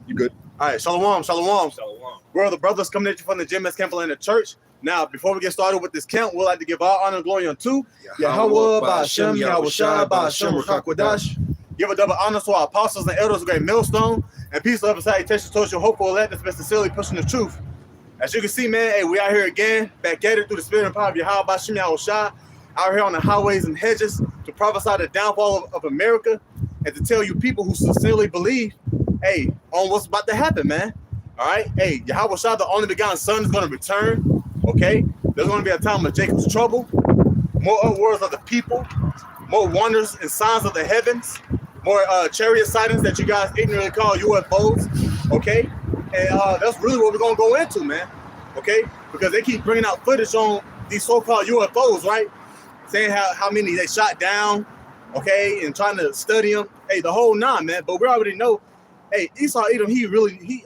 You good? All right, shalom. Shalom. We're the brothers coming at you from the Gms Atlanta church. Now, before we get started with this count, we'd like to give all honor and glory unto Yahweh, Ba'Shem, Yahushua, Ba'Shem, Ruach. Give a double honor to our apostles and elders of Great Millstone, and peace, love, and salutations towards your hopeful elect that's been sincerely pushing the truth. As you can see, man, hey, we out here again, back at it through the spirit and power of Yahweh, Ba'Shem, Yahushua, out here on the highways and hedges to prophesy the downfall of America and to tell you people who sincerely believe, hey, on what's about to happen, man. All right, hey, Yahweh Shah, the only begotten Son, is going to return. Okay, there's going to be a time of Jacob's trouble, more words of the people, more wonders and signs of the heavens, more chariot sightings that you guys ignorantly call UFOs. Okay, and that's really what we're going to go into, man. Okay, because they keep bringing out footage on these so-called UFOs, right? Saying how many they shot down, okay, and trying to study them. Hey, the whole nine, man. But we already know. Hey, Esau Edom, he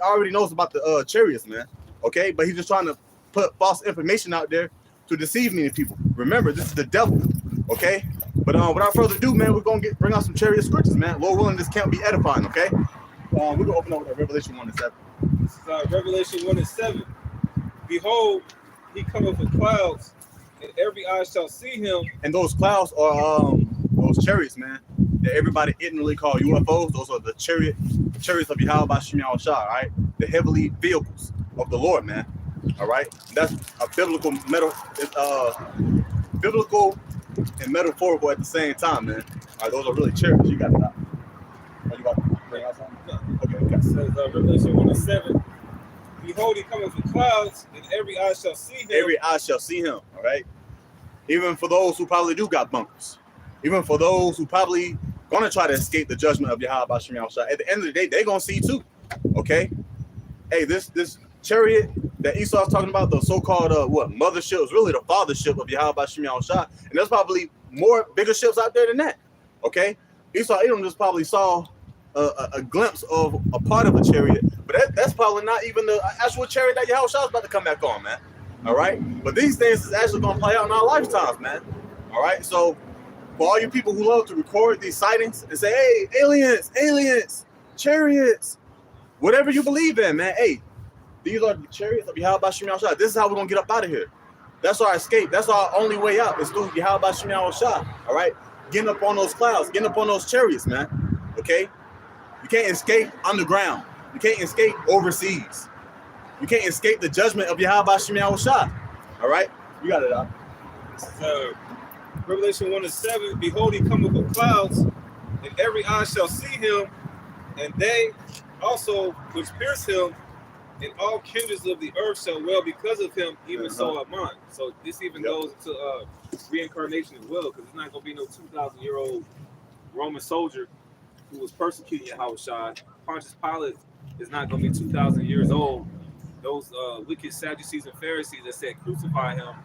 already knows about the chariots, man. Okay, but he's just trying to put false information out there to deceive many people. Remember, this is the devil. Okay, but without further ado, man, we're gonna bring out some chariot scriptures, man. Lord willing, this can't be edifying. Okay, we're gonna open up with Revelation 1:7. This is Revelation 1:7. Behold, he cometh with clouds, and every eye shall see him. And those clouds are those chariots, man, that everybody ignorantly call UFOs. Those are the chariots of Yahweh Ba'Shem Yahushua, all right? The heavenly vehicles of the Lord, man. All right? That's a biblical and metaphorical at the same time, man. All right, those are really chariots. You got it out. Oh, you about to bring out something? No. Okay. It says Revelation 1:7. Behold, he cometh with clouds, and every eye shall see him. Every eye shall see him, all right? Even for those who probably do got bunkers. Even for those who probably gonna try to escape the judgment of Yahweh Ba'Shem Yahushua. At the end of the day, they're gonna see too. Okay? Hey, this chariot that Esau's talking about, the so-called mothership, is really the fathership of Yahweh Ba'Shem Yahushua. And there's probably more bigger ships out there than that. Okay? Esau Edom just probably saw a glimpse of a part of a chariot, but that's probably not even the actual chariot that Yahushua is about to come back on, man. All right? But these things is actually gonna play out in our lifetimes, man. All right? So for all you people who love to record these sightings and say, hey, aliens, chariots, whatever you believe in, man. Hey, these are the chariots of Yahweh Ba'Shem Yahushua. This is how we're going to get up out of here. That's our escape. That's our only way out. It's through Yahweh Ba'Shem Yahushua. All right? Getting up on those clouds, getting up on those chariots, man. Okay? You can't escape underground. You can't escape overseas. You can't escape the judgment of Yahweh Ba'Shem Yahushua. All right? You got it out. Revelation 1:7, behold, he cometh with clouds, and every eye shall see him, and they also which pierce him, and all kindreds of the earth shall wail because of him, even so are mine. So this even goes into reincarnation as well, because it's not going to be no 2,000-year-old Roman soldier who was persecuting Yahushua. Pontius Pilate is not going to be 2,000 years old. Those wicked Sadducees and Pharisees that said crucify him,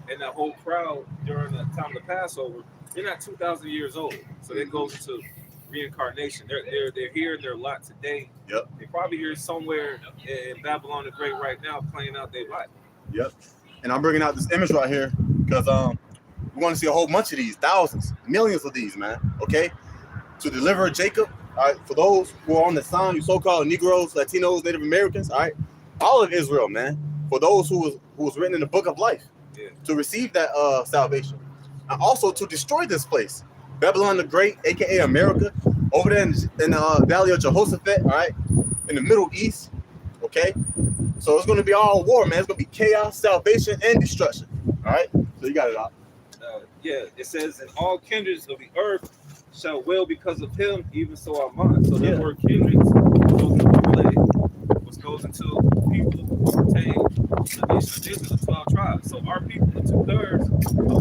and that whole crowd during the time of the Passover, they're not 2,000 years old. So that goes into reincarnation. They're here in their lot today. Yep. They're probably here somewhere in Babylon the Great right now playing out their life. Yep. And I'm bringing out this image right here because we're going to see a whole bunch of these, thousands, millions of these, man. Okay? To deliver Jacob, all right, for those who are on the sign, you so-called Negroes, Latinos, Native Americans, all right? All of Israel, man. For those who was written in the book of life. Yeah. To receive that salvation, and also to destroy this place, Babylon the Great, aka America, over there in the Valley of Jehoshaphat, all right, in the Middle East, okay. So it's going to be all war, man. It's going to be chaos, salvation, and destruction. All right. So you got it out. Yeah, it says, "And all kindreds of the earth shall wail because of him, even so are mine." So that word kindreds goes into related, which goes into people who pertain to the nation of Israel, the 12 tribes. So our people, the 2/3,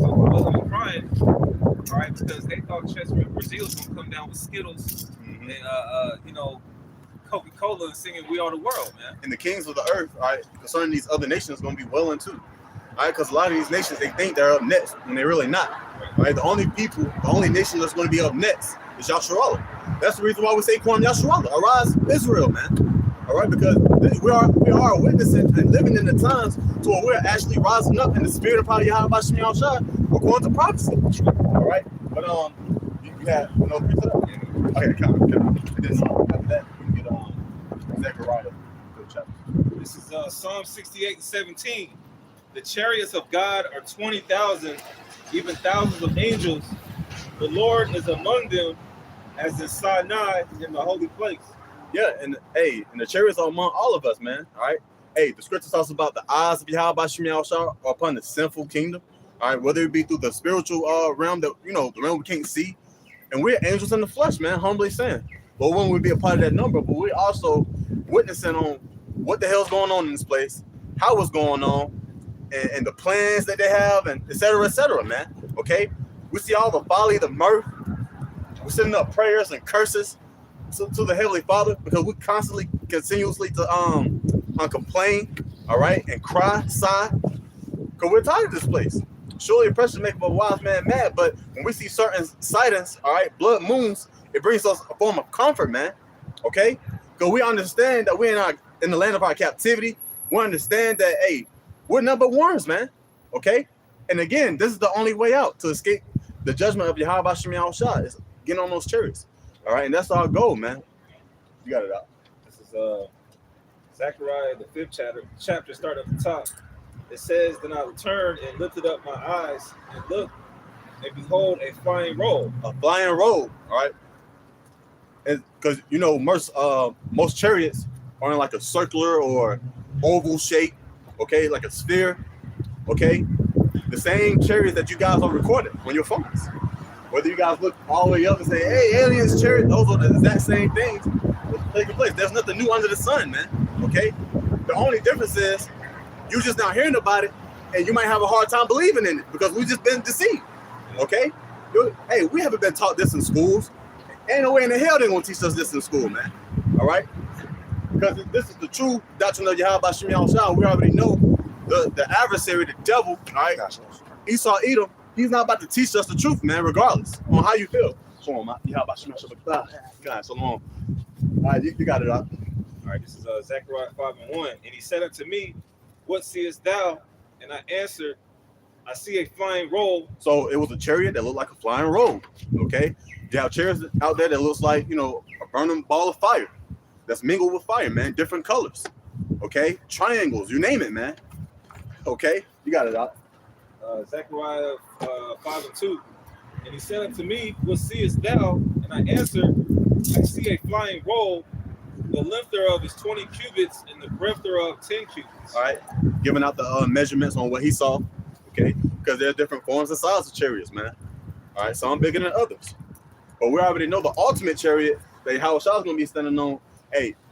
are wailing and crying, all right, because they thought Chester Brazil was going to come down with Skittles and Coca-Cola and singing "We Are the World," man. And the kings of the earth, all right, concerning these other nations, going to be wailing too. All right, because a lot of these nations, they think they're up next when they're really not. All right, the only nation that's going to be up next is Yasharallah. That's the reason why we say Kwam Yasharallah, arise Israel, man. All right, because we are witnessing and living in the times to where we're actually rising up in the spirit of Yahweh Ba'Shem Yahushua according to prophecy. All right, but You had no pizza? Okay, come on. And then after that, we get Zechariah. This is Psalm 68:17. The chariots of God are 20,000, even thousands of angels. The Lord is among them, as in Sinai in the holy place. Yeah, and the chariots are among all of us, man. All right. Hey, the scripture talks about the eyes of Yahweh Shem Yahushua are upon the sinful kingdom. All right, whether it be through the spiritual realm that the realm we can't see, and we're angels in the flesh, man. Humbly saying, but when we be a part of that number, but we're also witnessing on what the hell's going on in this place, how it's going on, and the plans that they have, and et cetera, man. Okay, we see all the folly, the mirth. We're sending up prayers and curses to the Heavenly Father because we constantly, continuously to complain, all right, and cry, sigh, because we're tired of this place. Surely oppression make a wise man mad, but when we see certain sightings, all right, blood moons, it brings us a form of comfort, man. Okay, because we understand that we're in the land of our captivity. We understand that we're number ones, man. Okay, and again, this is the only way out to escape the judgment of Yahweh Shem Yahushua is getting on those chariots. All right, and that's our goal, man. You got it out. This is Zechariah, the 5th chapter, start at the top. It says, Then I returned and lifted up my eyes and looked, and behold, a flying roll. A flying roll, all right? And because, most chariots are in like a circular or oval shape, okay, like a sphere, okay? The same chariots that you guys are recording on your phones. Whether you guys look all the way up and say, hey, aliens, chariot, those are the exact same things that's taking place. There's nothing new under the sun, man, okay? The only difference is you just not hearing about it, and you might have a hard time believing in it because we've just been deceived, okay? Hey, we haven't been taught this in schools. Ain't no way in the hell they're going to teach us this in school, man, all right? Because this is the true doctrine of Yahweh Shem Yahushua. We already know the adversary, the devil, all right? Esau, Edom, he's not about to teach us the truth, man, regardless on how you feel. So on, Yahweh Shem Yahushua. God, so long. All right, you got it up. All right, this is Zechariah 5:1. And he said unto me, What seest thou? And I answered, I see a flying roll. So it was a chariot that looked like a flying roll, okay? You have chariots out there that looks like, a burning ball of fire that's mingled with fire, man, different colors, okay? Triangles, you name it, man, okay? You got it out. Zechariah 5:2. And he said unto me, What seest thou? And I answered, I see a flying roll. The length thereof is 20 cubits, and the breadth thereof 10 cubits. All right, giving out the measurements on what he saw, okay? Because there are different forms and sizes of chariots, man. All right, some bigger than others. But we already know the ultimate chariot that Yahushua is going to be standing on,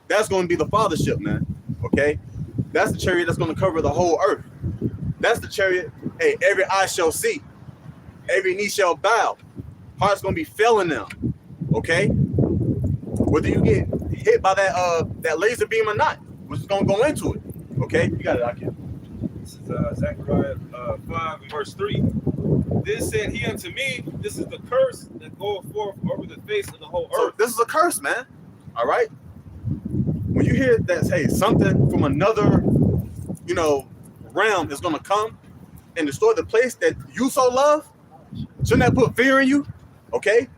that's going to be the fathership, man, okay? That's the chariot that's going to cover the whole earth. That's the chariot, every eye shall see, every knee shall bow, heart's going to be failing them, okay? Whether you get hit by that laser beam or not, we're just going to go into it, okay? You got it, Akim. This is Zechariah 5:3. Then said he unto me, This is the curse that goeth forth over the face of the whole earth. So this is a curse, man, all right? When you hear that, something from another, realm is going to come and destroy the place that you so love, shouldn't that put fear in you, okay?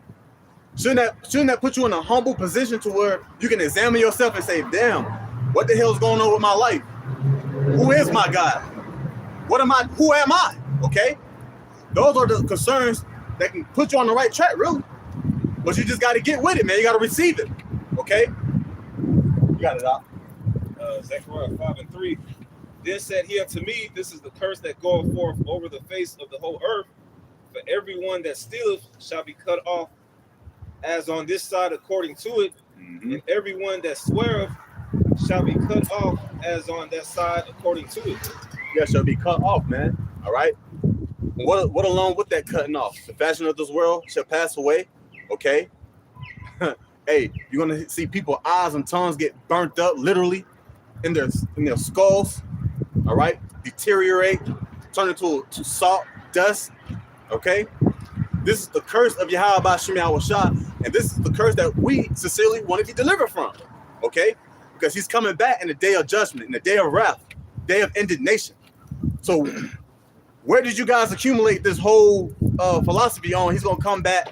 Shouldn't that put you in a humble position to where you can examine yourself and say, damn, what the hell is going on with my life? Who is my God? Who am I? Okay? Those are the concerns that can put you on the right track, really. But you just got to get with it, man. You got to receive it. Okay? You got it out. Zechariah 5:3. Then said he unto me, This is the curse that goeth forth over the face of the whole earth. For everyone that stealeth shall be cut off as on this side according to it, and everyone that sweareth shall be cut off as on that side according to it. Yeah, shall be cut off, man. All right. What along with that cutting off? The fashion of this world shall pass away. Okay. Hey, you're gonna see people's eyes and tongues get burnt up, literally, in their skulls. All right, deteriorate, turn into salt, dust. Okay. This is the curse of Yahweh Shem Yahushua, and this is the curse that we sincerely want to be delivered from. Okay, because he's coming back in the day of judgment, in the day of wrath, day of indignation. So where did you guys accumulate this whole philosophy on? He's going to come back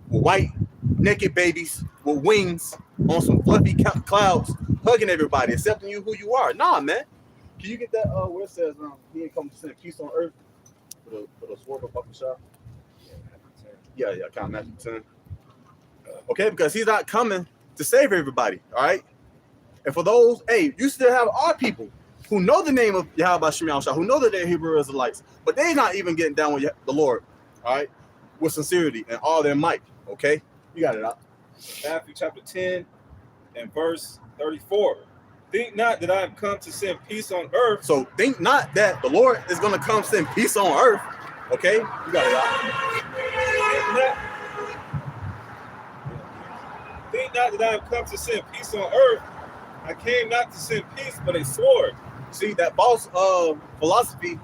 with white naked babies with wings on some fluffy clouds, hugging everybody, accepting you who you are. Nah, man. Can you get that where it says he ain't come to send peace on earth for the sword of Buckle Shop? Yeah, count Matthew 10. Okay, because he's not coming to save everybody, all right? And for those, hey, you still have our people who know the name of Yahweh Shem Yahushua, who know that they're Hebrew Israelites, but they're not even getting down with the Lord, all right, with sincerity and all their might, okay? You got it out. Matthew chapter 10 and verse 34. Think not that I have come to send peace on earth. So think not that the Lord is going to come send peace on earth, okay? You got it out. Think not that I have come to send peace on earth. I came not to send peace, but a sword. See, that false philosophy,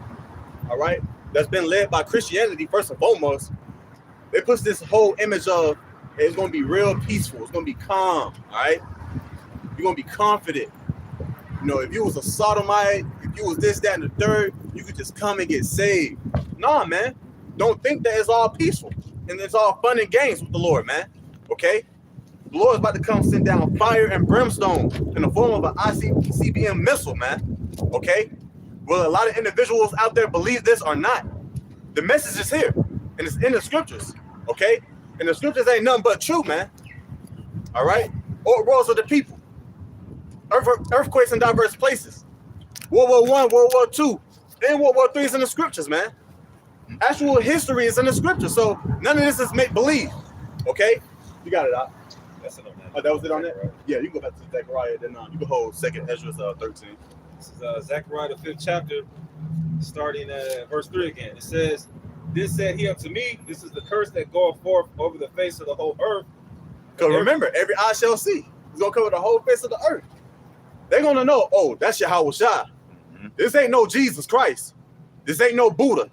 all right, that's been led by Christianity, first and foremost, they push this whole image of hey, it's going to be real peaceful. It's going to be calm, all right? You're going to be confident. You know, if you was a sodomite, if you was this, that, and the third, you could just come and get saved. Nah, man. Don't think that it's all peaceful and it's all fun and games with the Lord, man. Okay? The Lord is about to come send down fire and brimstone in the form of an ICBM missile, man. Okay? Will a lot of individuals out there believe this or not? The message is here, and it's in the scriptures. Okay? And the scriptures ain't nothing but true, man. All right? All worlds of the people. Earthquakes in diverse places. World War I, World War II, and World War III is in the scriptures, man. Actual history is in the scriptures, so none of this is make believe. Okay? You got it out. That's it on that. Oh, that was it on that? Right. Yeah, you can go back to Zechariah, then you can hold 2nd Ezra 13. This is Zechariah, the 5th chapter, starting at verse 3 again. It says, This said he unto me, this is the curse that goeth forth over the face of the whole earth. Because remember, every eye shall see. It's going to cover the whole face of the earth. They're going to know, oh, that's Yahweh Shai. This ain't no Jesus Christ. This ain't no Buddha.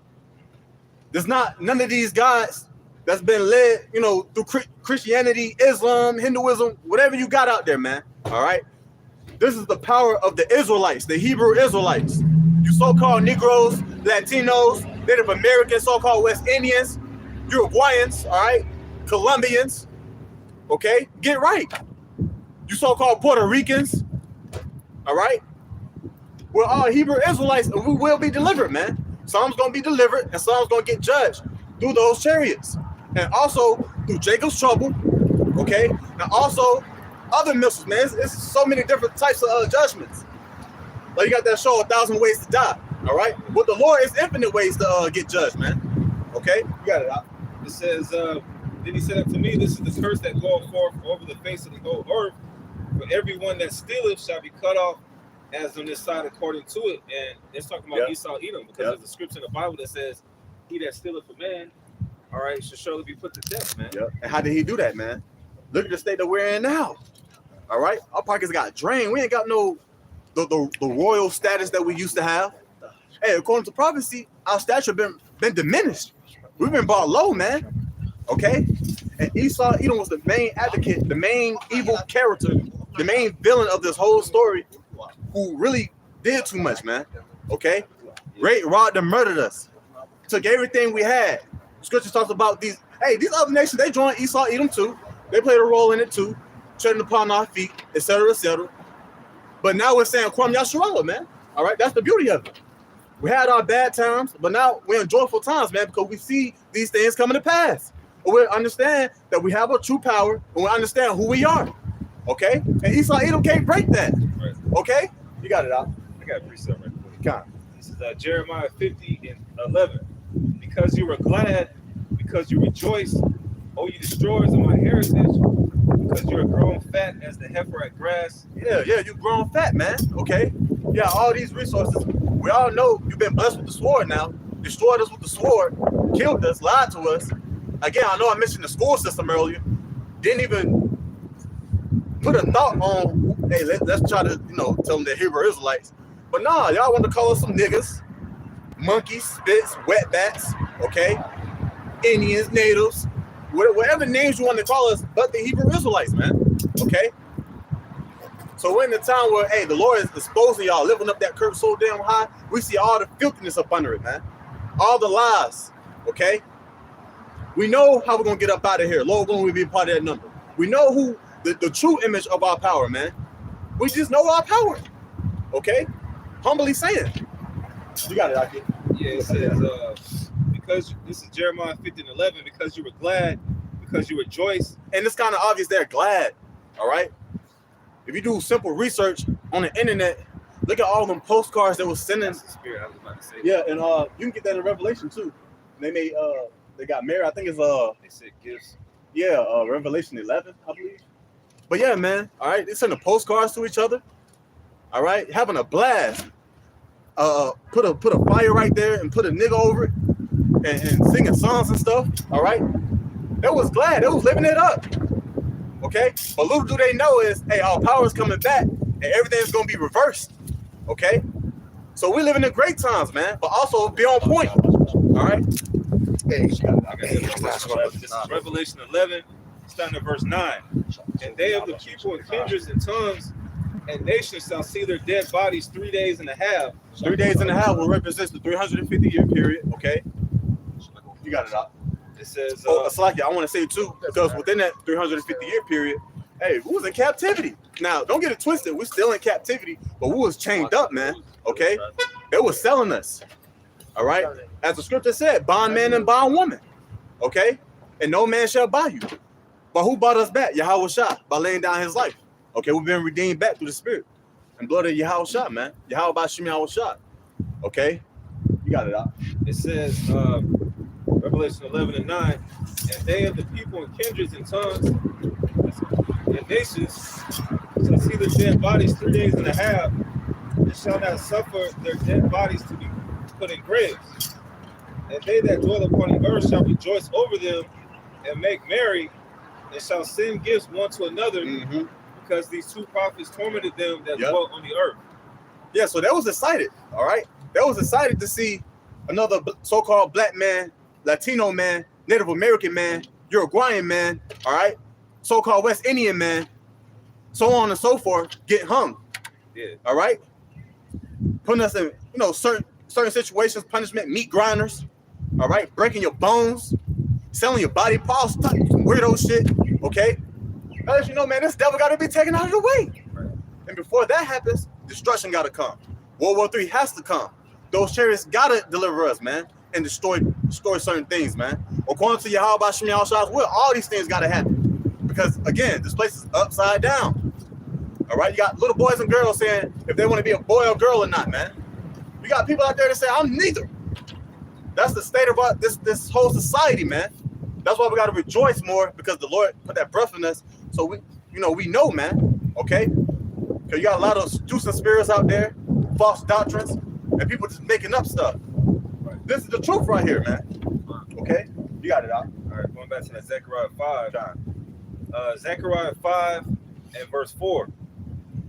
There's not none of these gods that's been led, you know, through Christianity, Islam, Hinduism, whatever you got out there, man. All right? This is the power of the Israelites, the Hebrew Israelites. You so-called Negroes, Latinos, Native Americans, so-called West Indians, Uruguayans, all right? Colombians, okay? Get right. You so-called Puerto Ricans, all right? We're all Hebrew Israelites, and we will be delivered, man. Some's going to be delivered, and some's going to get judged through those chariots. And also through Jacob's trouble, okay? And also other missiles, man. It's so many different types of judgments. Like you got that show, 1,000 Ways to Die, all right? But the Lord is infinite ways to get judged, man. Okay? You got it out. It says, then he said unto me, this is the curse that goeth forth over the face of the whole earth. For everyone that stealeth shall be cut off as on this side according to it. And it's talking about Esau, Edom, because there's a scripture in the Bible that says, he that stealeth a man, all right, should surely be put to death, man. Yep. And how did he do that, man? Look at the state that we're in now. All right? Our pockets got drained. We ain't got no the royal status that we used to have. Hey, according to prophecy, our stature been diminished. We've been brought low, man. Okay? And Esau, Edom was the main advocate, the main evil character, the main villain of this whole story, who really did too much, man. Okay? Raped, robbed, and murdered us. Took everything we had. Scripture talks about these other nations, they joined Esau, Edom too. They played a role in it too, treading upon our feet, etc., etc. But now we're saying Kwam Yasharallah, man. All right, that's the beauty of it. We had our bad times, but now we're in joyful times, man, because we see these things coming to pass. And we understand that we have a true power, and we understand who we are. Okay? And Esau, Edom can't break that. Right. Okay? You got it out. I got a precept right quick. Come. This is Jeremiah 50:11. Because you were glad, because you rejoiced, O you destroyers of my heritage, because you are grown fat as the heifer at grass. Yeah, you grown fat, man. Okay? Yeah, all these resources. We all know you've been blessed with the sword now. Destroyed us with the sword, killed us, lied to us. Again, I know I mentioned the school system earlier. Didn't even put a thought on, hey, let's try to, tell them they're Hebrew Israelites. But nah, y'all want to call us some niggas, monkeys, spits, wetbacks, okay? Indians, natives, whatever names you want to call us, but the Hebrew Israelites, man, okay? So we're in the time where, hey, the Lord is exposing y'all, living up that curve so damn high, we see all the filthiness up under it, man. All the lies, okay? We know how we're gonna get up out of here. Lord, when we be a part of that number. We know who the true image of our power, man. We just know our power. Okay? Humbly saying. You got it, Aki. Yeah, it says, because this is Jeremiah 50:11, because you were glad, because you rejoiced. And it's kind of obvious they're glad. All right. If you do simple research on the internet, look at all them postcards that was sending. That's the spirit I was about to say. Yeah, and you can get that in Revelation too. They made they got married. I think it's They said gifts. yeah, Revelation 11, I believe. But yeah, man. All right, they sending postcards to each other. All right, having a blast. Put a fire right there and put a nigga over it, and singing songs and stuff. All right, they was glad. They was living it up. Okay, but little do they know is, hey, our power is coming back, and everything's gonna be reversed. Okay, so we're living in great times, man. But also be on point. All right. Hey, this is Revelation 11, starting at verse 9. And they of the people and kindreds and tongues and nations shall see their dead bodies 3 days and a half. 3 days and a half will represent the 350-year period. Okay, you got it out. It says, Salaki, I want to say too, because within that 350-year period, hey, we was in captivity. Now, don't get it twisted. We're still in captivity, but we was chained up, man. Okay, they was selling us. All right, as the scripture said, bondman and bondwoman. Okay, and no man shall buy you. But who bought us back? Yahweh Shah, by laying down his life. Okay, we've been redeemed back through the Spirit and blood of Yahweh Shah, man. Yahweh Bashim Yahweh Shah. Okay, you got it out. it says, Revelation 11 and 9, and they of the people and kindreds and tongues and nations shall see their dead bodies 3 days and a half, and shall not suffer their dead bodies to be put in graves. And they that dwell upon the earth shall rejoice over them and make merry, and shall send gifts one to another, because these two prophets tormented them that dwelt on the earth. Yeah, so they was excited, all right? They was excited to see another so-called black man, Latino man, Native American man, Uruguayan man, all right? So-called West Indian man, so on and so forth, get hung. Yeah. All right? Putting us in, certain situations, punishment, meat grinders, all right? Breaking your bones, selling your body parts, some weirdo shit, okay? Now let you know, man, this devil got to be taken out of the way. Right. And before that happens, destruction got to come. World War III has to come. Those chariots got to deliver us, man, and destroy certain things, man. According to Yahweh Bashim Yahweh Shah, all these things got to happen. Because, again, this place is upside down. All right? You got little boys and girls saying if they want to be a boy or girl or not, man. You got people out there that say, I'm neither. That's the state of this whole society, man. That's why we got to rejoice more, because the Lord put that breath in us. So we know, man. Okay? Because you got a lot of seducing spirits out there, false doctrines, and people just making up stuff. Right. This is the truth right here, man. Okay? You got it out. All right, going back to that Zechariah 5. Zechariah 5 and verse 4.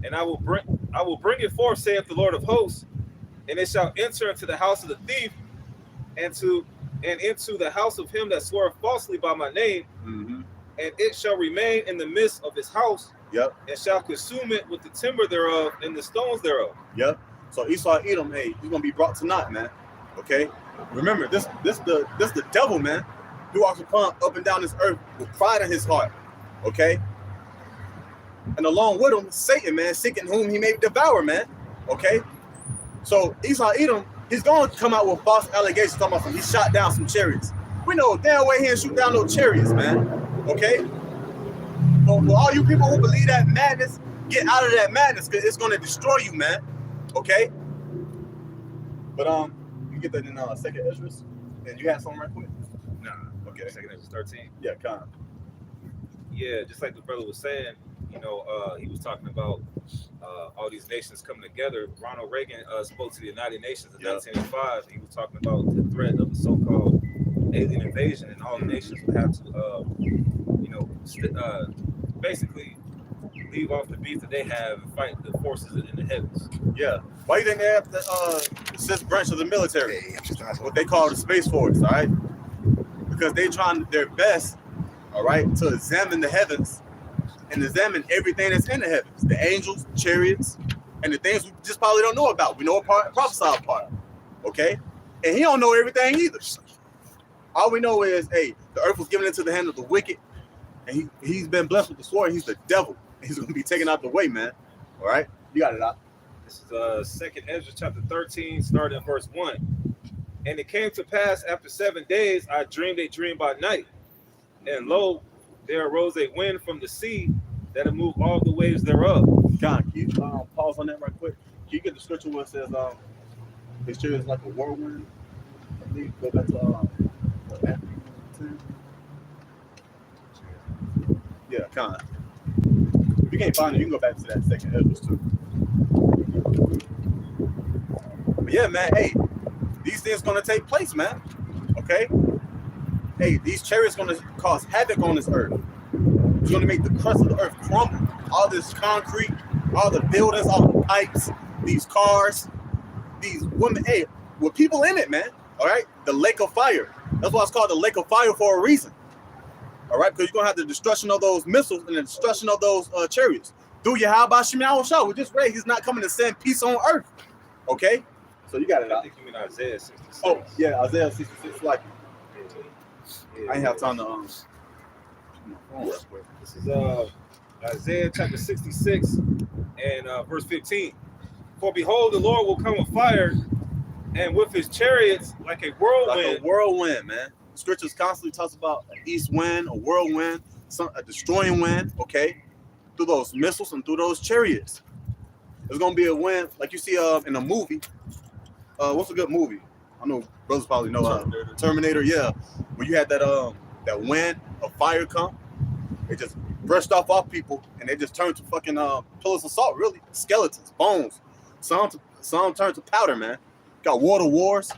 And I will bring it forth, saith the Lord of hosts, and it shall enter into the house of the thief, and into the house of him that swore falsely by my name, and it shall remain in the midst of his house, and shall consume it with the timber thereof and the stones thereof. So Esau Edom, hey, he's gonna be brought to naught, man. Okay, remember this the devil, man. He walks up and down this earth with pride in his heart. Okay, and along with him, Satan, man, seeking whom he may devour, man. Okay, so Esau Edom, he's going to come out with false allegations talking about he shot down some chariots. We know damn well he didn't shoot down no chariots, man. Okay? For all you people who believe that madness, get out of that madness, because it's going to destroy you, man. Okay? But you get that in 2nd Ezra, and you have something right quick? Nah. Okay. 2nd Ezra 13. Yeah, kind of. Yeah, just like the brother was saying, he was talking about all these nations coming together. Ronald Reagan spoke to the United Nations in 1985. He was talking about the threat of the so-called alien invasion, and all the nations would have to, basically leave off the beef that they have and fight the forces in the heavens. Yeah. Why do you think they have the 6th branch of the military? What they call the Space Force, all right? Because they trying their best, all right, to examine the heavens and examine everything that's in the heavens, the angels, chariots, and the things we just probably don't know about. We know a part, prophesied part, okay? And he don't know everything either. All we know is, hey, the earth was given into the hand of the wicked, and he's been blessed with the sword. He's the devil. He's going to be taken out the way, man. All right? You got it out. This is 2nd Ezra chapter 13, starting at verse 1. And it came to pass after 7 days, I dreamed a dream by night. And lo, there arose a wind from the sea that had moved all the waves thereof. John, can you pause on that right quick? Can you get the scripture where it says, his chariot is like a whirlwind? I believe go back to Matthew 10. Yeah, kind of. If you can't find it, you can go back to that 2nd Ezra too. But yeah, man, hey, these things gonna take place, man. Okay? Hey, these chariots gonna cause havoc on this earth. It's gonna make the crust of the earth crumble. All this concrete, all the buildings, all the pipes, these cars, these women, hey, with people in it, man. All right? The lake of fire. That's why it's called the lake of fire for a reason. All right? Because you're gonna have the destruction of those missiles and the destruction of those chariots. Through Yahweh Shem Yahushua. We just read he's not coming to send peace on earth. Okay? So you got it. I think you mean Isaiah 66. Oh, yeah, Isaiah 66. Like, I ain't have time to This is Isaiah chapter 66 and verse 15. For behold, the Lord will come with fire, and with his chariots like a whirlwind. Like a whirlwind, man. The scriptures constantly talks about an east wind, a whirlwind, a destroying wind, okay? Through those missiles and through those chariots. There's gonna be a wind, like you see in a movie. What's a good movie? I know brothers probably know Terminator, yeah. When you had that wind of fire come, it just brushed off people and they just turned to fucking pillars of salt, really. Skeletons, bones. Some turned to powder, man. Got water wars.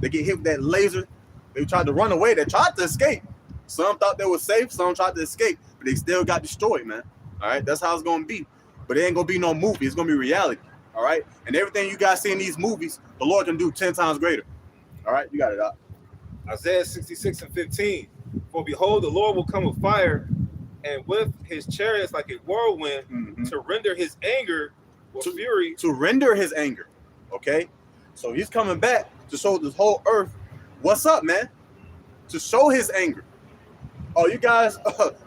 They get hit with that laser. They tried to run away. They tried to escape. Some thought they were safe. Some tried to escape, but they still got destroyed, man. All right, that's how it's gonna be. But it ain't gonna be no movie. It's gonna be reality. All right, and everything you guys see in these movies, the Lord can do 10 times greater. All right, you got it out. Isaiah 66 and 15. For behold, the Lord will come with fire, and with his chariots like a whirlwind, to render his anger with fury. To render his anger. Okay, so he's coming back to show this whole earth what's up, man. To show his anger. Oh, you guys,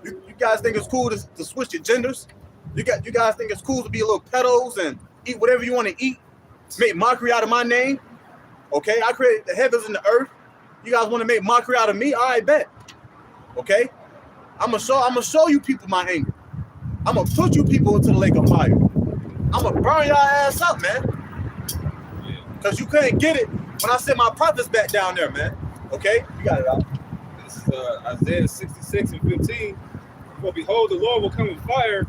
you guys think it's cool to switch your genders? You guys think it's cool to be a little pedos and eat whatever you want to eat? Make mockery out of my name? Okay, I created the heavens and the earth. You guys want to make mockery out of me? All right, bet. Okay, I'm gonna show you people my anger. I'm gonna put you people into the lake of fire. I'm gonna burn your ass up, man. Cause you couldn't get it when I sent my prophets back down there, man. Okay, you got it out. This is Isaiah 66 and 15. For behold, the Lord will come with fire,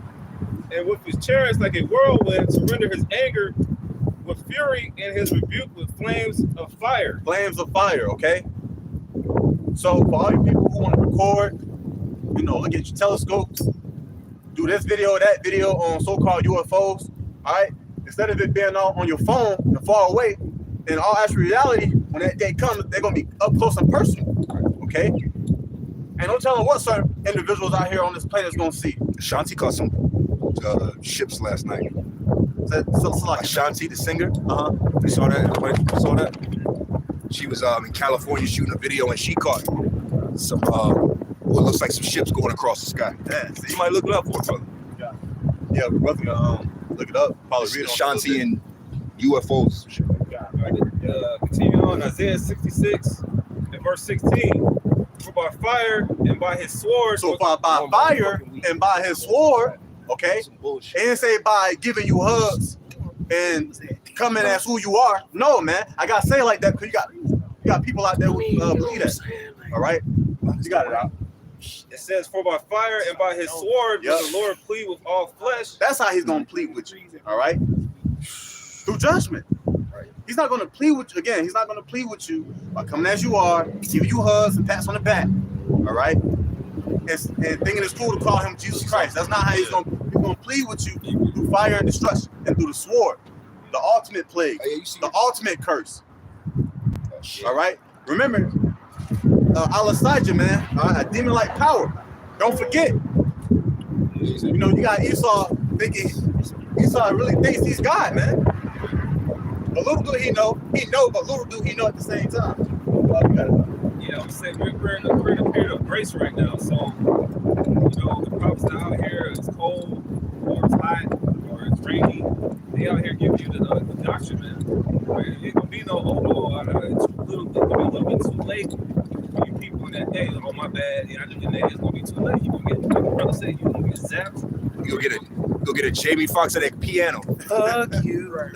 and with his chariots like a whirlwind, to render his anger with fury and his rebuke with flames of fire. Flames of fire, okay? So for all you people who want to record, look at your telescopes, do this video, that video on so-called UFOs, all right? Instead of it being on your phone and far away, in all actual reality, when that day comes, they're going to be up close and personal, okay? And don't tell them what certain individuals out here on this planet is going to see. Shanti caught some ships last night. So like Shanti, the singer. You saw that? She was in California shooting a video, and she caught some what looks like some ships going across the sky. Yeah, you might look it up for it, brother. Yeah, brother, look it up. Probably read Shanti and UFOs. Continue on Isaiah 66 and verse 16. For by fire and by his sword. So by fire and by his sword, okay? It didn't say by giving you hugs and coming as who you are. No, man. I gotta say it like that because you got people out there who believe that. All right? You got it out. It says, for by fire and by his sword will the Lord plead with all flesh. That's how he's gonna plead with you. All right? Through judgment. He's not gonna plead with you again. He's not gonna plead with you by coming as you are, giving you hugs and pats on the back. All right? And thinking it's cool to call him Jesus Christ. That's not how he's gonna plead with you through fire and destruction and through the sword, the ultimate plague, the ultimate curse. All right? Remember, Al-Asajah, man, a demon-like power. Don't forget. You got Esau thinking, Esau really thinks he's God, man. But little do he know, but little do he know at the same time. Yeah, I'm saying we're in a period of grace right now. So, the prophets that out here, it's cold, or it's hot, or it's rainy. They out here giving you the doctrine, man. Right? It ain't gonna be no it's gonna be a little bit too late for you people in that day. Oh my bad, I did the day. It's gonna be too late. You gonna get, like the brother said, you gonna get zapped. You'll get a Jamie Foxx at that piano. Fuck you. Right.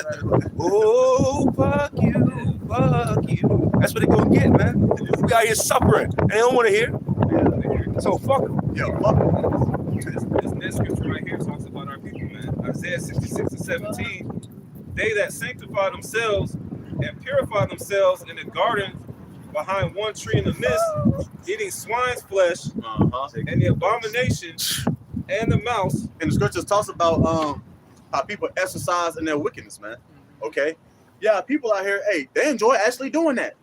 Oh, fuck you. Fuck you. That's what they gonna get, man. We out here suffering, and they don't want to hear. So fuck them. Yeah, fuck them. This next scripture right here talks about our people, man. Isaiah 66:17. They that sanctify themselves and purify themselves in the garden behind one tree in the midst, eating swine's flesh, and the abomination and the mouse. And the scriptures talks about how people exercise in their wickedness, man. Okay? Yeah, people out here, hey, they enjoy actually doing that.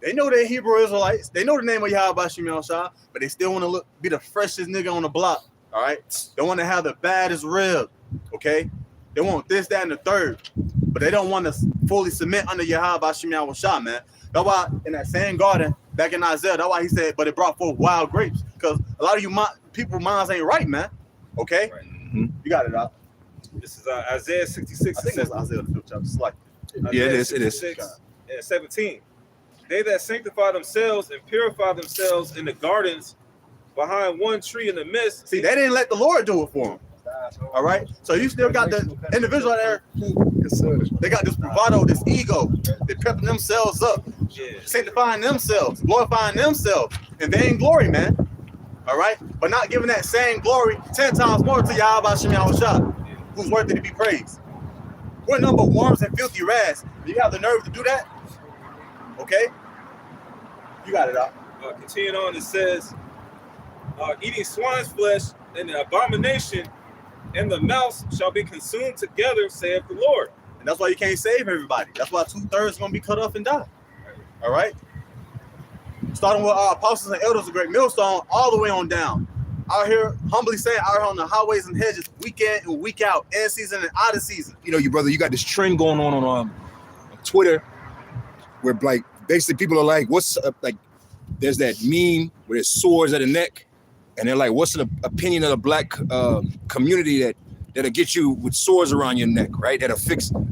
They know they're Hebrew Israelites. They know the name of Yahweh Shem Yahushua, but they still want to be the freshest nigga on the block. All right? They want to have the baddest rib. Okay? They want this, that, and the third. But they don't want to fully submit under Yahweh Shem Yahushua, man. That's why in that same garden, back in Isaiah, that's why he said, but it brought forth wild grapes. Because a lot of you people's minds ain't right, man. Okay? Right. Mm-hmm. You got it out. This is Isaiah 66. I think it's Isaiah the 5th chapter. It's like, Yeah, it is. 66 and 17. They that sanctify themselves and purify themselves in the gardens behind one tree in the midst. see, they didn't let the Lord do it for them. All right? So you still got the individual there. They got this bravado, this ego. They're prepping themselves up, sanctifying themselves, glorifying themselves. And they ain't glory, man. All right? But not giving that same glory 10 times more to Yahweh Shem Yahushua, who's worthy to be praised. We're number worms and filthy rags. Do you have the nerve to do that? Okay? You got it out. Continuing on, it says, eating swine's flesh and the abomination and the mouse shall be consumed together, saith the Lord. And that's why you can't save everybody. That's why 2/3 are going to be cut off and die. All right? Starting with our apostles and elders, a great millstone, all the way on down. Out here, humbly saying, out here on the highways and hedges, week in and week out, in season and out of season. You brother, you got this trend going on Twitter where, like, basically people are like, what's up? Like, there's that meme where there's swords at the neck, and they're like, what's the opinion of the black community that'll get you with swords around your neck, right? That'll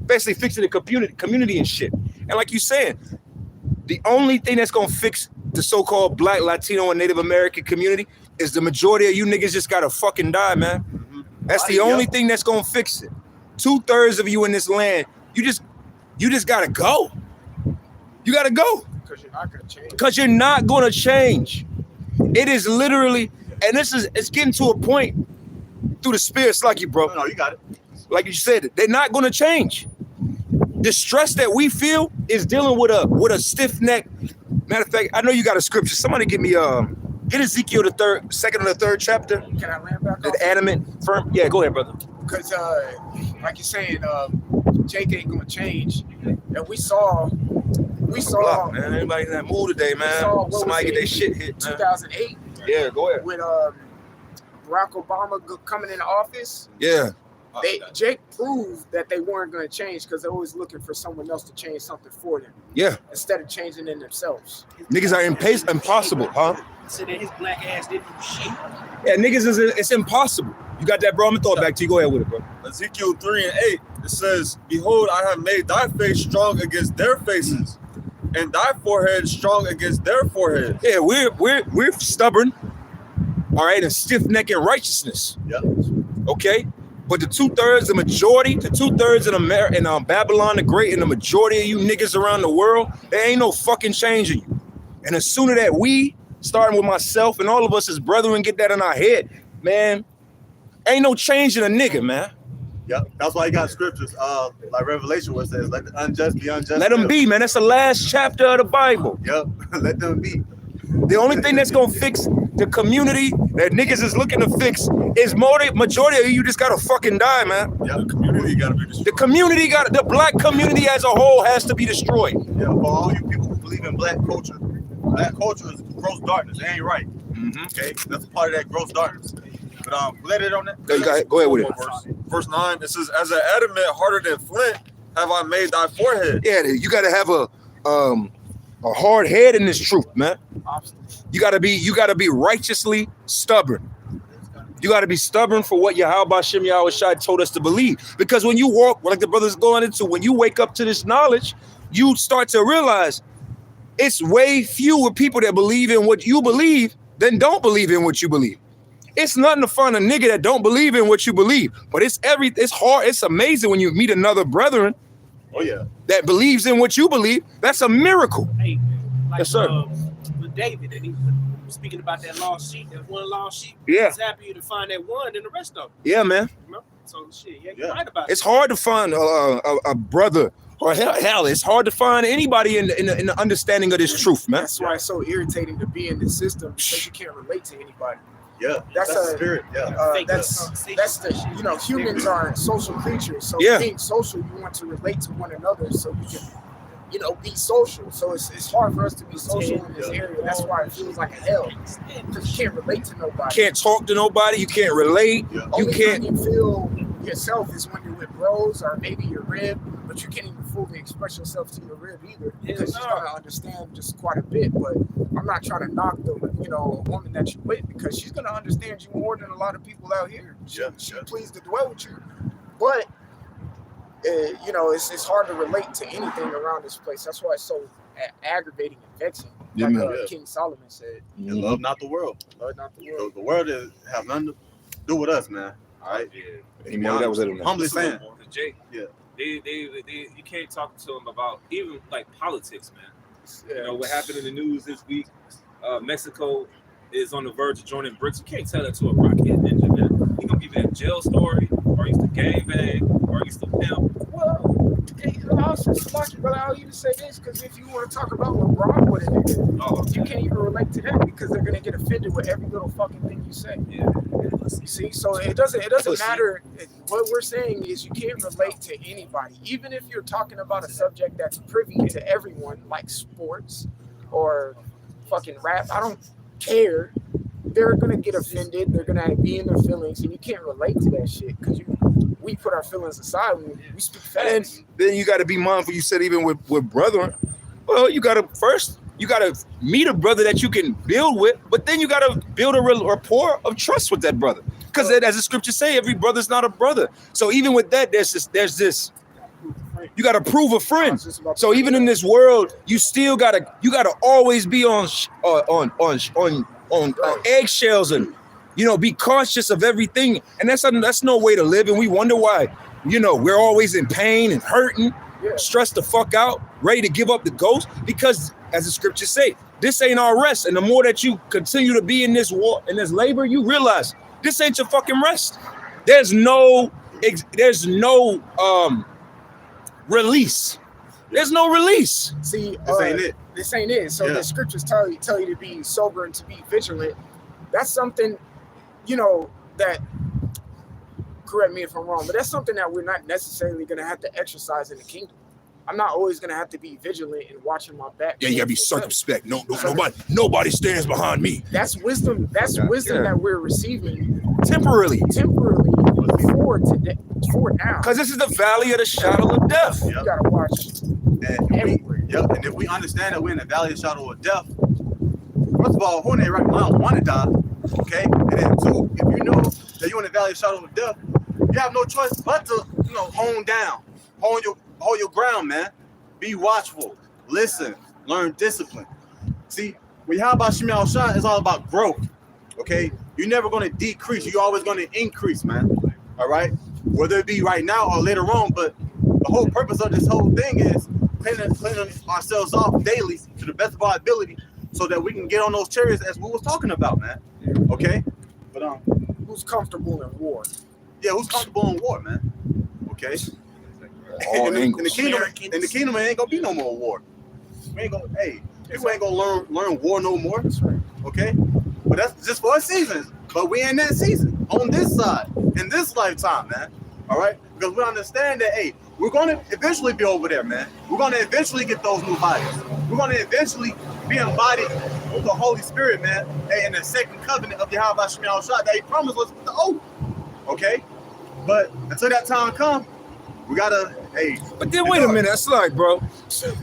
basically fixing the community and shit. And like you saying, the only thing that's gonna fix the so-called black, Latino, and Native American community is the majority of you niggas just gotta fucking die, man. That's the only thing that's gonna fix it. 2/3 of you in this land, you just gotta go. You gotta go. Because you're not gonna change. Because you're not gonna change. It is literally, and it's getting to a point through the spirits like you, bro. No, you got it. Like you said, they're not gonna change. The stress that we feel is dealing with a stiff neck. Matter of fact, I know you got a scripture. Somebody give me get Ezekiel the second or the third chapter. Can I land back The off? animate firm. Yeah, go ahead, brother. Because, like you're saying, Jake ain't gonna change. And we saw, Block, man. Everybody in that mood today, man. Somebody get their shit hit, man. 2008 Yeah, go ahead. with Barack Obama coming into office. Yeah. Jake proved that they weren't going to change because they're always looking for someone else to change something for them Yeah. instead of changing it themselves. Niggas are impossible, huh? So that his black ass didn't do shit. Yeah, niggas it's impossible. You got that, bro? I'm gonna throw it back to you. Go ahead with it, bro. Ezekiel 3:8, it says, behold, I have made thy face strong against their faces, and thy forehead strong against their foreheads. Yeah, we're stubborn, all right, and stiff-necked in righteousness. Yeah. Okay? But the 2/3, the majority, the 2/3 in Babylon the Great, and the majority of you niggas around the world, there ain't no fucking changing you. And the sooner that we, starting with myself and all of us as brethren, get that in our head, man, ain't no changing a nigga, man. Yeah, that's why you got scriptures, like Revelation, where it says, let the unjust be unjust. Let them be, man. That's the last chapter of the Bible. Yep, let them be. The only thing that's gonna fix the community that niggas is looking to fix is majority of you just gotta fucking die, man. Yeah, The community got to be destroyed. The community the black community as a whole has to be destroyed. yeah, for all you people who believe in black culture is gross darkness. It ain't right. Okay, that's a part of that gross darkness. But let it on that. Go ahead with it. Verse 9, it says, as an adamant harder than flint have I made thy forehead. Yeah, you gotta have a hard head in this truth, man. You gotta be righteously stubborn. You got to be stubborn for what Yahweh Shem Yahweh Shai told us to believe. Because when you walk, like the brother's going into, when you wake up to this knowledge, you start to realize it's way fewer people that believe in what you believe than don't believe in what you believe. It's nothing to find a nigga that don't believe in what you believe. But it's hard. It's amazing when you meet another brethren that believes in what you believe. That's a miracle. Hey, like, yes, sir. With David, and he was speaking about that lost sheep, that one lost sheep. Yeah. He's happier to find that one than the rest of them. Yeah, man. You know? So shit, you're right about it. It's hard to find a brother, or hell, it's hard to find anybody in the understanding of this truth, man. That's why it's so irritating to be in this system, because you can't relate to anybody. Yeah, that's the spirit. Yeah, that's the, you know, humans are social creatures. So being social, you want to relate to one another, so you can, you know, be social. So it's hard for us to be social in this area. That's why it feels like a hell, because you can't relate to nobody. Can't talk to nobody. You can't relate. You Only can't. time you feel yourself is when you're with bros or maybe your rib, but you can't even fully express yourself to your rib either, because she's gonna understand just quite a bit. But I'm not trying to knock the, you know, woman that you with, because she's gonna understand you more than a lot of people out here. She's pleased to dwell with you, but you know, it's hard to relate to anything around this place. That's why it's so aggravating and vexing. Like King Solomon said, and love not the world. Love not the world. The world have nothing to do with us, man. All right. That was it. Humbly saying. Jake. Yeah. They you can't talk to them about even like politics, man. You know what happened in the news this week? Mexico is on the verge of joining BRICS. You can't tell that to a rockhead ninja, man. He gonna give you that jail story, or he used to gangbang, or he used to pimp. Well, I'll even say this, because if you want to talk about LeBron with it, you can't even relate to that, because they're gonna get offended with every little fucking thing you say. Yeah. You see, so it doesn't matter. What we're saying is you can't relate to anybody, even if you're talking about a subject that's privy to everyone, like sports or fucking rap. I don't care. They're gonna get offended. They're gonna be in their feelings, and you can't relate to that shit, because we put our feelings aside when we speak facts. And then you got to be mindful. You said even with brethren. Well, you got to meet a brother that you can build with, but then you got to build a rapport of trust with that brother. Because as the scriptures say, every brother's not a brother. So even with that, there's this. You got to prove a friend. So even in this world, you still gotta always be on eggshells, and you know, be conscious of everything. And that's no way to live. And we wonder why, you know, we're always in pain and hurting, stressed the fuck out, ready to give up the ghost. Because as the scriptures say, this ain't our rest. And the more that you continue to be in this war, in this labor, you realize this ain't your fucking rest. There's no release. There's no release. See, This ain't it. This ain't it. So the scriptures tell you to be sober and to be vigilant. That's something, you know, that, correct me if I'm wrong, but that's something that we're not necessarily going to have to exercise in the kingdom. I'm not always going to have to be vigilant and watching my back. Yeah, you got to be circumspect. Nobody stands behind me. That's wisdom. That's wisdom that we're receiving temporarily for now. Because this is the valley of the shadow of death. You got to watch everywhere. And if we understand that we're in the valley of the shadow of death, first of all, who in there right now want to die, okay? And then two, if you know that you're in the valley of the shadow of death, you have no choice but to, you know, hone down, hold your ground, man. Be watchful, listen, learn discipline. See, when Yahweh Shem Yahweh Shai, it's all about growth, okay? You're never going to decrease. You're always going to increase, man, all right? Whether it be right now or later on, but the whole purpose of this whole thing is cleaning ourselves off daily to the best of our ability, so that we can get on those chariots as we was talking about, man. Okay? But who's comfortable in war? Yeah, who's comfortable in war, man? Okay. All in the kingdom, it ain't gonna be no more war. We ain't gonna, people ain't gonna learn war no more. That's right. Okay? But that's just for a season. But we in that season, on this side, in this lifetime, man. All right? Because we understand that, we're gonna eventually be over there, man. We're gonna eventually get those new bodies. We're gonna eventually be embodied with the Holy Spirit, man, in the second covenant of Yahweh Shem Yahweh Shai that he promised us with the oath. Okay? But until that time comes, We gotta, hey. But then wait a minute, that's like, bro.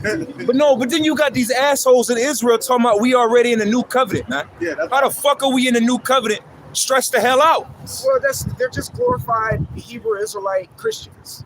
But then you got these assholes in Israel talking about we already in the new covenant, man. Yeah, that's How the fuck are we in the new covenant? Stress the hell out. Well, they're just glorified Hebrew Israelite Christians.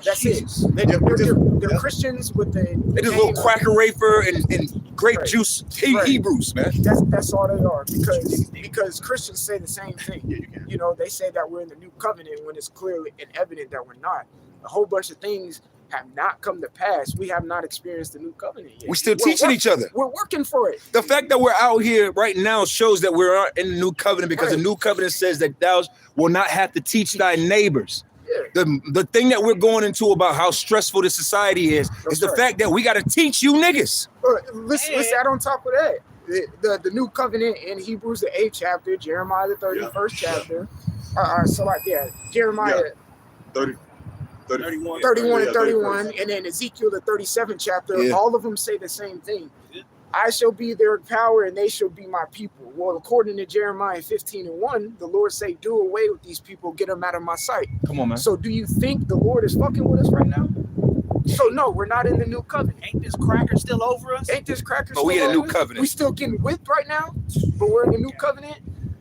That's Jesus. it. They're Christians with the They just little cracker rafer and grape Right. juice Right. Hebrews, man. That's all they are because Christians say the same thing. Yeah, you can. You know, they say that we're in the new covenant when it's clearly and evident that we're not. A whole bunch of things have not come to pass. We have not experienced the new covenant yet. We still teaching each other. We're working for it. The fact that we're out here right now shows that we're in the new covenant because Right. the new covenant says that thou will not have to teach thy neighbors. Yeah. The thing that we're going into about how stressful this society is the right. fact that we got to teach you niggas. Let's add on top of that. The new covenant in Hebrews, the 8th chapter, Jeremiah, the 31st chapter. Jeremiah 31 and 31, and then Ezekiel, the 37th chapter. Yeah. All of them say the same thing. I shall be their power and they shall be my people. Well, according to Jeremiah 15:1, the Lord say, do away with these people, get them out of my sight. Come on, man. So do you think the Lord is fucking with us right now? So no, we're not in the new covenant. Ain't this cracker still over us? Ain't this cracker But we still in a new over us? covenant. We still getting whipped right now, but we're in the new covenant.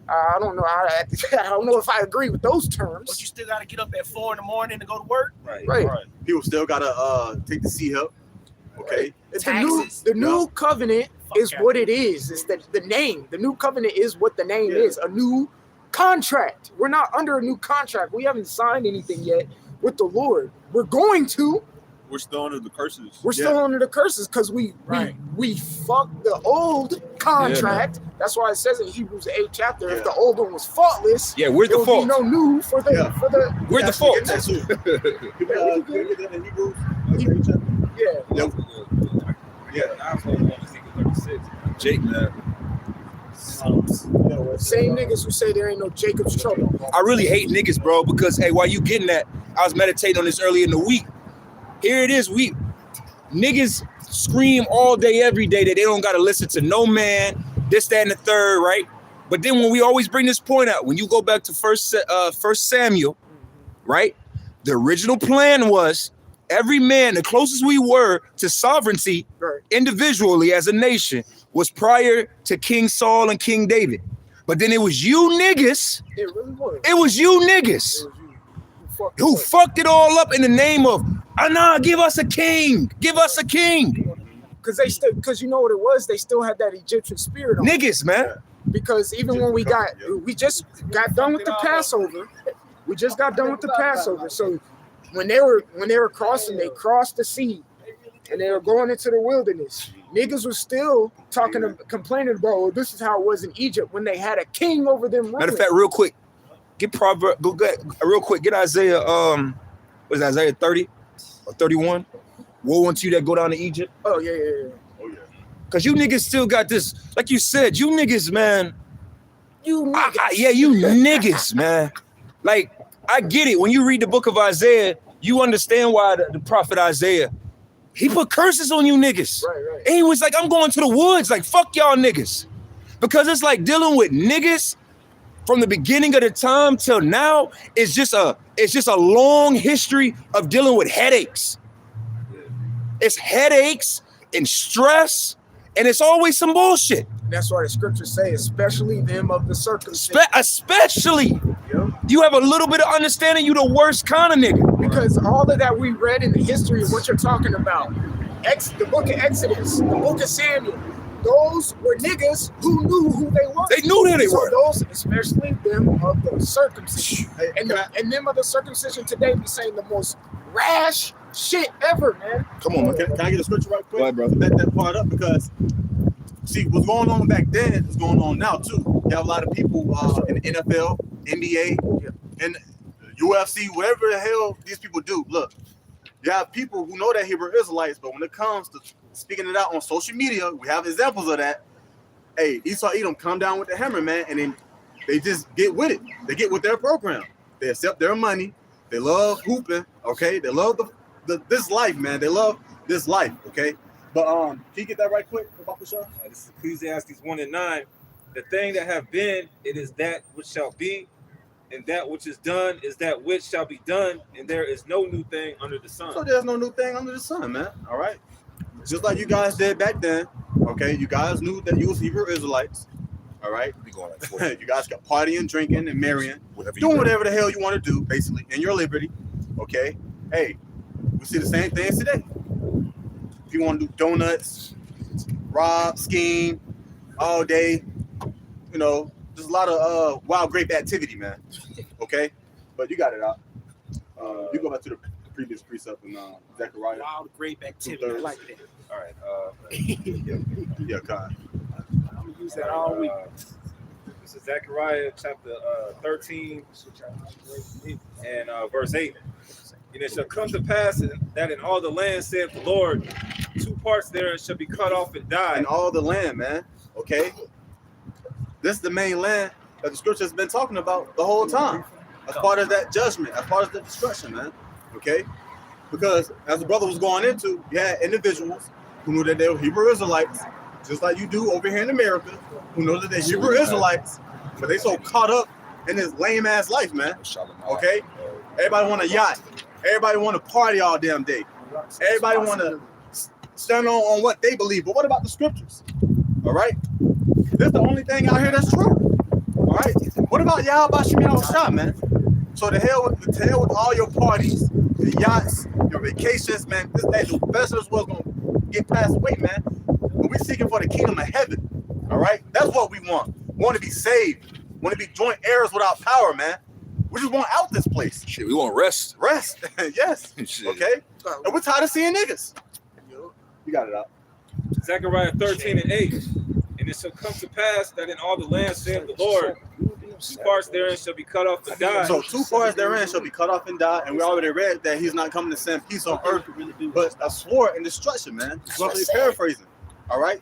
I don't know. I don't know if I agree with those But terms. you still got to get up at 4 a.m. to go to work. Right. People still gotta take the C help. Okay. It's Taxes. the new covenant Fuck is that. what it is. It's the name. The new covenant is what the name Yeah. is. A new contract. We're not under a new contract. We haven't signed anything yet with the Lord. We're going to. We're still under the curses. We're still under the curses because we fucked the old contract. That's why it says in Hebrews the 8th chapter, if the old one was faultless, Yeah, where's there the would be fault? no new for the Yeah. for the Where's the Actually fault? get that too. People, can you get that in Hebrews? yeah. Yeah. I was on Ezekiel 36. Jake, man. Same niggas who say there ain't no Jacob's trouble. I really hate niggas, bro, because hey, while you getting that, I was meditating on this earlier in the week. Here it is, niggas scream all day, every day that they don't gotta listen to no man, this, that, and the third, right? But then when we always bring this point out, when you go back to First Samuel, right? The original plan was every man, the closest we were to sovereignty Right. individually as a nation, was prior to King Saul and King David. But then it was you niggas. It really was. It was you niggas It was you. who fucked it all up in the name of, nah, give us a king. Give us a king. Because you know what it was? They still had that Egyptian spirit on them. Niggas, man. Because even when we just got done with the Passover. We just got done with the Passover. So when they were crossing, they crossed the sea and they were going into the wilderness. Niggas were still complaining about, oh, this is how it was in Egypt when they had a king over them ruling. Matter of fact, real quick, get real quick, get Isaiah, what is that, Isaiah 30 or 31? Woe unto you that go down to Egypt. Oh, yeah. Because you niggas still got this, like you said, you niggas, man. You niggas. You niggas, man. Like, I get it. When you read the book of Isaiah, you understand why the prophet Isaiah, he put curses on you niggas. Right. And he was like, I'm going to the woods. Like, fuck y'all niggas. Because it's like dealing with niggas from the beginning of the time till now. It's just a long history of dealing with headaches. It's headaches and stress, and it's always some bullshit. That's why the scriptures say, especially them of the circumcision. Especially, Yep. you have a little bit of understanding, you the worst kind of nigga. Because all of that we read in the history of what you're talking about, the book of Exodus, the book of Samuel, those were niggas who knew who they were. They knew who they were. Those, especially them of the circumcision. And them of the circumcision today be saying the most rash shit ever, man. Come on, man. Can I get a scripture right quick? Go ahead, brother. To back that part up, because see what's going on back then is going on now too. You have a lot of people in the NFL, NBA, and UFC, whatever the hell these people do. Look, you have people who know that Hebrew Israelites, but when it comes to speaking it out on social media, we have examples of that. Hey, Esau Edom come down with the hammer, man, and then they just get with it. They get with their program. They accept their money. They love hooping, okay? They love this life, man. They love this life, okay? But can you get that right quick about the show? This is Ecclesiastes 1:9. The thing that have been, it is that which shall be, and that which is done is that which shall be done, and there is no new thing under the sun. So there's no new thing under the sun, man. All right. Just like you guys did back then. Okay, you guys knew that you was Hebrew Israelites. All right. We going like You guys got partying, drinking, and marrying, whatever doing whatever the hell you want to do, basically, in your liberty. Okay. Hey, we see the same things today. If you want to do donuts, rob, scheme, all day, you know, there's a lot of wild grape activity, man. Okay, but you got it out. You go back to the previous precept in Zechariah. Wild grape activity. I like that. All right. Yeah, God. I'm gonna use that all week. This is Zechariah chapter 13 and verse 8. And it shall come to pass that in all the land, saith the Lord, 2 parts therein shall be cut off and die. And all the land, man. Okay, this is the main land that the scripture has been talking about the whole time. As part of that judgment, as part of the destruction, man. Okay, because as the brother was going into, you had individuals who knew that they were Hebrew Israelites, just like you do over here in America, who know that they're Hebrew Israelites, but they so caught up in this lame ass life, man. Okay, everybody want a yacht, everybody want to party all damn day, everybody want to stand on what they believe. But what about the scriptures? All right, this is the only thing out here that's true. All right, what about Yahweh Shem Yahushua, man? So the hell with all your parties, the yachts, your vacations, man. The best of this world's gonna get passed away, man. But we're seeking for the kingdom of heaven. All right, that's what we want. We want to be saved. We want to be joint heirs without power, man. We just want out this place. Shit, we want rest. Rest, yes. Shit. Okay, and we're tired of seeing niggas. You got it out. Zechariah 13 and 8. And it shall come to pass that in all the land, saith the Lord, 2 parts therein shall be cut off and die. So 2 parts therein shall be cut off and die, and we already read that he's not coming to send peace on earth, but a sword and destruction, man. Roughly paraphrasing. All right.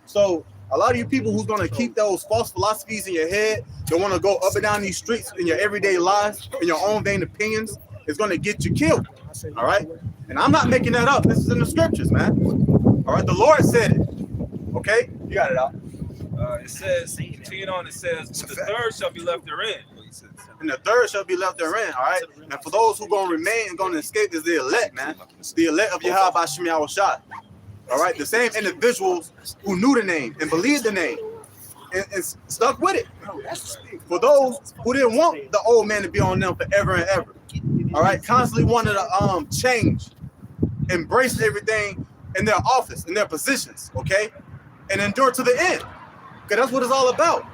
So a lot of you people who's gonna keep those false philosophies in your head, don't want to go up and down these streets in your everyday lives, in your own vain opinions, is gonna get you killed. All right. And I'm not making that up. This is in the scriptures, man. All right. The Lord said it. Okay. You got it out. It says, continuing on, it says, the third shall be left therein. And the third shall be left therein, all right? And for those who going to remain and going to escape is the elect, man. The elect of Yahweh Shem Yahushua. All right? The same individuals who knew the name and believed the name and stuck with it. For those who didn't want the old man to be on them forever and ever. All right? Constantly wanted to change, embrace everything in their office, in their positions, okay? And endure to the end. Because that's what it's all about.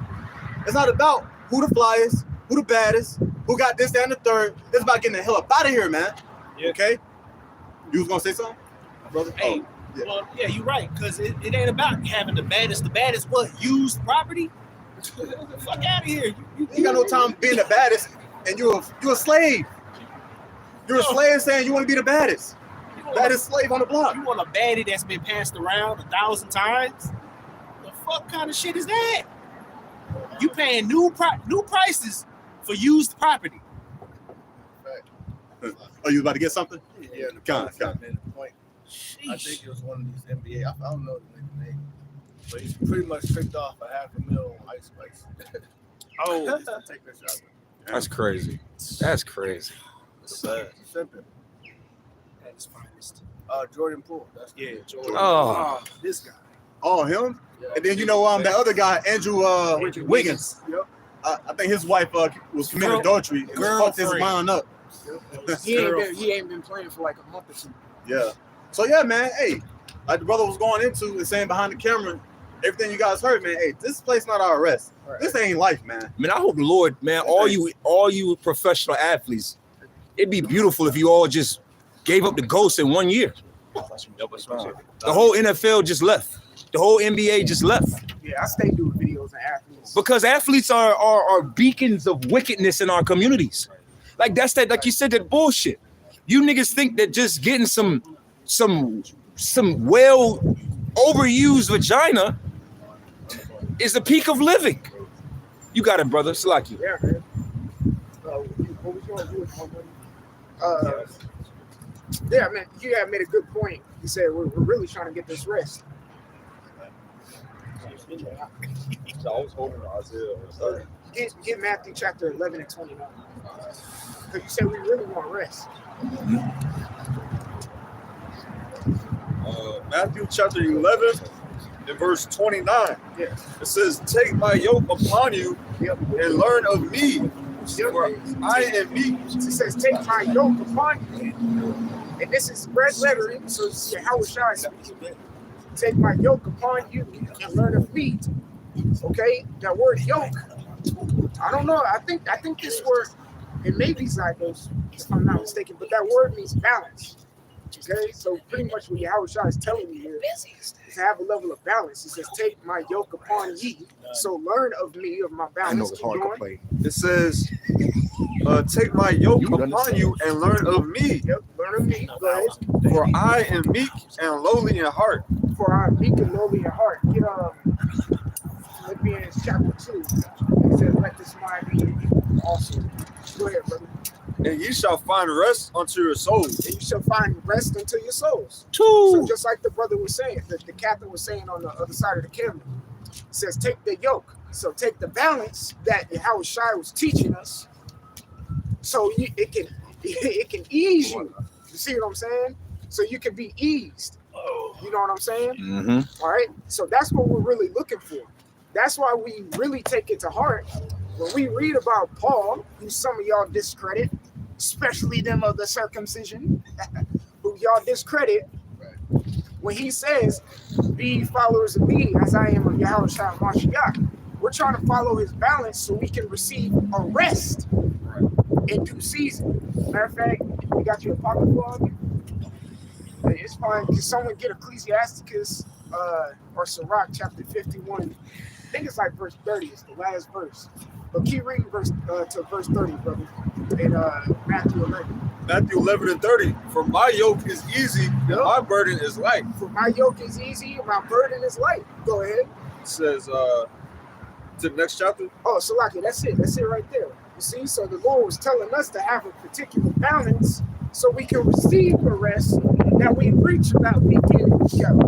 It's not about who the flyest, who the baddest, who got this, that, and the third. It's about getting the hell up out of here, man. Yeah. Okay? You was going to say something, brother? Hey, well, yeah, you're right. Because it ain't about having the baddest. The baddest what? Used property? Fuck out of here. You got no time being the baddest, and you're a slave. You're a slave saying you want to be the baddest. Baddest slave on the block. You want a baddie that's been passed around 1,000 times? The fuck kind of shit is that? You paying new prices for used property. Oh, you was about to get something? Yeah, the point. Sheesh. I think it was one of these NBA. I don't know the nigga name, but he's pretty much picked off $500,000 on Ice Spice. Oh, Take that shot. That's crazy. That's crazy. Simple. at his finest. Jordan Poole. That's Yeah, Jordan. Oh. This guy. Oh, him? yeah. And then you know that other guy, Andrew Wiggins. Yep. I think his wife was committing adultery and fucked his mind up. He ain't been playing for like a month or two. Yeah. So yeah, man. Hey, like the brother was going into and saying behind the camera, everything you guys heard, man. Hey, this place not our rest. Right. This ain't life, man. Man, I hope the Lord, man, all you professional athletes, it'd be beautiful if you all just gave up the ghost in 1 year. The whole NFL just left. The whole NBA just left. Yeah, I stay doing videos of athletes. Because athletes are beacons of wickedness in our communities. Like like you said, that bullshit. You niggas think that just getting some well overused vagina is the peak of living. You got it, brother. Salaki. Yeah, man. What was going to do with my money? Yeah, man. You have made a good point. You said we're really trying to get this rest. So I was holding Isaiah. Get Matthew chapter 11 and 29. Because you said we really want rest. Matthew chapter 11 and verse 29. Yeah. It says, "Take my yoke upon you Yep. and learn of me, for I am meek." It says, take my yoke upon you. And this is red lettering, so it's Yahushua speaking. Take my yoke upon you and learn of me. Okay? That word yoke, I don't know. I think this word, it may be Zydos, if I'm not mistaken, but that word means balance. Okay? So pretty much what Yahushua is telling me here is to have a level of balance. He says, take my yoke upon ye. So learn of me, of my balance. I know it's hard to play. It says, "Take my yoke upon you and learn of me, Yep, learn of me. Go ahead. for I am meek and lowly in heart." For I am meek and lowly in heart. Get Philippians chapter 2. It says, let this mind be in you also. Go ahead, brother. "And ye shall find rest unto your souls." And you shall find rest unto your souls. Two. So just like the brother was saying, the captain was saying on the other side of the camera, it says take the yoke. So take the balance that Yahushua was teaching us, so it can ease you. You see what I'm saying? So you can be eased. You know what I'm saying? Mm-hmm. All right. So that's what we're really looking for. That's why we really take it to heart when we read about Paul, who some of y'all discredit, especially them of the circumcision, who y'all discredit. When he says, "Be followers of me, as I am of Yahushua Mashiach," we're trying to follow his balance so we can receive a rest in due season. Matter of fact, we got your apocryphal on you. Hey, it's fine. Can someone get Ecclesiasticus or Sirach chapter 51? I think it's like verse 30. It's the last verse. But keep reading to verse 30, brother, in Matthew 11. Matthew 11 and 30. "For my yoke is easy and my burden is light." For my yoke is easy and my burden is light. Go ahead. It says, to the next chapter. Oh, Salaki, that's it. That's it right there. You see, so the Lord was telling us to have a particular balance so we can receive the rest that we preach about weekend together.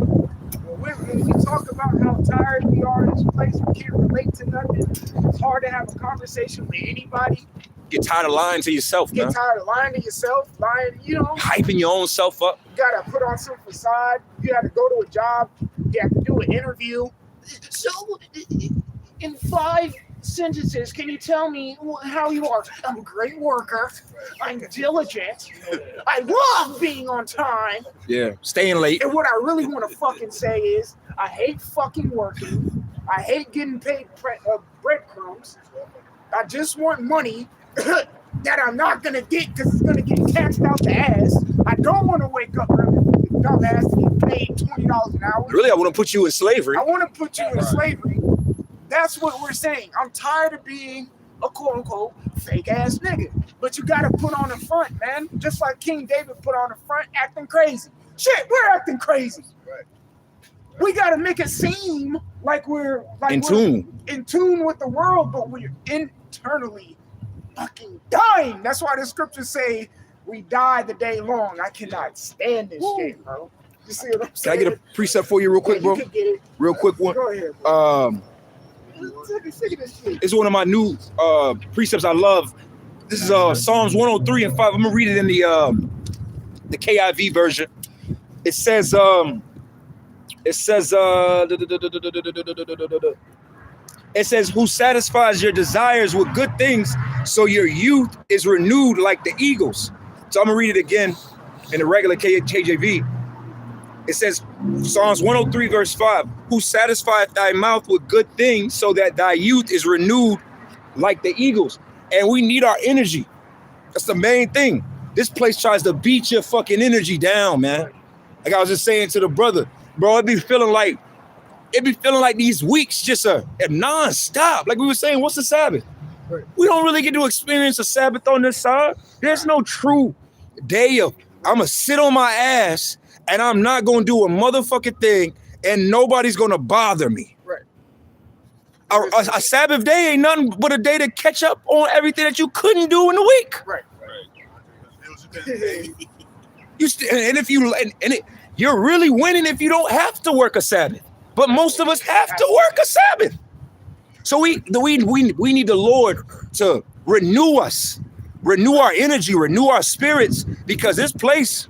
When we talk about how tired we are in this place, we can't relate to nothing. It's hard to have a conversation with anybody. Get tired of lying to yourself, man. Get tired of lying to yourself, Hyping your own self up. You gotta put on some facade. You have to go to a job. You have to do an interview. So, in 5 sentences, can you tell me how you are? I'm a great worker. I'm diligent. I love being on time. Yeah, staying late. And what I really want to fucking say is, I hate fucking working. I hate getting paid breadcrumbs. I just want money that I'm not gonna get because it's gonna get taxed out the ass. I don't want to wake up early, dumbass, to get paid $20 an hour. Really, I want to put you in slavery. I want to put you in slavery. That's what we're saying. I'm tired of being a quote-unquote fake-ass nigga. But you got to put on the front, man. Just like King David put on the front acting crazy. Shit, we're acting crazy. Right. We got to make it seem like we're in tune with the world, but we're internally fucking dying. That's why the scriptures say we die the day long. I cannot stand this shit, bro. You see what I'm saying? Can I get a precept for you real quick, bro? You can get it. Real quick one. Go ahead, bro. It's one of my new precepts I love. This is Psalms 103 and 5. I'm gonna read it in the KIV version. It says who satisfies your desires with good things, so your youth is renewed like the eagles. So I'm gonna read it again in the regular KJV. It says, Psalms 103 verse 5, who satisfieth thy mouth with good things, so that thy youth is renewed like the eagles. And we need our energy. That's the main thing. This place tries to beat your fucking energy down, man. Like I was just saying to the brother, bro, it be feeling like these weeks just are non-stop. Like we were saying, what's the Sabbath? Right. We don't really get to experience a Sabbath on this side. There's no true day of, I'm going to sit on my ass and I'm not going to do a motherfucking thing and nobody's going to bother me. Right. A Sabbath day ain't nothing but a day to catch up on everything that you couldn't do in the week. Right. You're really winning if you don't have to work a Sabbath. But most of us have to work a Sabbath. So we need the Lord to renew us, renew our energy, renew our spirits, because this place,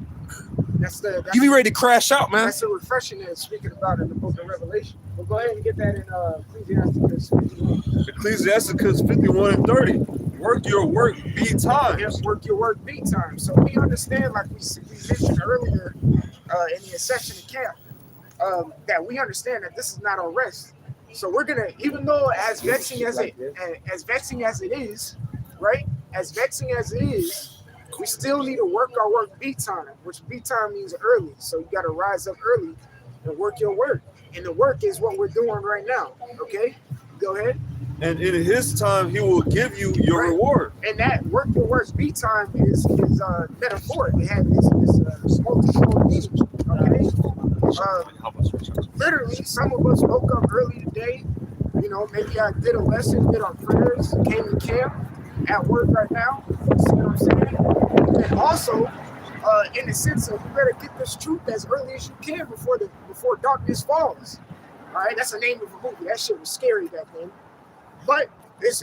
you be ready to crash out, man. That's a refreshing that it's speaking about in the book of Revelation. Well, go ahead and get that in Ecclesiasticus 51. Ecclesiasticus 51:30. Work your work, be time. Yes, work your work, be time. So we understand, like we mentioned earlier in the accession camp, that we understand that this is not on rest. So we're gonna, even though as vexing as it is, right? As vexing as it is, we still need to work our work be time, which be time means early. So you got to rise up early and work your work. And the work is what we're doing right now. Okay, go ahead. And in his time, he will give you your reward. And that work your work be time is metaphoric. It has this multiple meanings. Okay. Literally, some of us woke up early today. You know, maybe I did a lesson, did our prayers, came to camp, at work right now. See what I'm saying? And also, in the sense of you better get this truth as early as you can before darkness falls. All right, that's the name of the movie. That shit was scary back then. But that's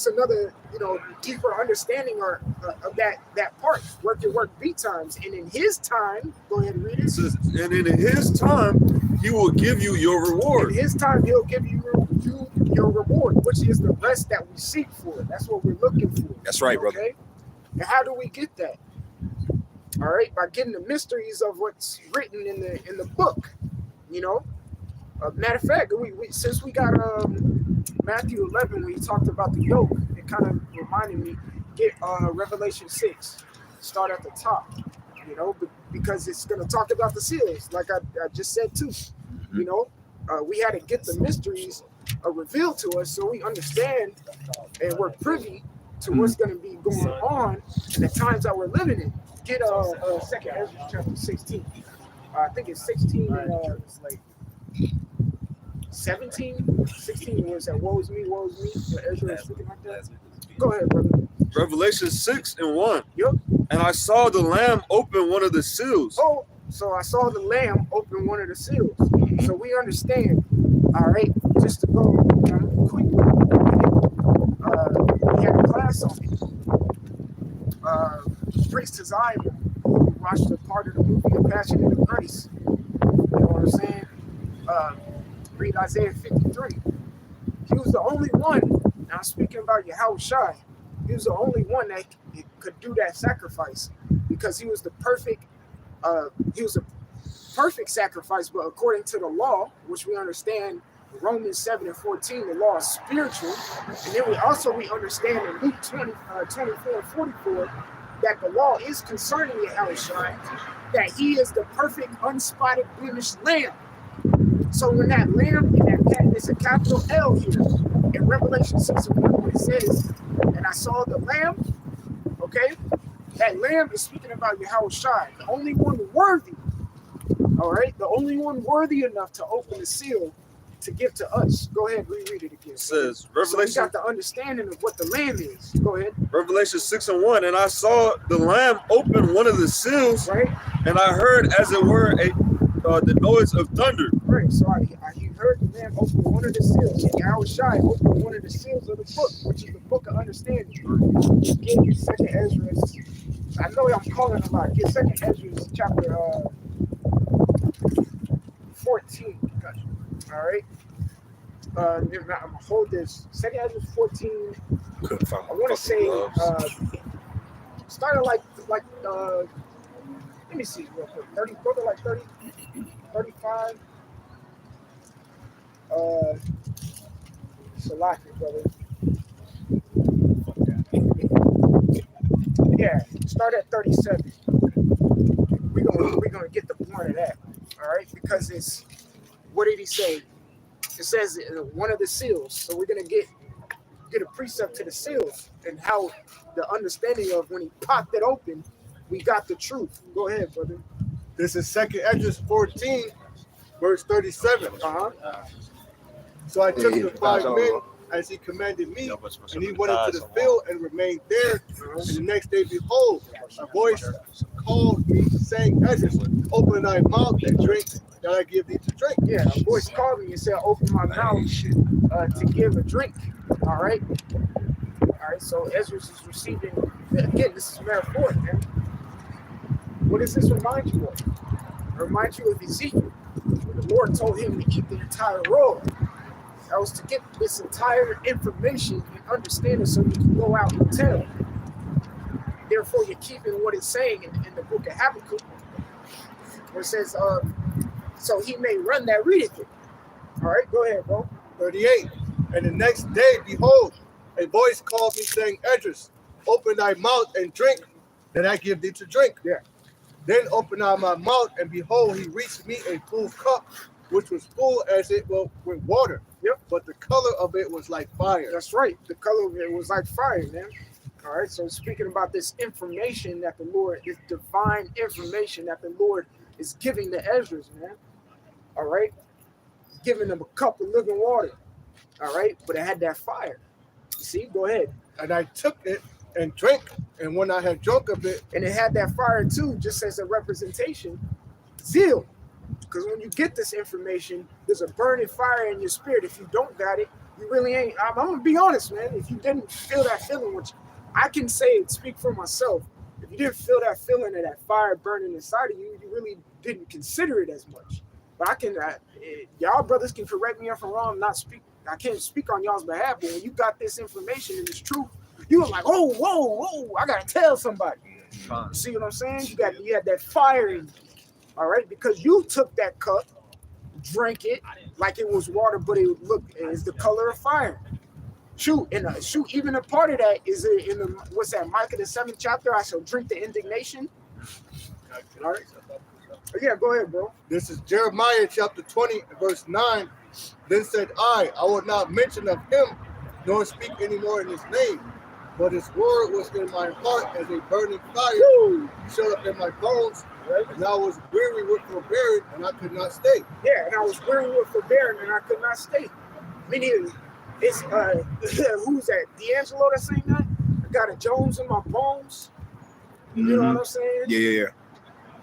another, you know, deeper understanding of that part. Work your work be times. And in his time, go ahead and read it. And in his time, he will give you your reward. In his time, he'll give you your reward, which is the rest that we seek for. That's what we're looking for. That's right, brother. Okay? And how do we get that? All right, by getting the mysteries of what's written in the book. You know, matter of fact, we since we got Matthew 11 when he talked about the yoke, it kind of reminded me get Revelation 6. Start at the top. You know, because it's going to talk about the seals, like I just said too. You know, we had to get the mysteries revealed to us so we understand and we're privy to what's going to be going on in the times that we're living in. Get 2nd Ezra chapter 16. I think it's 16 and 17, 16 was that woe is me. Ezra is speaking like that. Go ahead, brother. Revelation 6:1. Yep. And I saw the Lamb open one of the seals. Oh, so I saw the Lamb open one of the seals. So we understand. All right, just to go quick. We had a class on it. Priest Zion watched a part of the movie A Passion in the Grace. You know what I'm saying? Read Isaiah 53. He was the only one. Now I'm speaking about Yahushua. He was the only one that could do that sacrifice because he was the perfect. He was a perfect sacrifice, but according to the law, which we understand, Romans 7:14, the law is spiritual, and then we understand in Luke 24:44 that the law is concerning Yahushua, that he is the perfect, unspotted, blemished lamb. So when that lamb, it's a capital L here in Revelation 6:1, when it says, and I saw the lamb, okay, that lamb is speaking about Yahushua, the only one worthy, all right, the only one worthy enough to open the seal to give to us. Go ahead, reread it again. It says, Revelation. So we got the understanding of what the lamb is. Go ahead. Revelation 6:1, and I saw the Lamb open one of the seals, right, and I heard, as it were, the noise of thunder. Right, so you heard the Lamb open one of the seals. Yahushua opened one of the seals of the book, which is the book of understanding. Get 2nd Ezra. I know I'm calling a lot. Get 2nd Ezra chapter 14. Gotcha. All right. I'm gonna hold this. 2nd Ezra 14. I want to say started like let me see real quick. 30. Go to like 30, 35. Salaki, brother. Yeah, start at 37. We're gonna get the point of that. All right, because it's what did he say? It says one of the seals. So we're gonna get a precept to the seals and how the understanding of when he popped it open, we got the truth. Go ahead, brother. This is 2nd Ezra 14, verse 37. So I took the 5 men as he commanded me, and he went into the field and remained there. And the next day, behold, a voice called me, saying, Ezra, open thy mouth and drink that I give thee to drink. Yeah, a voice called me and said, open my mouth to give a drink. All right. All right. So Ezra is receiving, again, this is metaphoric, man. What does this remind you of? It reminds you of Ezekiel. The Lord told him to eat the entire roll. That was to get this entire information and understanding so you can go out and tell. Therefore, you're keeping what it's saying in the book of Habakkuk, where it says, so he may run that readeth it. All right, go ahead, bro. 38. And the next day, behold, a voice called me, saying, Edris, open thy mouth and drink, that I give thee to drink. Yeah. Then opened I my mouth, and behold, he reached me a full cup, which was full as it was with water. Yep. But the color of it was like fire. That's right. The color of it was like fire, man. All right. So speaking about this information that the Lord, this divine information that the Lord is giving to Ezra, man. All right. Giving them a cup of living water. All right. But it had that fire. You see? Go ahead. And I took it and drank. And when I had drunk of it, And it had that fire too, just as a representation, zeal. Because when you get this information, there's a burning fire in your spirit. If you don't got it, you really ain't. I'm gonna be honest, man. If you didn't feel that feeling, which I can say, speak for myself, if you didn't feel that feeling of that fire burning inside of you, you really didn't consider it as much. But y'all brothers can correct me if I'm wrong. I can't speak on y'all's behalf. But when you got this information and it's true, you were like, oh, whoa, I gotta tell somebody. You see what I'm saying? You had that fire in you. All right, because you took that cup, drank it like it was water, but it is the color of fire. Even a part of that is in the what's that? Micah the 7th chapter. I shall drink the indignation. All right. Yeah, go ahead, bro. this is Jeremiah chapter 20, verse 9. Then said I will not mention of him, nor speak any more in his name. But his word was in my heart as a burning fire, shut up in my bones. And I was weary with forbearing, and I could not stay. Yeah, and I was weary with forbearing, and I could not stay. Meaning, it's who's that? D'Angelo that's saying that? I got a Jones in my bones. You know what I'm saying? Yeah.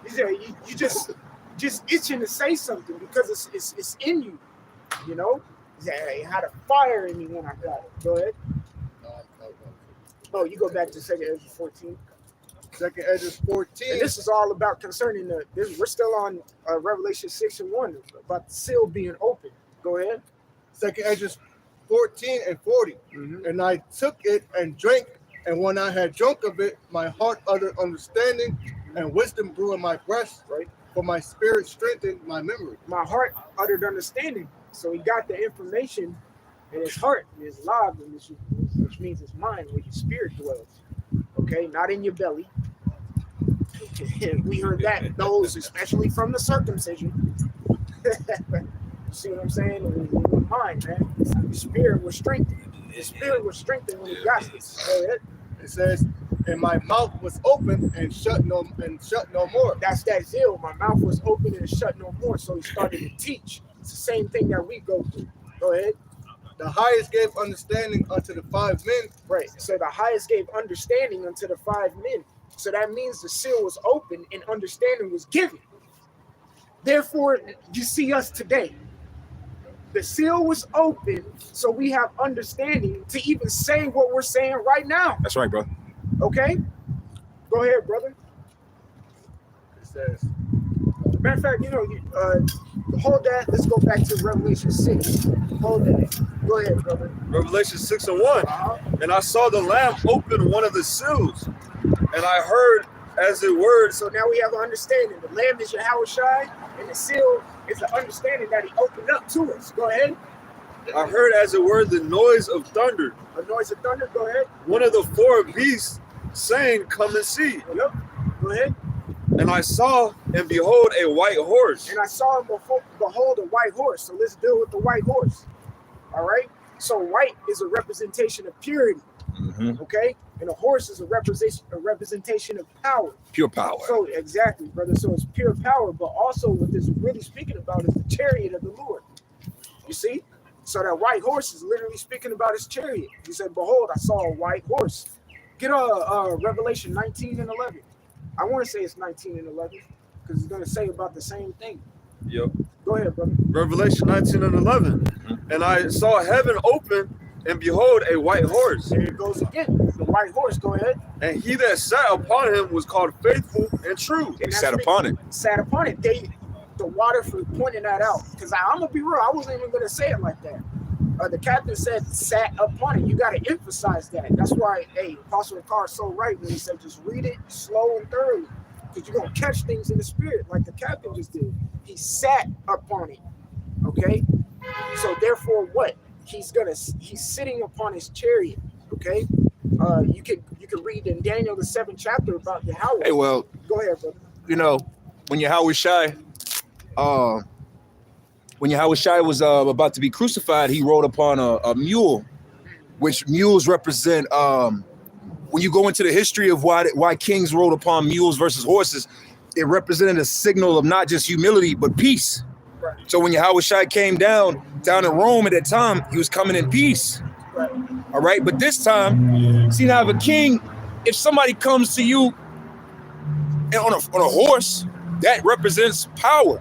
He said, you just itching to say something because it's in you. You know? He said, it had a fire in me when I got it. Go ahead. Oh, you go back to 2 Ezra 14. 2 Ezra 14. And this is all about concerning we're still on Revelation 6 and 1 about the seal being open. Go ahead. 2 Ezra 14 and 40. Mm-hmm. And I took it and drank, and when I had drunk of it, my heart uttered understanding, and wisdom grew in my breast. Right. For my spirit strengthened my memory. My heart uttered understanding. So he got the information in his heart, in his log, which means his mind, where your spirit dwells. Okay, not in your belly. We heard that, those especially from the circumcision. See what I'm saying? In your mind, man. The spirit was strengthened. The spirit was strengthened when he got this. It says, and my mouth was open and shut no more. That's that zeal. My mouth was open and shut no more. So he started to teach. It's the same thing that we go through. Go ahead. The highest gave understanding unto the 5 men. Right. So the highest gave understanding unto the 5 men. So that means the seal was open and understanding was given. Therefore, you see us today. The seal was open, so we have understanding to even say what we're saying right now. That's right, bro. Okay? Go ahead, brother. It says, Matter of fact, hold that. Let's go back to Revelation 6. Hold that. Go ahead, brother. Revelation 6 and 1. And I saw the Lamb open one of the seals, and I heard as it were. So now we have an understanding. The Lamb is Yahweh Shai, and the seal is the understanding that he opened up to us. Go ahead. I heard as it were the noise of thunder. A noise of thunder. Go ahead. One of the 4 beasts saying, come and see. Yep. Go ahead. And I saw and behold a white horse. And I saw him behold a white horse. So let's deal with the white horse. All right. So white is a representation of purity. Mm-hmm. Okay. And a horse is a representation of power. Pure power. So exactly, brother. So it's pure power, but also what this is really speaking about is the chariot of the Lord. You see? So that white horse is literally speaking about his chariot. He said, behold, I saw a white horse. Get Revelation 19 and 11. I want to say it's 19 and 11 because it's going to say about the same thing. Yep. Go ahead, brother. Revelation 19 and 11. And I saw heaven open, and behold, a white horse. There it goes again. The white horse. Go ahead. And he that sat upon him was called faithful and true. He sat upon it. Sat upon it. The water for pointing that out. Because I'm gonna be real, I wasn't even gonna say it like that. The captain said sat upon it. You got to emphasize that. That's why, hey, Apostle Carr is so right when he said just read it slow and thoroughly, because you're gonna catch things in the spirit like the captain just did. He sat upon it. Okay. So therefore, what? He's sitting upon his chariot. Okay. You can read in Daniel the 7th chapter about Yahweh. Hey, well, go ahead, brother. You know, when Yahweh Shai was about to be crucified, he rode upon a mule, which mules represent. When you go into the history of why kings rode upon mules versus horses, it represented a signal of not just humility but peace. Right. So when Yahweh Shai came down in Rome at that time, he was coming in peace. Right. All right, but this time, see now, if a king, if somebody comes to you on a horse, that represents power,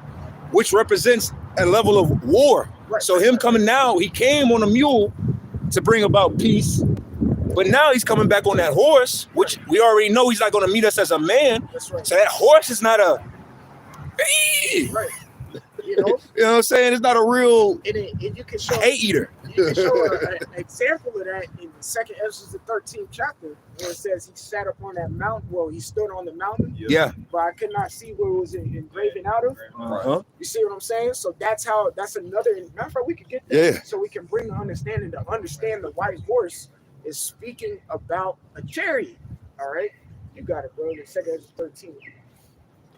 which represents a level of war. Right. So him coming now, he came on a mule to bring about peace, but now he's coming back on that horse, which we already know he's not going to meet us as a man. That's right. So that horse is not a, Right. you know what I'm saying? It's not a real And you can show hate eater. You can show an example of that in the 2nd Ezra, the 13th chapter, where it says he sat upon that mountain. Well, he stood on the mountain. Yeah. But I could not see where it was engraven out of. Uh-huh. You see what I'm saying? So that's another. Matter of fact, we could get there. Yeah. So we can bring the understanding to understand the white horse is speaking about a chariot. All right, you got it, bro. The 2nd Ezra 13.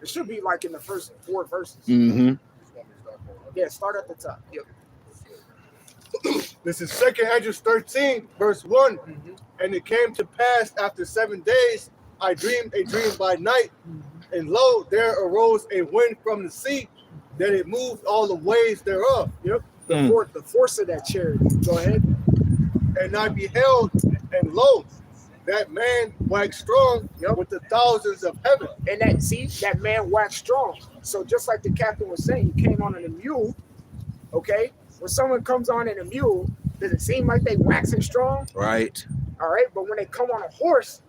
It should be like in the first 4 verses. Mm-hmm. Yeah, start at the top. Yep. This is 2nd Ezra 13, verse 1. Mm-hmm. And it came to pass after 7 days, I dreamed a dream by night, and lo, there arose a wind from the sea, that it moved all the waves thereof. Yep. The force of that chariot. Go ahead. And I beheld, and lo, that man waxed strong with the thousands of heaven. And that man waxed strong. So just like the captain was saying, he came on in a mule. Okay. When someone comes on in a mule, does it seem like they waxing strong? Right. All right. But when they come on a horse,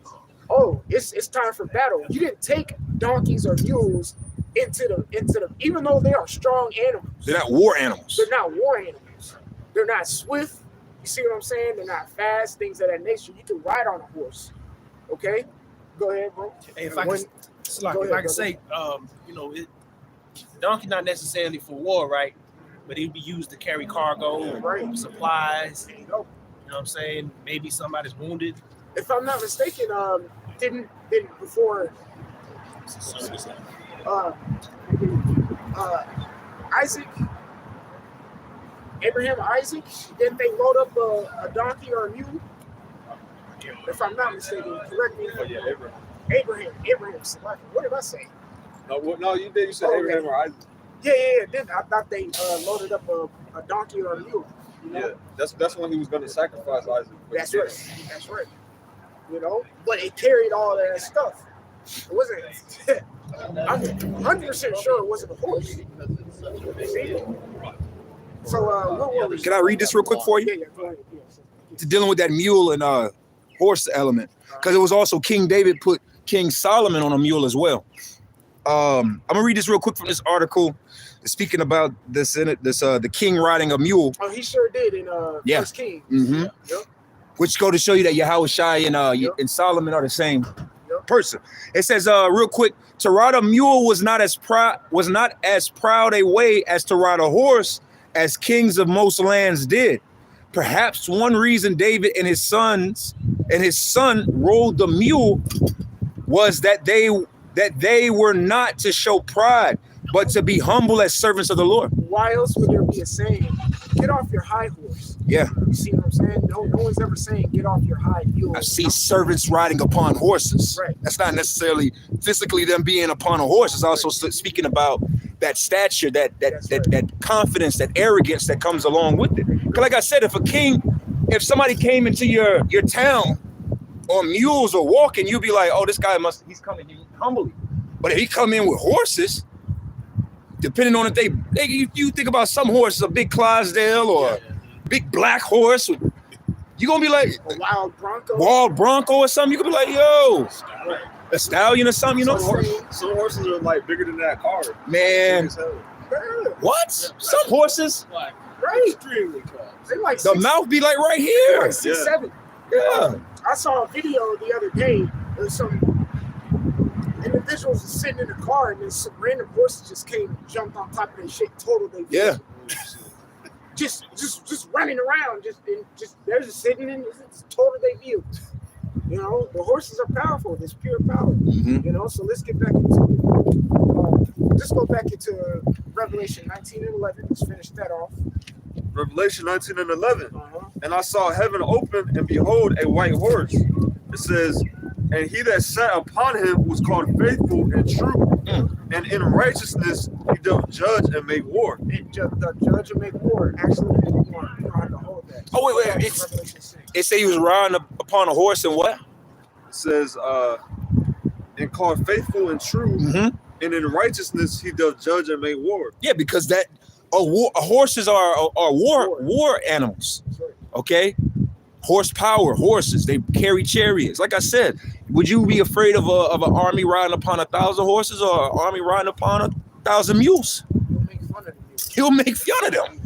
oh, it's time for battle. You didn't take donkeys or mules into the even though they are strong animals. They're not war animals. They're not war animals. They're not swift. You see what I'm saying? They're not fast, things of that nature. You can ride on a horse. Okay? Go ahead, bro. Hey, if I can say, donkey not necessarily for war, right? But it'd be used to carry cargo, right, supplies. There you go. You know what I'm saying? Maybe somebody's wounded. If I'm not mistaken, didn't before Abraham, Isaac, didn't they load up a donkey or a mule? If I'm not mistaken, correct me. Abraham. What did I say? No, you did. You said Abraham or Isaac. Yeah. Didn't I thought they loaded up a donkey or a mule? You know? Yeah, that's when he was going to sacrifice Isaac. That's right. You know, but it carried all of that stuff. It wasn't. I'm 100% sure it wasn't a horse. So, what were we? Can I read this real quick for you? Yeah, go ahead. To dealing with that mule and horse element, because it was also King David put King Solomon on a mule as well. I'm gonna read this real quick from this article. Speaking about this the king riding a mule. Oh, he sure did in First Kings. Mm-hmm. Yep. Which go to show you that Yahweh Shai and Solomon are the same person. It says real quick, to ride a mule was not as proud a way as to ride a horse, as kings of most lands did. Perhaps one reason David and his son rode the mule was that they were not to show pride, but to be humble as servants of the Lord. Why else would there be a saying, get off your high horse? Yeah. You see what I'm saying? No one's ever saying get off your high mule. I've seen servants riding upon horses. Right. That's not necessarily physically them being upon a horse. It's also speaking about that stature, that confidence, that arrogance that comes along with it. Because like I said, if somebody came into your town on mules or walking, you'd be like, oh, this guy he's coming in humbly. But if he come in with horses, depending on if they you think about some horses, a big Clydesdale or a big black horse, you gonna be like A wild Bronco or something. You could be like, yo, a stallion or something. You know, Some horses are like bigger than that car. man. What? Some horses, Right. Extremely close. They like the mouth be like right here. like 6'7". Yeah. I saw a video the other day. There's some individuals sitting in a car and then some random horses just came and jumped on top of their shit, totaled their Yeah. just running around, they're just sitting in, it's total their view. You know, the horses are powerful. It's pure power. Mhm. You know, so let's get back into it. Let's go back into Revelation 19 and 11. Let's finish that off. Revelation 19 and 11. Uh-huh. And I saw heaven open, and behold, a white horse. It says, and he that sat upon him was called faithful and true. And in righteousness he doth judge and make war. The judge will make war. Actually, you don't have to hold that. Oh, wait. That's Revelation 6. It say he was riding upon a horse and what? It says, and called faithful and true. Mm-hmm. And in righteousness he doth judge and make war. Yeah, because horses are war animals. Okay, horsepower, horses. They carry chariots. Like I said, would you be afraid of an army riding upon 1,000 horses or an army riding upon 1,000 mules? You'll make fun of them. He'll make fun of them.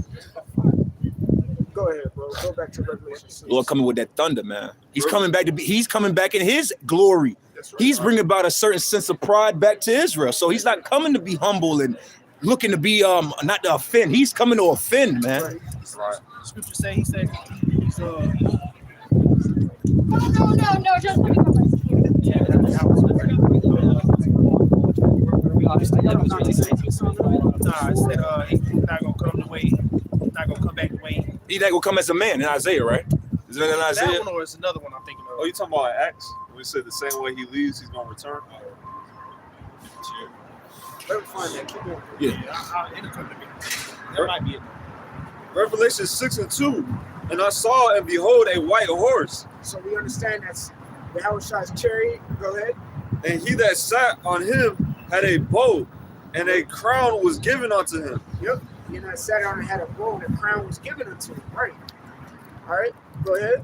Go ahead, bro. Go back to Revelation 6. Lord coming with that thunder, man. He's coming back he's coming back in his glory. That's right. He's bringing about a certain sense of pride back to Israel. So he's not coming to be humble and looking to be not to offend. He's coming to offend, man. Right. Right. Scripture say he said he's No, just let me go first. Nah, it said he's not gonna come the way, he's not gonna come back the way. He's not gonna come as a man in Isaiah, right? Is it in That Isaiah? one or is another one I'm thinking Oh, of? you talking about Acts? We said the same way he leaves, he's gonna return. Let him find that. Keep going. It'll come to me. That might be it. Revelation 6 and 2. And I saw and behold a white horse, So we understand that's the Yahushua chariot. Go ahead. and he that sat on him had a bow, and a crown was given unto him. Yep. And I sat down and had a bow, and a crown was given unto him. Right. All right. Go ahead.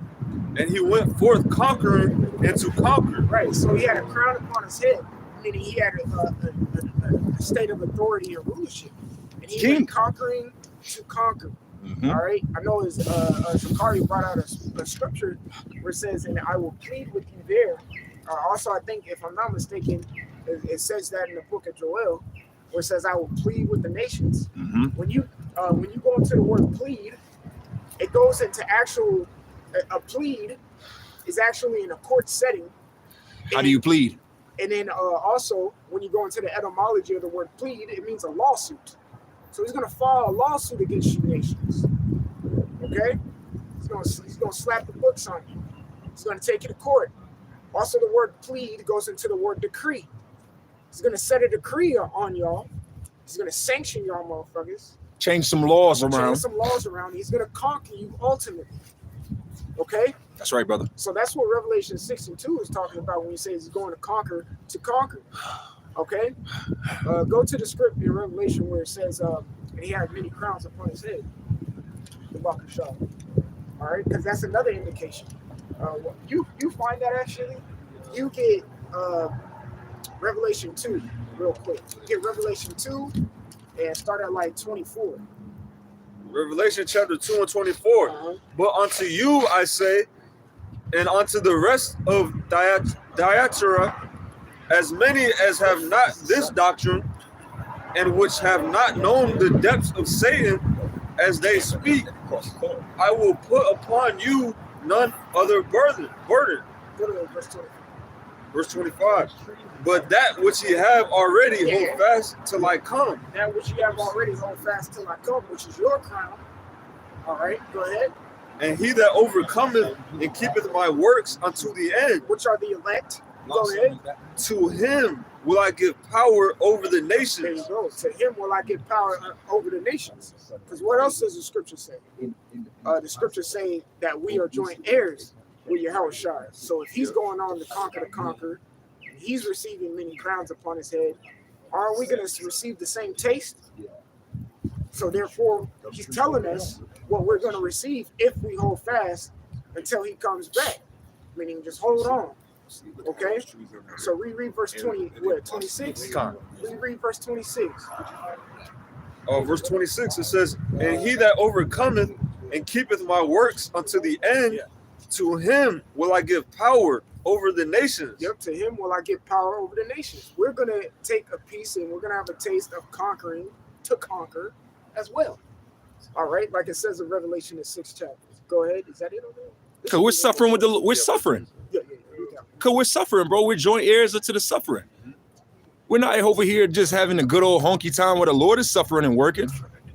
And he went forth conquering and to conquer. Right. So he had a crown upon his head, meaning he had a state of authority and rulership, and he went conquering to conquer. Mhm. All right. I know as Shakari brought out a scripture where it says, "And I will plead with you there." Also, I think if I'm not mistaken, it says that in the book of Joel, where it says, "I will plead with the nations." Mhm. When you go into the word plead, it goes into actual a plead is actually in a court setting. How do you plead? And then also, when you go into the etymology of the word plead, it means a lawsuit. So he's going to file a lawsuit against you nations. Okay? He's going to slap the books on you. He's going to take you to court. Also, the word plead goes into the word decree. He's going to set a decree on y'all. He's going to sanction y'all motherfuckers. Change some laws Change around. some laws around. He's going to conquer you ultimately. Okay? That's right, brother. So that's what Revelation 6 and 2 is talking about when he says he's going to conquer. Okay? Go to the script in Revelation where it says, and he had many crowns upon his head. The Baka Shah. All right? Because that's another indication. You find that actually. You get Revelation 2 real quick. Get Revelation 2 and start at like 24. Revelation chapter 2 and 24. Uh-huh. But unto you I say, and unto the rest of Thyatira, as many as have not this doctrine, and which have not known the depths of Satan, as they speak, I will put upon you none other burden. Go to verse 24. Verse 25. But that which ye have already hold Yeah. fast till I come. That which you have already hold fast till I come, which is your crown. All right, go ahead. And he that overcometh and keepeth my works unto the end, Which are the elect? Go ahead. to him will I give power over the There you nations. go. To him will I give power over the nations. Because what else does the scripture say? The scripture say that we are joint heirs with Yahushua. So if he's going on to conquer, he's receiving many crowns upon his head. Are we going to receive the same taste? So therefore, he's telling us what we're going to receive if we hold fast until he comes back. Meaning just hold on. Okay? So reread verse 26? Reread verse 26. Verse 26, it says, and he that overcometh and keepeth my works unto the end, to him will I give power over the nations. Yep, to him will I give power over the nations. We're going to take a piece and we're going to have a taste of conquering to conquer as well. All right, like it says in Revelation in 6 chapters. Go ahead. Is that it over there? Because we're suffering we're suffering. Yeah. Because we're suffering, bro. We're joint heirs to the suffering. We're not over here just having a good old honky time where the Lord is suffering and working.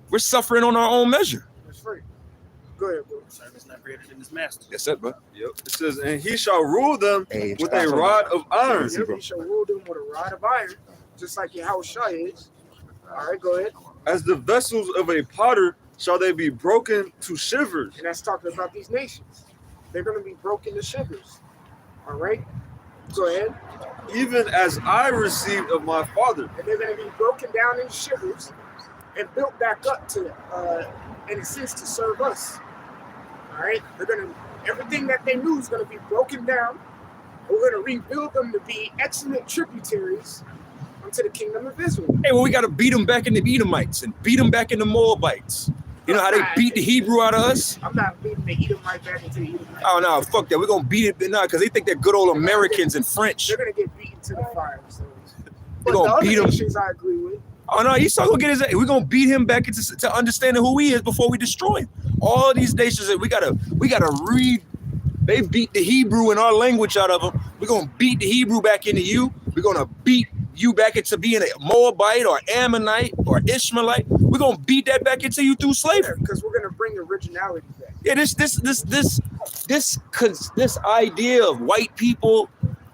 We're suffering on our own measure. That's right. Go ahead, bro. Servant's not greater than his master. That's it, bro. Yep. It says, and he shall rule them with a rod of iron. Yep, he shall rule them with a rod of iron, just like Yahushua is. All right, go ahead. As the vessels of a potter shall they be broken to shivers. And that's talking about these nations. They're going to be broken to shivers. All right? Go ahead. Even as I received of my Father. And they're going to be broken down in shivers and built back up to, in a sense, to serve us. All right? They're going to, everything that they knew is going to be broken down. We're going to rebuild them to be excellent tributaries unto the kingdom of Israel. Hey, well, we got to beat them back in the Edomites and beat them back in the Moabites. You know how they beat the Hebrew out of us? I'm not beating the Edomite back into the Edomite. Oh, no, fuck that. We're going to beat it now because they think they're good old Americans and French. They're going to get beaten to the fire. So. We're going to beat them. Nations I agree with. Oh, no, Esau going to get his... We're going to beat him back into to understanding who he is before we destroy him. All these nations, we gotta read. They beat the Hebrew in our language out of them. We're going to beat the Hebrew back into you. We're going to beat you back into being a Moabite or Ammonite or Ishmaelite. We're gonna beat that back into you through slavery. Because we're gonna bring originality back. Yeah, this idea of white people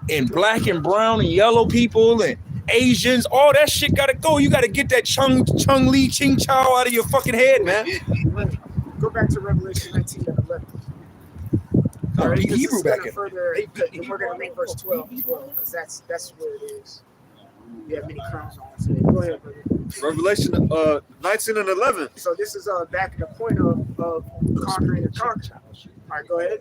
and black and brown and yellow people and Asians, all that shit gotta go. You gotta get that Chung Lee Ching Chow out of your fucking head, man. Go back to Revelation 19 and 11. All right, Hebrew back in. And we're gonna read verse 12 as well, because that's where it is. We have many crowns on us today. Go ahead, brother. Revelation 19 and 11. So this is back at the point of conquering and conquering. All right, go ahead.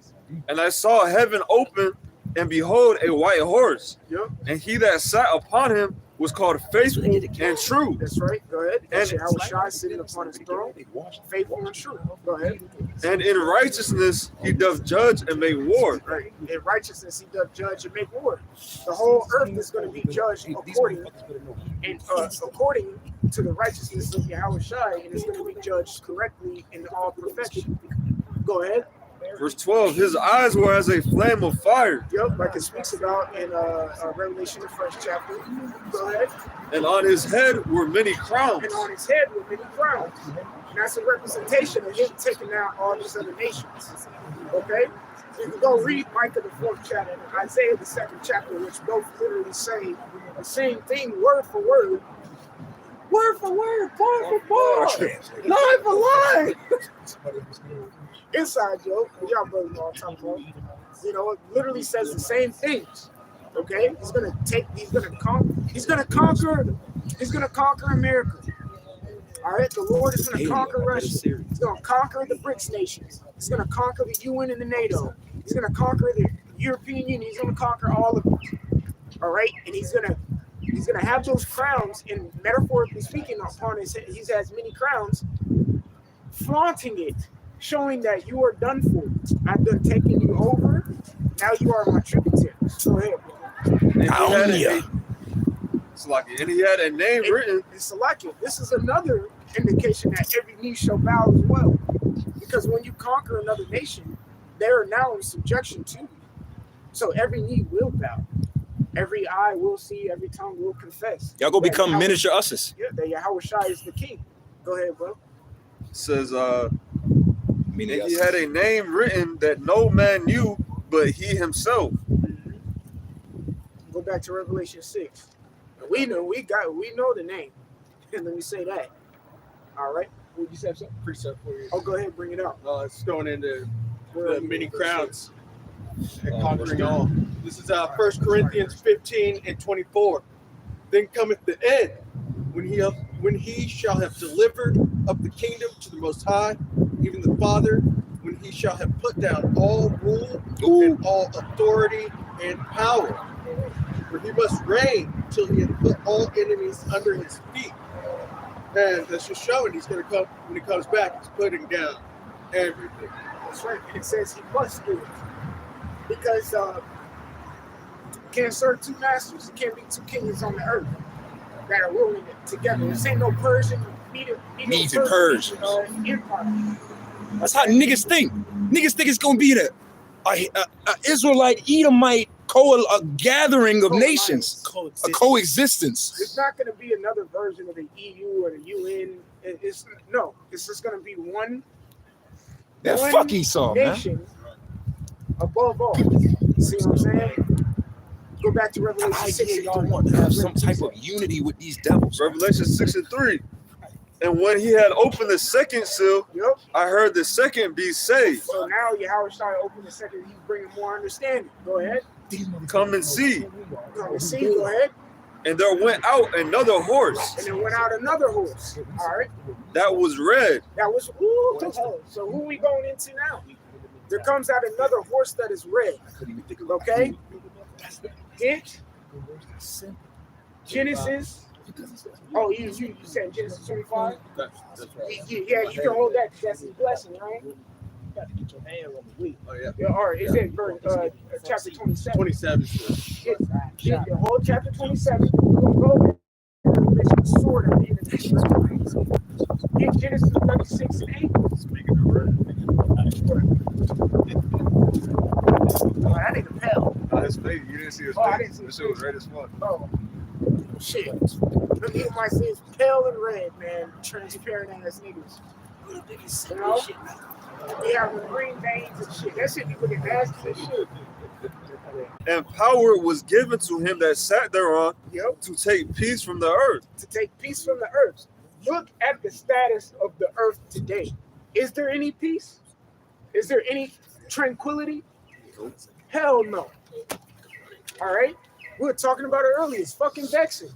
And I saw heaven open, and behold, a white horse. Yep. And he that sat upon him was called Faithful and True. That's right. Go ahead. And Yahushua sitting upon his throne, faithful and true. Go ahead. And in righteousness he doth judge and make war. Right. In righteousness he doth judge and make war. The whole earth is going to be judged according to the righteousness of Yahushua, and it's going to be judged correctly in all perfection. Go ahead. Verse 12, his eyes were as a flame of fire. Yep, like it speaks about in Revelation, the first chapter. Go ahead. And on his head were many crowns. And on his head were many crowns. And that's a representation of him taking down all these other nations. Okay? You can go read Micah, the 4th chapter, and Isaiah, the 2nd chapter, which both literally say the same thing, word for word. Word for word, bar for bar, line for line. Inside joke, y'all brothers know what I'm talking about. You know, it literally says the same things. Okay, he's gonna conquer America. All right, the Lord is gonna conquer Russia. He's gonna conquer the BRICS nations. He's gonna conquer the UN and the NATO. He's gonna conquer the European Union. He's gonna conquer all of them. All right, and he's gonna have those crowns, and metaphorically speaking, upon his head, he has many crowns, flaunting it, showing that you are done for. I've done taking you over. Now you are my tributary. Go ahead, bro. And he had a name written. It's like it. This is another indication that every knee shall bow as well. Because when you conquer another nation, they are now in subjection to you. So every knee will bow. Every eye will see, every tongue will confess. Y'all go become miniature us's. Yeah, that Yahushua is the king. Go ahead, bro. It says, and he had a name written that no man knew but he himself. Go back to Revelation 6. We know the name. And let me say that. All right. Would you say something? Precept for you. Oh, go ahead, bring it up. It's going into the many crowns and conquering all. This is 1 Corinthians 15 and 24. Then cometh the end, when he shall have delivered up the kingdom to the Most High, even the Father, when he shall have put down all rule and all authority and power. For he must reign till he hath put all enemies under his feet. And that's just showing he's going to come, when he comes back, he's putting down everything. That's right. And it says he must do it. Because you can't serve two masters. It can't be two kings on the earth that are ruling it together. This ain't no Persian, Medes and Persian empire. That's how niggas think. Niggas think it's gonna be a Israelite, Edomite, a gathering of nations, a coexistence. It's not going to be another version of the EU or the UN. It's just going to be one. That one fuck Esau, nation man. above all. See what I'm saying? Go back to Revelation 6. Y'all want to have some type of unity with these devils. Revelation 6:3. And when he had opened the second seal, Yep. I heard the second be saved. So now Yahweh started opening the second. He's bringing more understanding. Go ahead. Come and see. Come and see. Go ahead. And there went out another horse And then went out another horse. All right. that was red. That was so who we going into now? There comes out another horse that is red. Okay. It Genesis. Oh, you said Genesis 25? Yeah, you can hold that because that's his blessing, right? You got to get your hand on the wheel. Oh, yeah. Yeah, all right, is it verse, chapter 27? 27. Get the whole chapter 27. We're going to go there. Sword of the get Genesis 36 and 8. Speaking of red. Oh, that ain't a pale. His face, you didn't see his face. Oh, I didn't see This his shit was face. red as fuck. Oh, shit. Look at my face, pale and red, man. Transparent ass niggas. You know? They have the green veins and shit. That shit be looking nasty as shit. And power was given to him that sat thereon Yep. to take peace from the earth. To take peace from the earth. Look at the status of the earth today. Is there any peace? Is there any tranquility? Hell no. All right? We were talking about it earlier. It's fucking vexing.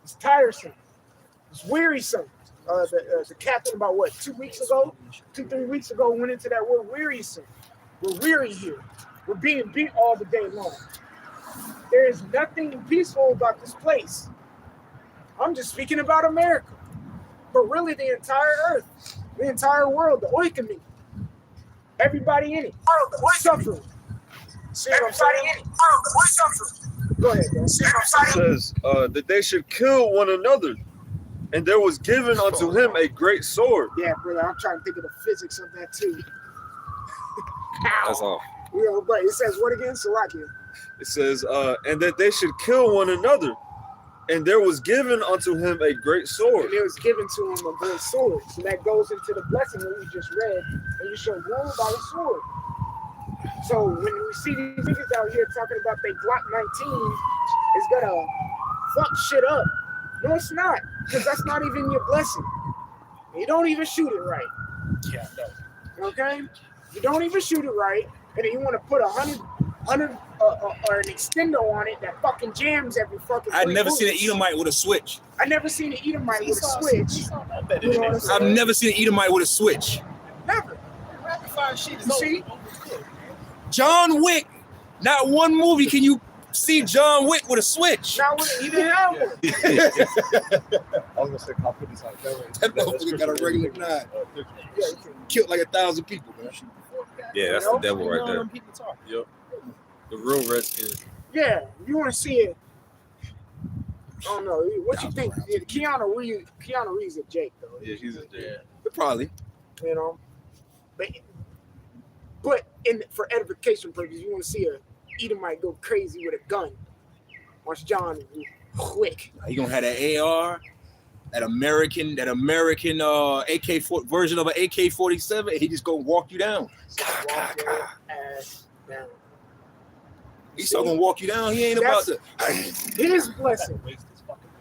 It's tiresome. It's wearisome. The captain about what, 3 weeks ago went into that word wearisome. We're weary here. We're being beat all the day long. There is nothing peaceful about this place. I'm just speaking about America. But really the entire earth, the entire world, the oikonomy, everybody in it, suffering. See what I'm saying? Go ahead, man. See what I'm It saying? says that they should kill one another. And there was given unto him a great sword. Yeah, brother, I'm trying to think of the physics of that too. That's all. You know, but it says what again? Salakia. It says, and that they should kill one another. And there was given unto him a great sword. And it was given to him a great sword. So that goes into the blessing that we just read. And you shall rule by the sword. So when we see these niggas out here talking about they Glock 19 is gonna fuck shit up. No, it's not. Because that's not even your blessing. You don't even shoot it right. Yeah, no. Okay? You don't even shoot it right. And then you want to put 100 or an extendo on it that fucking jams every fucking. I've never seen an Edomite with a switch. I never seen an Edomite with a switch. You know what I'm I've saying? never seen an Edomite with a switch. Never. Rapid fire shit is You see? John Wick. Not one movie can you see John Wick with a switch. Now he didn't have one. I was gonna say, I'll put this on camera. That motherfucker got a regular knife. Killed like 1,000 people, man. Yeah, that's the devil right there. Yep. The real Redskins. Yeah, you want to see it. I don't know. What you think? Keanu Reeves a Jake though. Yeah, he's a J. Probably. You know, but for edification purposes, you want to see a Edomite go crazy with a gun. Watch John quick. He gonna have that AR, that American AK version of an AK-47. He just gonna walk you down. Walk your ass down. He's still gonna walk you down. He ain't about to. His blessing.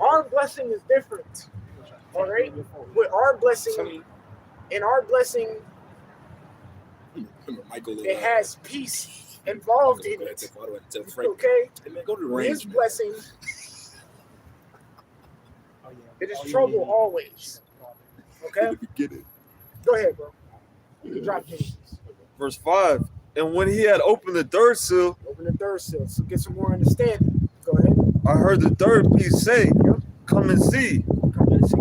Our blessing is different. All right? With our blessing, in our blessing, it has peace involved in it. Okay? Go to the His range. blessing It is trouble always. Okay? Get it. Go ahead, bro. You can drop Genesis. Verse 5. And when he had opened the third seal, Open the third seal, so get some more understanding. Go ahead. I heard the third beast say, Come and see. Come and see.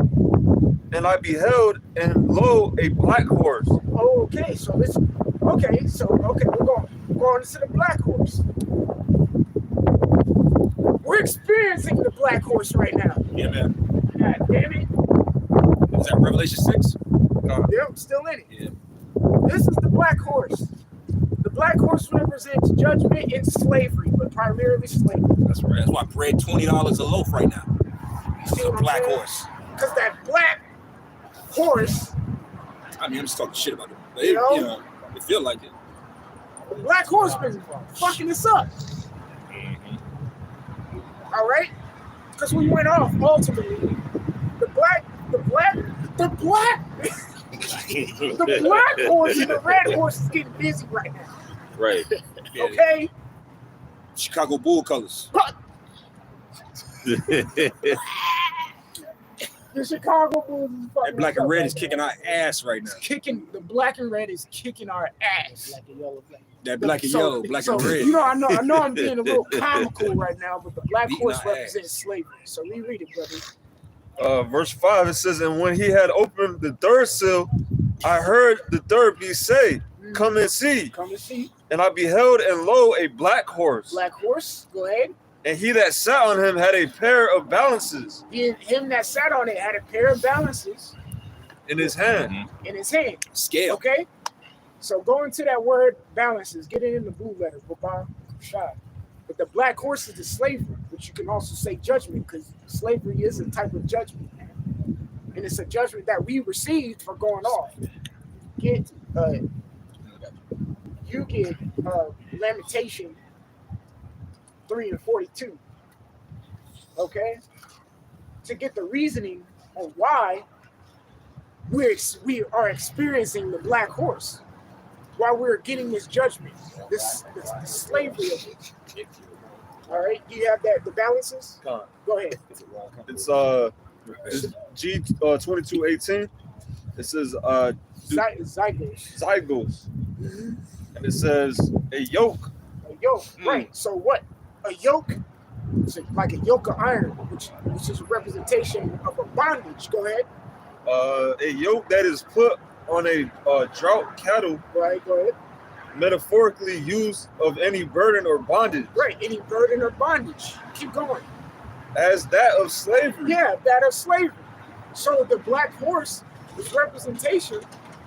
And I beheld, and lo, a black horse. Oh, okay. So we're going to the black horse. We're experiencing the black horse right now. Yeah, man. God damn it. Is that Revelation 6? Yep, still in it. Yeah. This is the black horse. The black horse represents judgment and slavery, but primarily slavery. That's right. That's why bread $20 a loaf right now. You see It's a what I'm black saying? horse. Because that black horse, I mean, I'm just talking shit about it. But You know? it feel like it. the black horse been fucking us up. All right? Because we went off ultimately. The black horse and the red horse is getting busy right now. Right. Yeah, Okay? Chicago Bull colors. But the Chicago Bulls is fucking That black us and up red right is now. kicking our ass right now. The black and red is kicking our ass. Like a yellow flag. That black and yellow, black and red. You know, I know I'm being a little comical right now, but the black Beating horse our represents ass. slavery. So reread it, brother. Verse 5, it says, And when he had opened the third seal, I heard the third beast say, Come and see. Come and see. And I beheld, and lo, a black horse. Black horse, go ahead. And he that sat on him had a pair of balances Him that sat on it had a pair of balances in his hand. in his hand. Scale. Okay? So go into that word balances. Get it in the blue letters. Baba, shot. But the black horse is the slavery, which you can also say judgment, because slavery is a type of judgment. And it's a judgment that we received for going off. You get Lamentation 3:42. Okay? To get the reasoning on why we are experiencing the black horse, why we're getting this judgment, this slavery of it. All right, you have that the balances. Con. Go ahead. It's G 22:18. It says Zygos. zygos, and it says a yoke. A yoke, right? So what? A yoke is like a yoke of iron, which is a representation of a bondage. Go ahead. A yoke that is put on a drought cattle, Right. Go ahead. metaphorically used of any burden or bondage, Right. Any burden or bondage. Keep going. as that of slavery. Yeah, that of slavery. So the black horse is representation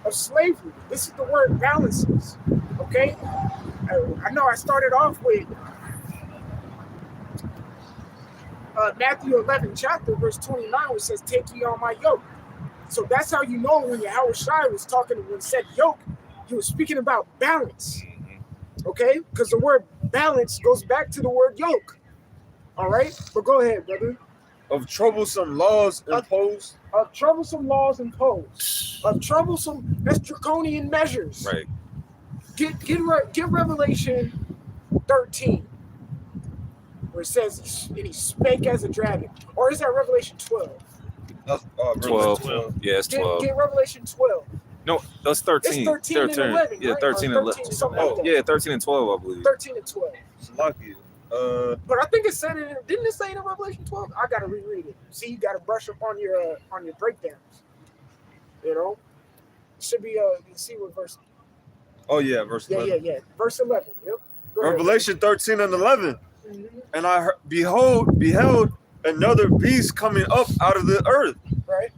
of slavery. This is the word balances. Okay? I know I started off with Matthew 11 chapter, verse 29, which says, Take ye on my yoke. So that's how you know when Yahweh Shai was talking, when he said yoke, he was speaking about balance. Okay? Because the word balance goes back to the word yoke. All right? But go ahead, brother. Of troublesome laws imposed. Of troublesome laws imposed. Of troublesome, that's draconian measures. Right. Get Revelation 13, where it says, and he spake as a dragon. Or is that Revelation 12? That's, 12. Yeah, it's 12. Get Revelation 12. No, that's 13. It's 13 and 11, Yeah, right? 13 Or and 11. 13, something like that. Yeah, 13 and 12, I believe. 13 and 12. lucky. But I think it said it. Didn't it say it in Revelation 12? I gotta reread it. See, you gotta brush up on your breakdowns. You know, it should be let's see what verse. Oh yeah, verse 11. Yeah. Verse 11. Yep. Go ahead. Revelation 13 and 11. Mhm. And I beheld another beast coming up out of the earth, Right.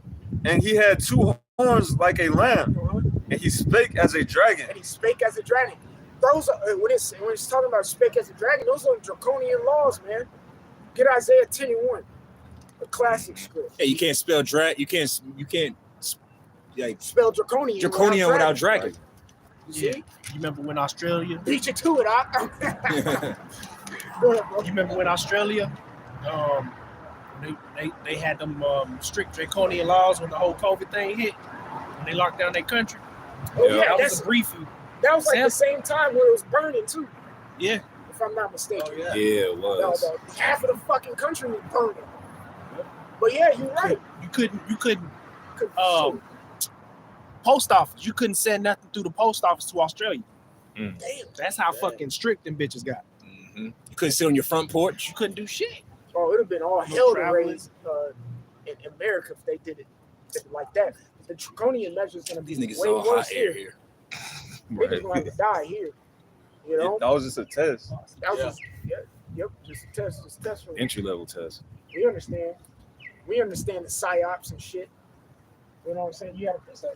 and he had two horns like a lamb, Uh-huh. and he spake as a dragon. And he spake as a dragon. Those are when it's talking about spake as a dragon. Those are draconian laws, man. Get Isaiah 10 and 1, a classic script. Hey, you can't spell drag. You can't like Spell draconian. draconian without dragon. You see? You remember when Australia? Beat you to it, I. Go ahead, bro. You remember when Australia? They had them strict draconian laws when the whole COVID thing hit. When they locked down their country. Oh, Yeah. yeah, That was that's a brief. that was like the same time where it was burning too, Yeah. if I'm not mistaken. Yeah, it was. Half of the fucking country was burning. But yeah, you're right. You couldn't post office. You couldn't send nothing through the post office to Australia. Mm. Damn, that's how fucking strict them bitches got. Mm-hmm. You couldn't sit on your front porch. You couldn't do shit. Oh, it would have been all hell to raise in America if they did it like that. The draconian measures gonna be These niggas way all worse hot air here. here. Niggas gonna have to die here. You know, That was just a test. that was just just a test for Entry level test. We understand. We understand the psyops and shit. You know what I'm saying? You gotta say.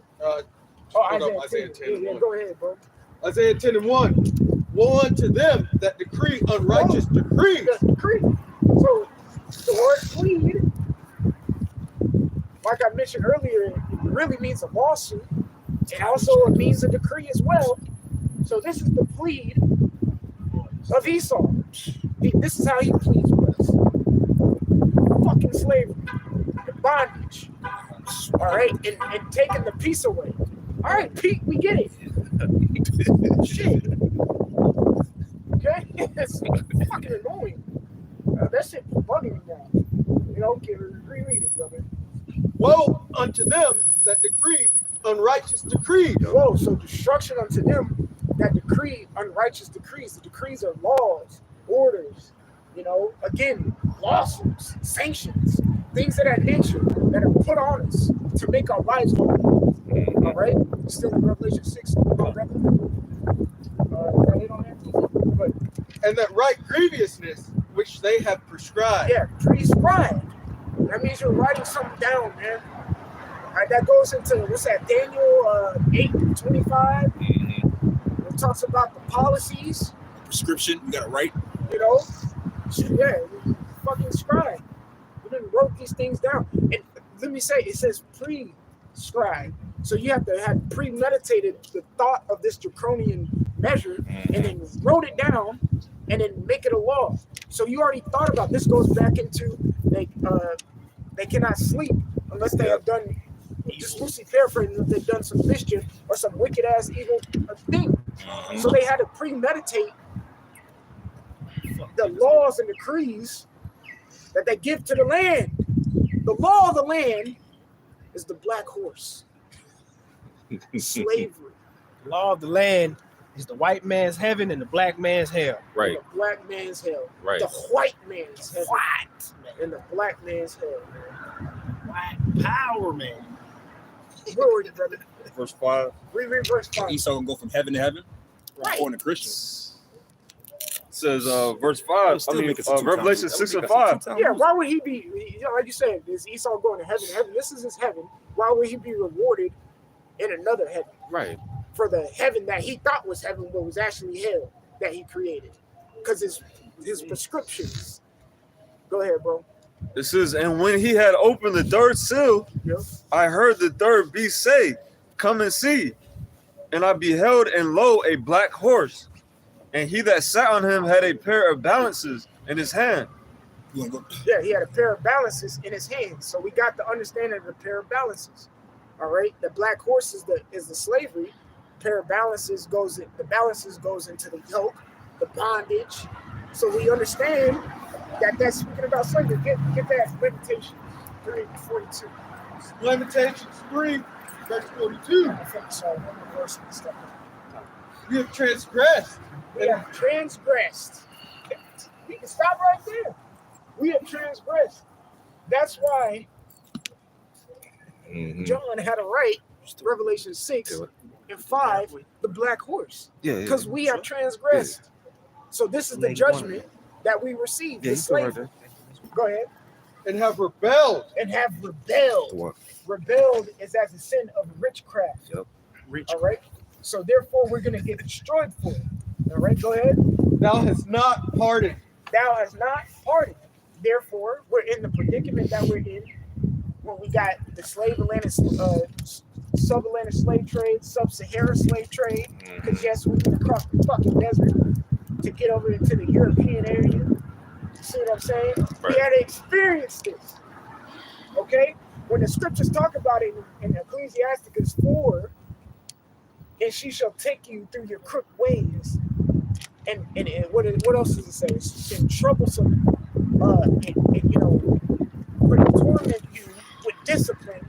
Isaiah 10. Yeah, go ahead, bro. Isaiah 10:1. Woe unto them that decree unrighteous decrees. The decree. So the word plead, like I mentioned earlier, it really means a lawsuit. And also it means a decree as well. So this is the plead of Esau. This is how he pleads with us. Fucking slavery, the bondage. All right, and taking the peace away. All right, Pete, we get it. Shit. Okay, it's fucking annoying. That shit bugging me now. You know, reread it, brother. Woe unto them that decree unrighteous decrees. Whoa, so destruction unto them that decree unrighteous decrees. The decrees are laws, orders, you know, again, lawsuits, sanctions, things of that nature that are put on us to make our lives hard. All right? Still in Revelation 6. But, And that right grievousness which they have prescribed. yeah, prescribed. That means you're writing something down, man. All right, that goes into, what's that, Daniel 8:25. It talks about the policies. Prescription. You got to write. You know, yeah, fucking scribe. We didn't wrote these things down. And let me say, it says prescribed. So you have to have premeditated the thought of this draconian measure and then wrote it down and then make it a law. So you already thought about this. Goes back into they cannot sleep unless they have done, just loosely paraphrasing, if they've done some mischief or some wicked ass evil thing. So they had to premeditate the laws and decrees that they give to the land. The law of the land is the black horse. Slavery. The law of the land is the white man's heaven and the black man's hell. Right. The black man's hell. Right. The white man's heaven. And the black man's hell. Black power, man. Where were you, brother? Verse 5. Reread verse 5. Esau can go from heaven to heaven. Right. According to Christians. It says verse 5. Revelation 6 and 5. Yeah, why would he be, like you said, is Esau going to heaven? This is his heaven. Why would he be rewarded in another heaven? Right. For the heaven that he thought was heaven, but was actually hell that he created. Because his prescriptions. Go ahead, bro. It says, and when he had opened the third seal, Yeah. I heard the third beast say, come and see. And I beheld, and lo, a black horse. And he that sat on him had a pair of balances in his hand. You want to go? Yeah, he had a pair of balances in his hands. So we got the understanding of a pair of balances. All right. The black horse is the slavery. Pair of balances goes into the yoke, the bondage. So we understand that that's speaking about slavery. Get that Lamentations 3:42. Lamentations 3, verse 42. I think so. One more verse and stuff. You have transgressed. We have transgressed. We can stop right there. We have transgressed. That's why John had to write Revelation 6 and 5, the black horse. Because we have transgressed. So this is the judgment that we receive. The slavery. Go ahead. And have rebelled. And have rebelled. Rebelled is as a sin of witchcraft. Yep. All right. So therefore, we're going to get destroyed for it. All right. Go ahead. Thou hast not pardoned. Thou hast not pardoned. Therefore, we're in the predicament that we're in when we got the sub-Atlantic slave trade, sub-Saharan slave trade. Because yes, we went across the fucking desert to get over into the European area. You see what I'm saying? Right. We had to experience this. Okay? When the scriptures talk about it in Ecclesiasticus 4, and she shall take you through your crooked ways. And what else does it say? It's troublesome, and torment you with discipline.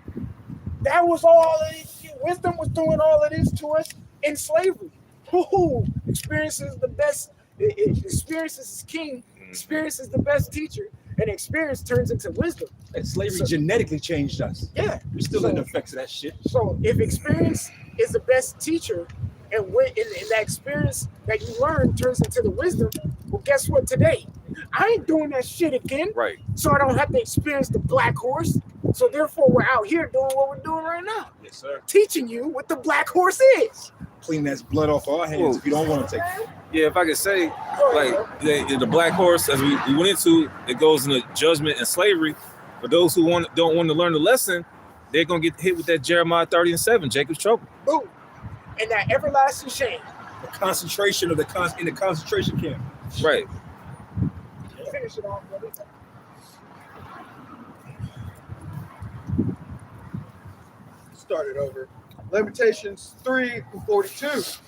That was all of it. Wisdom was doing all of this to us in slavery. Ooh, experience is the best. Experience is king. Experience is the best teacher. And experience turns into wisdom. And slavery genetically changed us. Yeah. We're still in the effects of that shit. So if experience is the best teacher, and when in that experience that you learn turns into the wisdom, well, guess what? Today, I ain't doing that shit again. Right. So I don't have to experience the black horse. So therefore, we're out here doing what we're doing right now. Yes, sir. Teaching you what the black horse is. Clean that blood off our hands if you don't want to take it. Yeah, if I could say, like the black horse, as we went into, it goes into judgment and slavery. For those who don't want to learn the lesson, they're gonna get hit with that Jeremiah 30:7, Jacob's trouble. Boom. And that everlasting shame. The concentration of in the concentration camp. Right. Finish it off, brother. Start it over. Lamentations 3:42.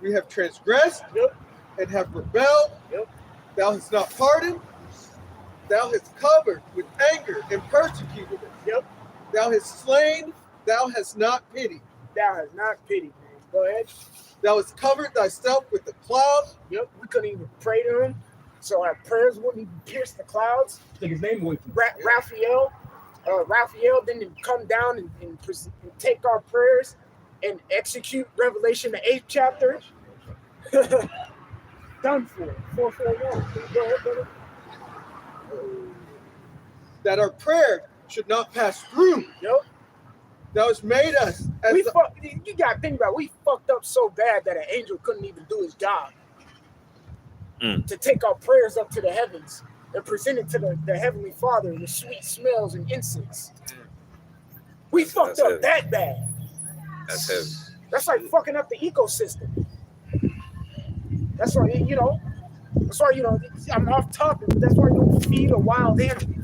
We have transgressed and have rebelled. Thou hast not pardoned. Thou hast covered with anger and persecuted us. Thou hast slain. Thou hast not pitied. Thou hast not pitied, man. Go ahead. Thou hast covered thyself with the cloud. We couldn't even pray to him, so our prayers wouldn't even pierce the clouds. Take his name away from Raphael didn't come down and take our prayers and execute Revelation the 8th chapter. Done for. 441. Go ahead, brother. That our prayer should not pass through. Thou hast made us as you gotta think about it, we fucked up so bad that an angel couldn't even do his job. To take our prayers up to the heavens and present it to the Heavenly Father with sweet smells and incense. We fucked up heavy. that bad. That's heavy. That's like fucking up the ecosystem. That's why, I'm off topic, but that's why you don't feed a wild animal.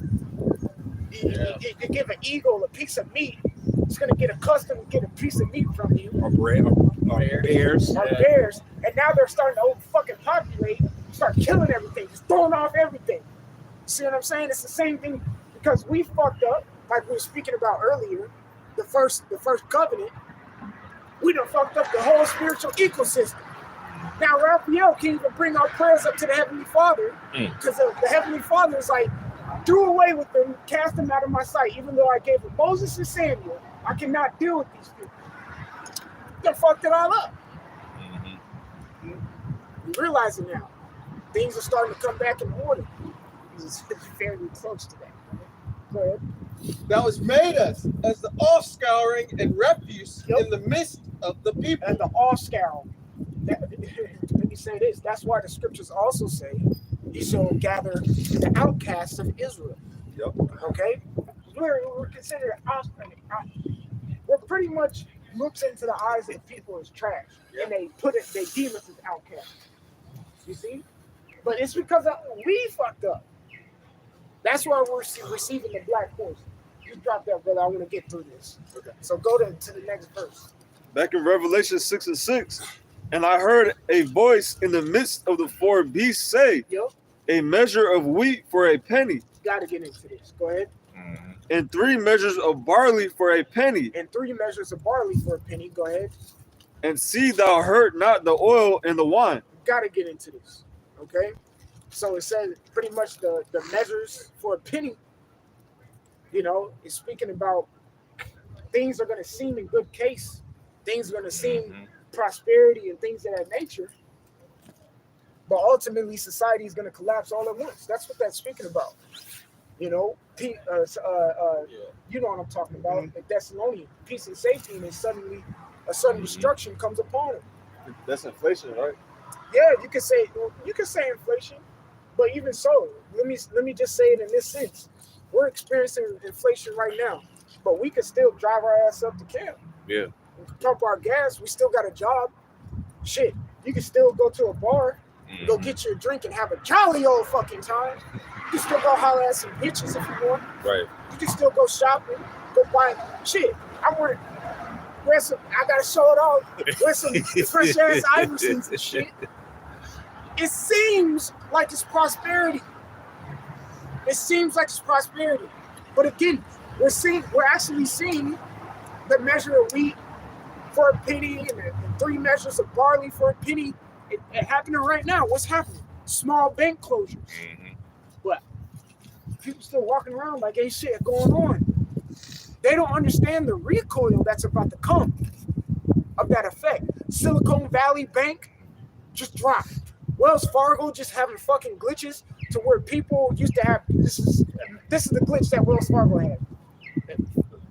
You give an eagle a piece of meat, it's going to get accustomed to get a piece of meat from you. Our bears. Bears. And now they're starting to fucking populate, start killing everything, just throwing off everything. See what I'm saying? It's the same thing because we fucked up, like we were speaking about earlier, the first covenant. We done fucked up the whole spiritual ecosystem. Now Raphael can't even bring our prayers up to the Heavenly Father because the Heavenly Father is like, do away with them, cast them out of my sight. Even though I gave them Moses and Samuel, I cannot deal with these people. They fucked it all up. You realize it now. Things are starting to come back in order. It's fairly close to that. Go ahead. Thou hast made us as the offscouring and refuse in the midst of the people. And the offscour. Let me say this. That's why the scriptures also say, you shall gather the outcasts of Israel. Okay? We're considered offspring. We're pretty much looks into the eyes of the people as trash. And they deem us as outcasts. You see? But it's because we fucked up. That's why we're receiving the black horse. You drop that, brother. I want to get through this. Okay. So go to the next verse. Back in Revelation 6:6, and I heard a voice in the midst of the four beasts say, a measure of wheat for a penny. Got to get into this. Go ahead. And 3 measures of barley for a penny. And 3 measures of barley for a penny. Go ahead. And see thou hurt not the oil and the wine. Got to get into this. Okay? So it says pretty much the measures for a penny, is speaking about things are going to seem in good case. Things are going to seem prosperity and things of that nature. But ultimately, society is going to collapse all at once. That's what that's speaking about. You know what I'm talking about. The Thessalonian, peace and safety, and then suddenly a sudden destruction comes upon them. That's inflation, right? Yeah, you can say inflation, but even so, let me just say it in this sense: we're experiencing inflation right now, but we can still drive our ass up to camp. Yeah, we can pump our gas. We still got a job. Shit, you can still go to a bar, go get you a drink, and have a jolly old fucking time. You can still go holler at some bitches if you want. Right. You can still go shopping, go buy shit. I gotta show it off. Wear some fresh ass Iversons and shit. It seems like it's prosperity. But again, We're actually seeing the measure of wheat for a penny and the 3 measures of barley for a penny. It happening right now. What's happening? Small bank closures. But people still walking around like ain't shit going on. They don't understand the recoil that's about to come of that effect. Silicon Valley Bank just dropped. Wells Fargo just having fucking glitches to where people used to have. This is the glitch that Wells Fargo had.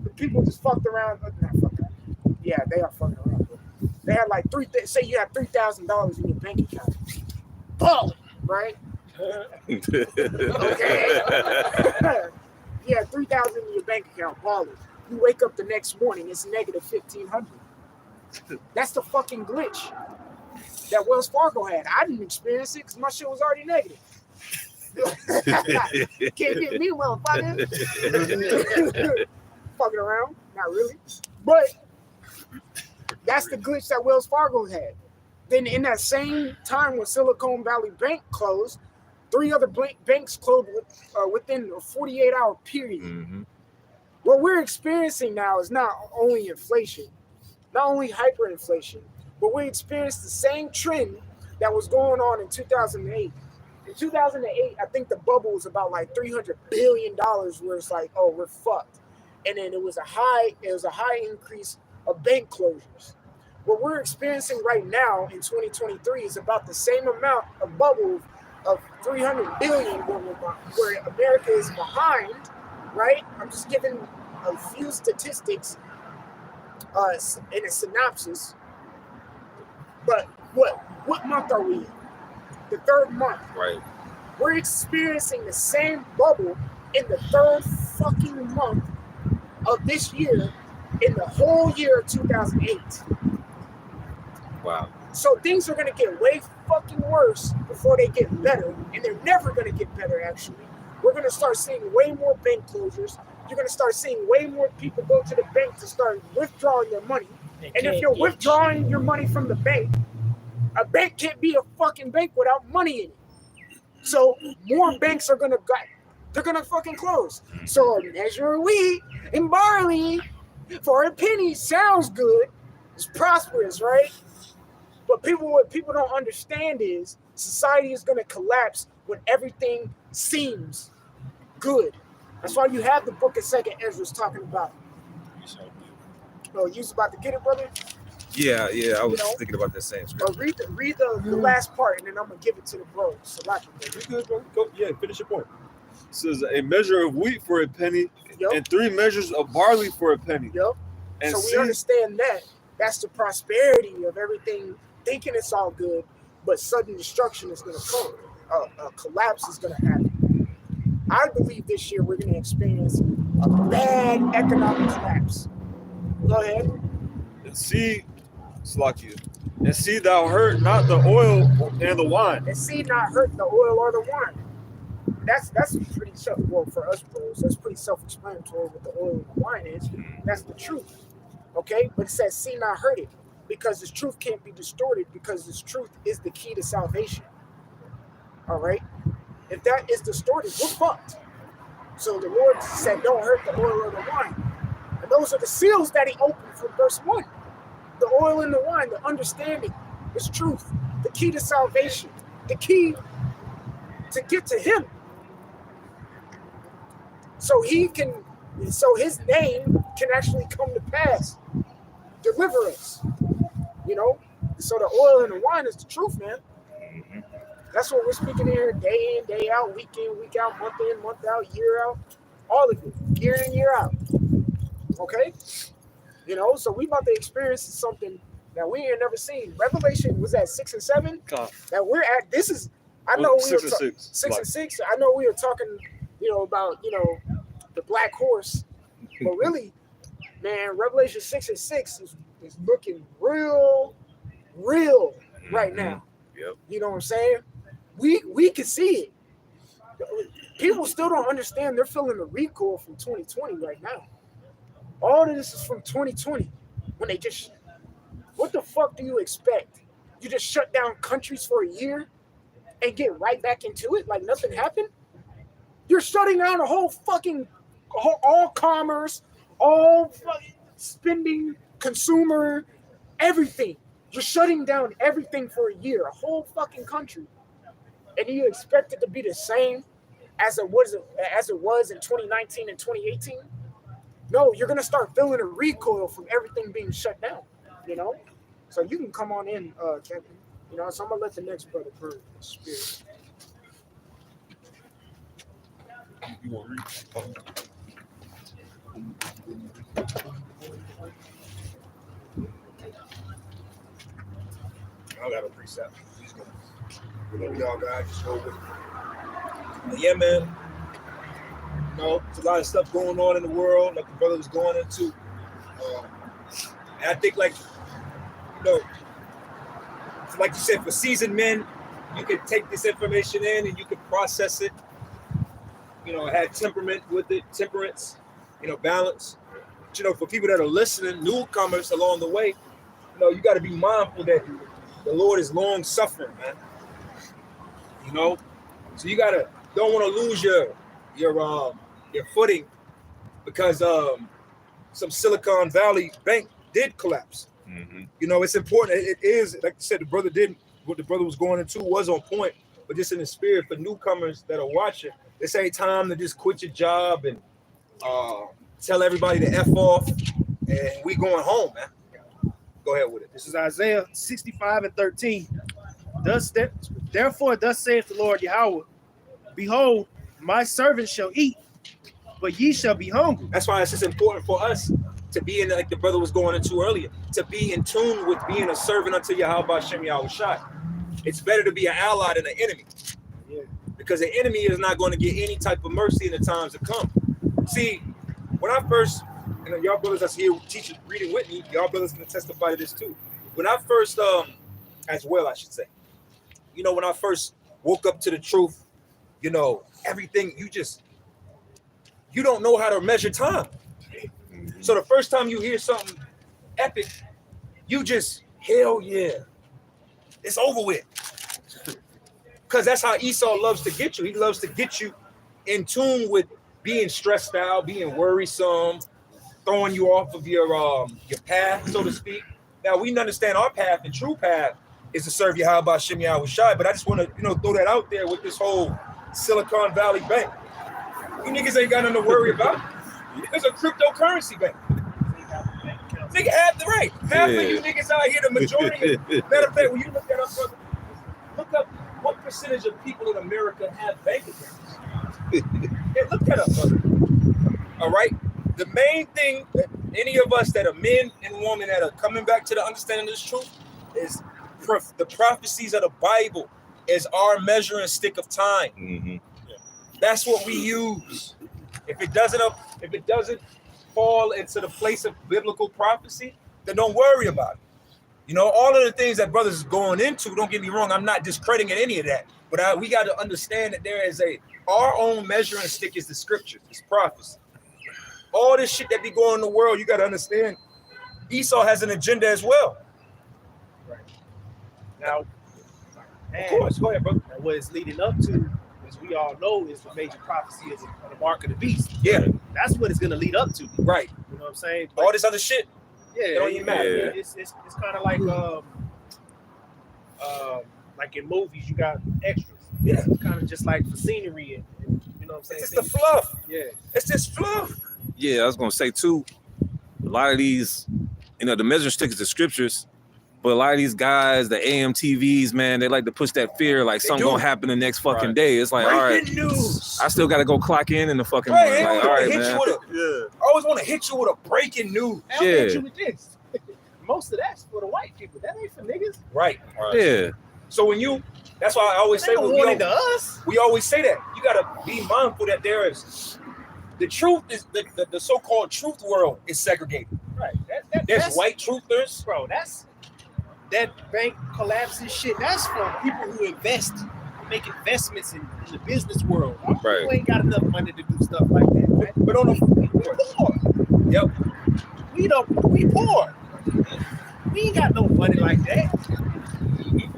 The people just fucked around. Not fucked around. Yeah, they are fucking around. They had like say you have $3,000 in your bank account. Ballin', right? Okay. Yeah, $3,000 in your bank account, ballin'. You wake up the next morning, it's negative $1,500. That's the fucking glitch that Wells Fargo had. I didn't experience it because my shit was already negative. Can't get me, motherfucker. Fucking around, not really. But that's the glitch that Wells Fargo had. Then in that same time when Silicon Valley Bank closed, 3 other banks closed within a 48-hour period. Mm-hmm. What we're experiencing now is not only inflation, not only hyperinflation, but we experienced the same trend that was going on in 2008. In 2008, I think the bubble was about like $300 billion, where it's like, oh, we're fucked. And then it was a high increase of bank closures. What we're experiencing right now in 2023 is about the same amount of bubble of 300 billion where America is behind, right? I'm just giving a few statistics in a synopsis. But what month are we in? The 3rd month. Right. We're experiencing the same bubble in the 3rd fucking month of this year in the whole year of 2008. Wow. So things are going to get way fucking worse before they get better, and they're never going to get better, actually. We're going to start seeing way more bank closures. You're going to start seeing way more people go to the bank to start withdrawing their money. And if you're withdrawing your money from the bank, a bank can't be a fucking bank without money in it. So more banks are going to fucking close. So a measure of wheat and barley for a penny sounds good. It's prosperous, right? But what people don't understand is society is going to collapse when everything seems good. That's why you have the book of 2nd Ezra's talking about it. Oh, you was about to get it, brother? Yeah, I was thinking about that same script. Read the last part, and then I'm going to give it to the bro. You good, bro? Go, finish your point. It says a measure of wheat for a penny, and 3 measures of barley for a penny. Yep. And so we understand that. That's the prosperity of everything, thinking it's all good, but sudden destruction is going to come. A collapse is going to happen. I believe this year we're going to experience a bad economic collapse. Go ahead. And see thou hurt not the oil and the wine. And see not hurt the oil or the wine. That's pretty well for us bros. That's pretty self-explanatory what the oil and the wine is. That's the truth. Okay, but it says see not hurt it, because this truth can't be distorted, because this truth is the key to salvation. All right, if that is distorted, we're fucked. So the Lord said, don't hurt the oil or the wine. And those are the seals that he opened from verse 1. The oil and the wine, the understanding, this truth, the key to salvation, the key to get to him. So his name can actually come to pass. Deliver us. So the oil and the wine is the truth, man. That's what we're speaking here day in, day out, week in, week out, month in, month out, year out, all of it, year in, year out. Okay? So we about to experience something that we ain't never seen. Revelation was at 6 and 7. That we're at. This is. I know we were 6 and 6. I know we were talking, about the black horse, but really, man, Revelation 6 and 6 is looking real right now. Yep. You know what I'm saying? We can see it. People still don't understand. They're feeling the recoil from 2020 right now. All of this is from 2020 when they just. What the fuck do you expect? You just shut down countries for a year and get right back into it like nothing happened? You're shutting down a whole fucking all commerce, all spending, consumer, everything. You're shutting down everything for a year, a whole fucking country. And you expect it to be the same as it was in 2019 and 2018? No, you're gonna start feeling a recoil from everything being shut down, you know? So you can come on in, Captain. You know, so I'm gonna let the next brother purge the spirit. You want to read? I got a precept. He's gonna. Whatever y'all got, just go with it. But yeah, man. You know, there's a lot of stuff going on in the world, like the brother was going into. And I think, like, you know, like you said, for seasoned men, you can take this information in and you can process it. You know, have temperament with it, temperance, you know, balance. But, you know, for people that are listening, newcomers along the way, you know, you got to be mindful that the Lord is long suffering, man. You know, so you don't want to lose your footing because some Silicon Valley bank did collapse. Mm-hmm. You know, it's important. It is, like I said, what the brother was going into was on point, but just in the spirit for newcomers that are watching, this ain't time to just quit your job and tell everybody to F off and we going home, man. Go ahead with it. This is Isaiah 65:13. Therefore, thus saith the Lord Yahweh, behold, my servants shall eat, but ye shall be hungry. That's why it's just important for us to be in, like the brother was going into earlier, to be in tune with being a servant unto Yahweh Shem Yahweh Shai. It's better to be an ally than an enemy. Yeah. Because the enemy is not going to get any type of mercy in the times to come. See, when I first, and y'all brothers that's here teaching, reading with me, y'all brothers can testify to this too. When I first, as well, I should say, you know, when I first woke up to the truth, you know, everything, you don't know how to measure time. So the first time you hear something epic, you just, hell yeah, it's over with. Because that's how Esau loves to get you. He loves to get you in tune with being stressed out, being worrisome, throwing you off of your path, so to speak. Now we understand our path, the true path, is to serve Yahweh Shem Yahweh Shai. But I just want to, you know, throw that out there with this whole Silicon Valley bank. You niggas ain't got nothing to worry about. It's a cryptocurrency bank. Nigga, half the right. Half of you niggas out here, the majority. Matter of fact, when you look that up, brother, look up what percentage of people in America have bank accounts. Yeah, look that up, brother. All right. The main thing that any of us that are men and women that are coming back to the understanding of this truth is the prophecies of the Bible is our measuring stick of time. Mm-hmm. That's what we use. If it doesn't fall into the place of biblical prophecy, then don't worry about it. You know, all of the things that brothers is going into, don't get me wrong, I'm not discrediting any of that, but we got to understand that there is our own measuring stick is the scriptures, it's prophecy. All this shit that be going in the world, you got to understand, Esau has an agenda as well. Right. Now, of course, go ahead, bro. What it's leading up to, as we all know, is the major prophecy is on the mark of the beast. Yeah. That's what it's going to lead up to. Right. You know what I'm saying? But all this other shit, yeah, it don't even matter. Yeah. It's kind of like in movies, you got extras. Yeah. It's kind of just like for scenery and you know what I'm saying? It's just the fluff. Yeah. It's just fluff. Yeah, I was gonna say too, a lot of these, you know, the measuring stick is the scriptures, but a lot of these guys, the AMTVs, man, they like to push that fear, like something gonna happen the next fucking day. It's like, all right, news. I still gotta go clock in the fucking morning. Like, all right, man. I always want to hit you with a breaking news. I'll hit you with this. Most of that's for the white people. That ain't for niggas. Right. Yeah. So that's why I always say, we always say that you gotta be mindful that there is. The truth is the so-called truth world is segregated. Right. There's white truthers. Bro, that bank collapsing shit. That's for people who make investments in the business world. Right. People ain't got enough money to do stuff like that, man. But we're poor. Yep. We poor. We ain't got no money like that.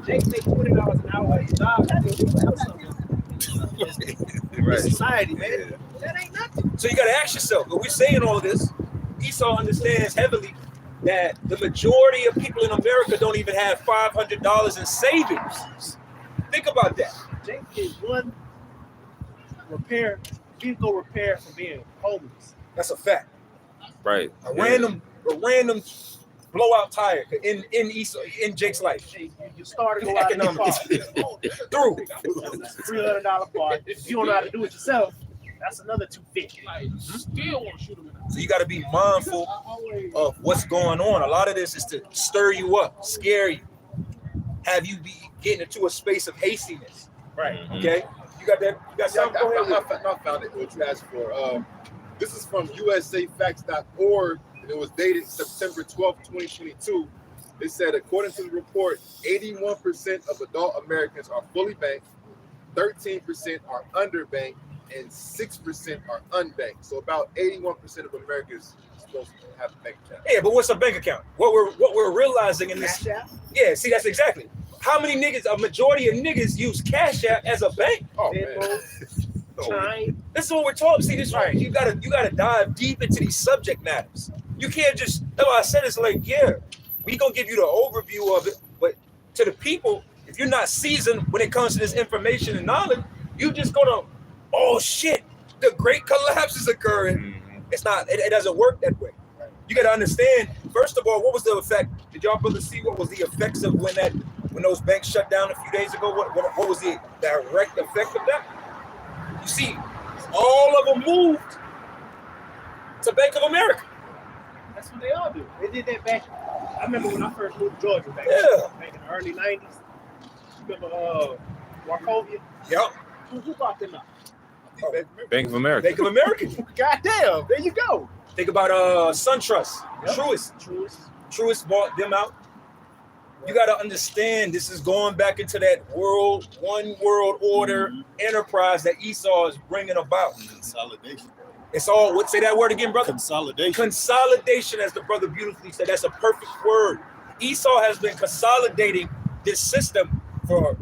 They make $20 an hour at a job. That's right. Society, man. That ain't nothing. So you got to ask yourself, when we're saying all this, Esau understands heavily that the majority of people in America don't even have $500 in savings. Think about that. Jake is one vehicle repair from being homeless. That's a fact. Right. A random blowout tire in Jake's life. You start to go out in the car. Through. That's a $300 part. If you don't know how to do it yourself, that's another $250. Still want to shoot him in the So you got to be mindful of what's going on. A lot of this is to stir you up, scare you, have you be getting into a space of hastiness. Right. Okay. You got that? You got something? Go ahead. I found it. What you asked for. This is from usafacts.org. It was dated September 12, 2022. It said, according to the report, 81% of adult Americans are fully banked, 13% are underbanked, and 6% are unbanked. So about 81% of Americans are supposed to have a bank account. Yeah, but what's a bank account? What we're realizing in this. Yeah, see, that's exactly. How many niggas, a majority of niggas use Cash App as a bank? Oh, man. This is what we're talking. See, this right. You gotta dive deep into these subject matters. You can't just, that's why I said it's like, yeah, we gonna give you the overview of it, but to the people, if you're not seasoned when it comes to this information and knowledge, you just gonna, oh shit, the great collapse is occurring. It's not, it doesn't work that way. You gotta understand, first of all, what was the effect? Did y'all brothers see what was the effects of when those banks shut down a few days ago? What was the direct effect of that? You see, all of them moved to Bank of America. That's what they all do. They did that back. I remember when I first moved to Georgia back in the early 90s. Remember Wachovia? Yep. Who bought them out? Bank of America. Bank of America. Goddamn, there you go. Think about SunTrust. Yep. Truist bought them out. You got to understand, this is going back into that one world order enterprise that Esau is bringing about. Consolidation. It's all, say that word again, brother? Consolidation. Consolidation, as the brother beautifully said. That's a perfect word. Esau has been consolidating this system for a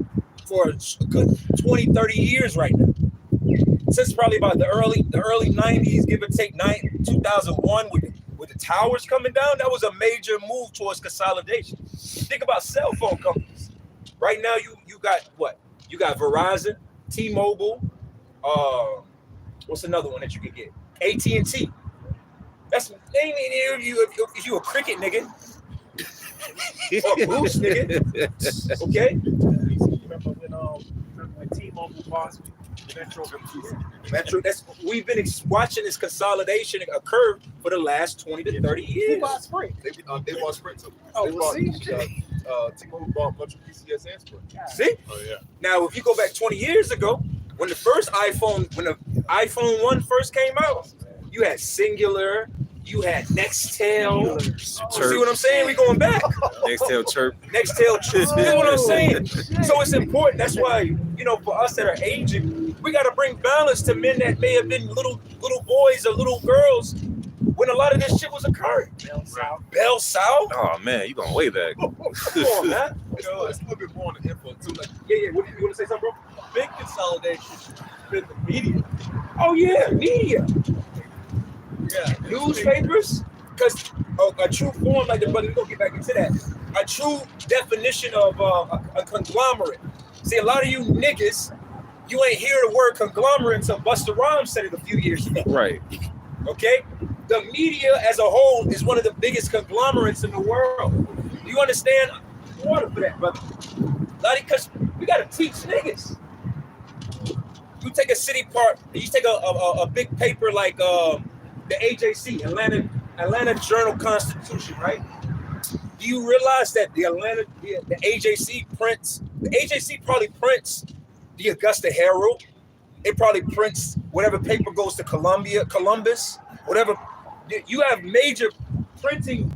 good 20, 30 years right now. Since probably about the early 90s, give or take 2001 with the towers coming down, that was a major move towards consolidation. Think about cell phone companies. Right now, you got what? You got Verizon, T-Mobile, what's another one that you could get? AT&T. That's if you a cricket nigga. Or Boost nigga. Okay? Remember when T-Mobile bought Metro? We've been watching this consolidation occur for the last 20 to 30 years. Who bought Sprint? They bought Sprint too. Oh, well, see? T-Mobile bought Metro PCS and Sprint. See? Oh, yeah. Now, if you go back 20 years ago, when the iPhone 1 first came out, you had Singular, you had Nextel. You see what I'm saying? We going back. Nextel chirp. Nextel chirp. You know what I'm saying? So it's important. That's why, for us that are aging, we got to bring balance to men that may have been little boys or little girls when a lot of this shit was occurring. Bell South. Oh man, you going way back. Come on, man. It's a little bit more on the info too. Like, Yeah. What you want to say something, bro? Big consolidation with the media. Oh yeah, media. Yeah. Newspapers, because a true form, like the brother, we're going to get back into that. A true definition of a conglomerate. See, a lot of you niggas, you ain't hear the word conglomerate until Busta Rhymes said it a few years ago. Right. Okay? The media as a whole is one of the biggest conglomerates in the world. Do you understand? Water for that, brother. Because we got to teach niggas. You take a city park, you take a big paper like the AJC, Atlanta Journal-Constitution, right? Do you realize that the AJC probably prints the Augusta Herald? It probably prints whatever paper goes to Columbus, whatever. You have major printing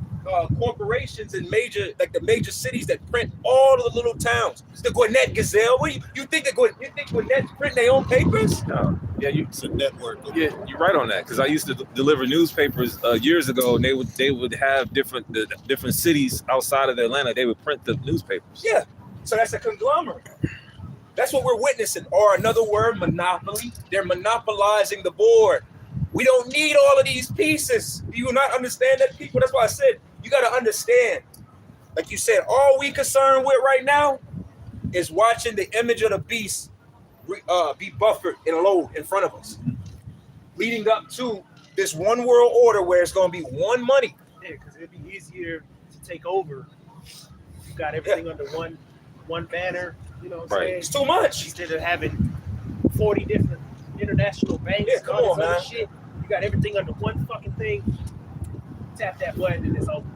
corporations in the major cities that print all of the little towns. The Gwinnett Gazelle. What you think Gwinnett's print their own papers? No. Yeah, it's a network. Yeah, you're right on that. Because I used to deliver newspapers years ago, and they would have different cities outside of Atlanta. They would print the newspapers. Yeah. So that's a conglomerate. That's what we're witnessing. Or another word, monopoly. They're monopolizing the board. We don't need all of these pieces. Do you not understand that, people? That's why I said you got to understand. Like you said, all we concerned with right now is watching the image of the beast be buffered and low in front of us, leading up to this one world order where it's going to be one money. Yeah, because it'd be easier to take over. You got everything under one banner. You know what I'm saying? It's too much. Instead of having 40 different international banks and come all on, this other man. shit, you got everything under one fucking thing. Tap that button and it's over.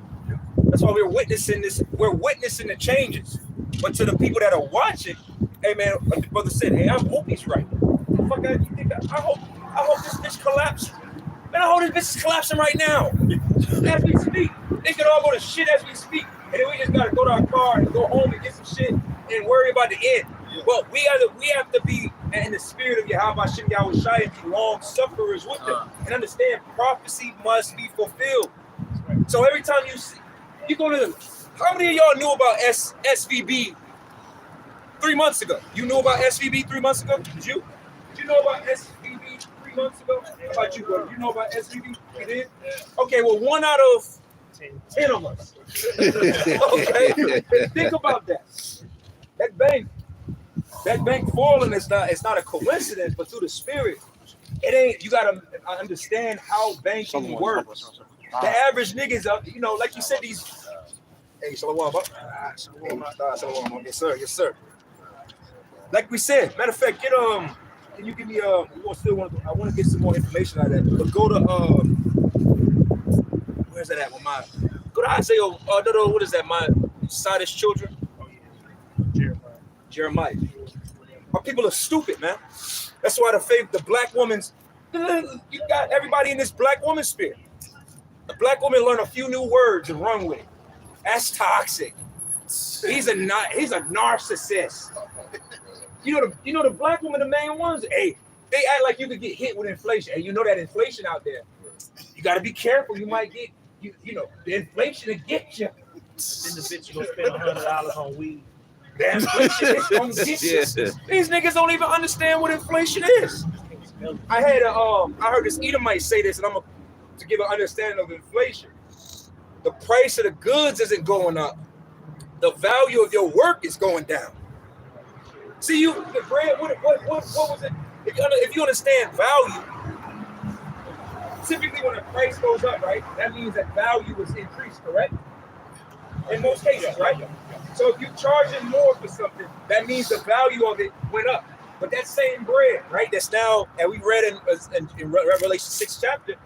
That's why we're witnessing this. We're witnessing the changes. But to the people that are watching, hey man, like the brother said, hey, I hope he's right. Fuck, I hope this bitch collapses. Man, I hope this bitch is collapsing right now. As we speak. They could all go to shit as we speak. And then we just gotta go to our car and go home and get some shit and worry about the end. But we have to be in the spirit of Yahweh Shem Yahweh Shai and be long sufferers with them and understand prophecy must be fulfilled. So every time you go to how many of y'all knew about SVB 3 months ago? You knew about SVB 3 months ago? Did you know about SVB 3 months ago? How about you, brother? You know about SVB? You did? Okay, well, 1 out of 10 of us. Okay, think about that. That bank falling is not a coincidence, but through the spirit. It ain't. You gotta understand how banking works. The average niggas, like you said, these. Hey, shalom. Yes, sir. Yes, sir. Like we said, matter of fact, can you give me I want to get some more information out of that. But go to where's that at? Go to Isaiah. No, what is that? My Sidon's children. Oh yeah, Jeremiah. Our people are stupid, man. That's why the black woman's. You got everybody in this black woman spirit. The black woman learn a few new words and run with it. That's toxic. He's a narcissist. You know the black woman, the main ones. Hey, they act like you could get hit with inflation. Hey, you know that inflation out there. You got to be careful. You might get the inflation to get you. Then the bitch gonna spend $100 on weed. The inflation is gonna get you. These niggas don't even understand what inflation is. I heard this Edomite say this, and to give an understanding of inflation. The price of the goods isn't going up. The value of your work is going down. See, the bread, what was it? If you understand value, typically when the price goes up, right, that means that value is increased, correct? In most cases, right? So if you're charging more for something, that means the value of it went up. But that same bread, right, that's now, and we read in Revelation 6 chapter,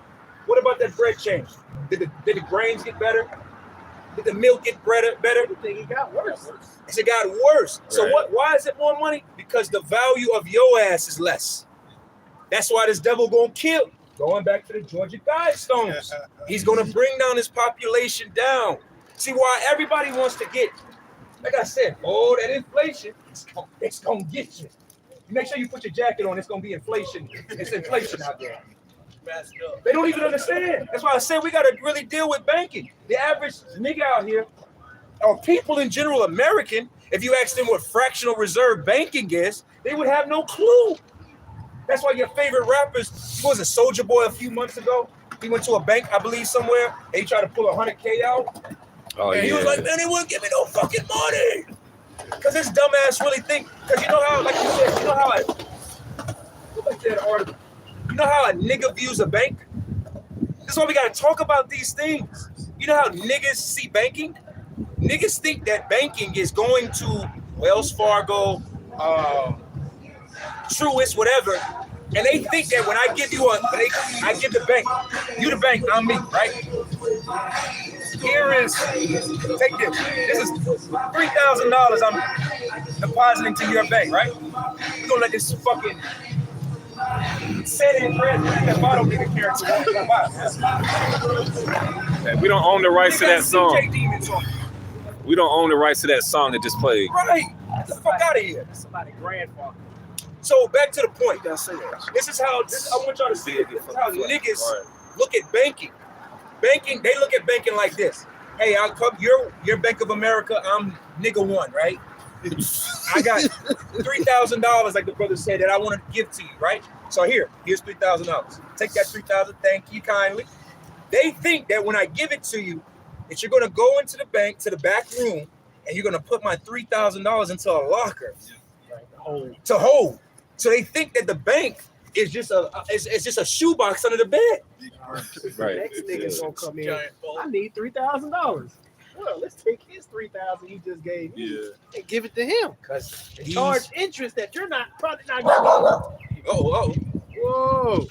what about that bread change? Did the grains get better? Did the milk get better? It got worse. It got worse. So why is it more money? Because the value of your ass is less. That's why this devil gonna kill. Going back to the Georgia Guidestones. He's gonna bring down his population down. See why everybody wants to get, like I said, that inflation, it's gonna get you. Make sure you put your jacket on, it's gonna be inflation. It's inflation out there. They don't even understand. That's why I said we got to really deal with banking. The average nigga out here, or people in general, American, if you ask them what fractional reserve banking is, they would have no clue. That's why your favorite rappers, he was a Soulja Boy a few months ago. He went to a bank, I believe, somewhere, and he tried to pull $100K out. And he was like, man, they wouldn't give me no fucking money. Because this dumbass really think, because you know how, like you said, you know how a nigga views a bank? This is why we gotta talk about these things. You know how niggas see banking? Niggas think that banking is going to Wells Fargo, Truist, whatever, and they think that when I give you I give the bank, you the bank, I'm me, right? Here is, take this. This is $3,000 I'm depositing to your bank, right? We're gonna let this fucking that bottle nigga character. We don't own the rights to that song. We don't own the rights to that song that just played. Right. Get the fuck out of here. Somebody grandfather. So back to the point. This is how I want y'all to see it. This is how niggas look at banking. Banking, they look at banking like this. Hey, I'll come. You're Bank of America. I'm nigga one, right? I got $3,000, like the brother said, that I want to give to you, right? So here's $3,000. Take that $3,000. Thank you kindly. They think that when I give it to you, that you're gonna go into the bank to the back room and you're gonna put my $3,000 into a locker to hold. So they think that the bank is just a shoebox under the bed. Right. Next nigga's gonna come in. I need $3,000. Well, let's take his $3,000 he just gave me and give it to him. Because Charge interest that you're probably not getting. Whoa.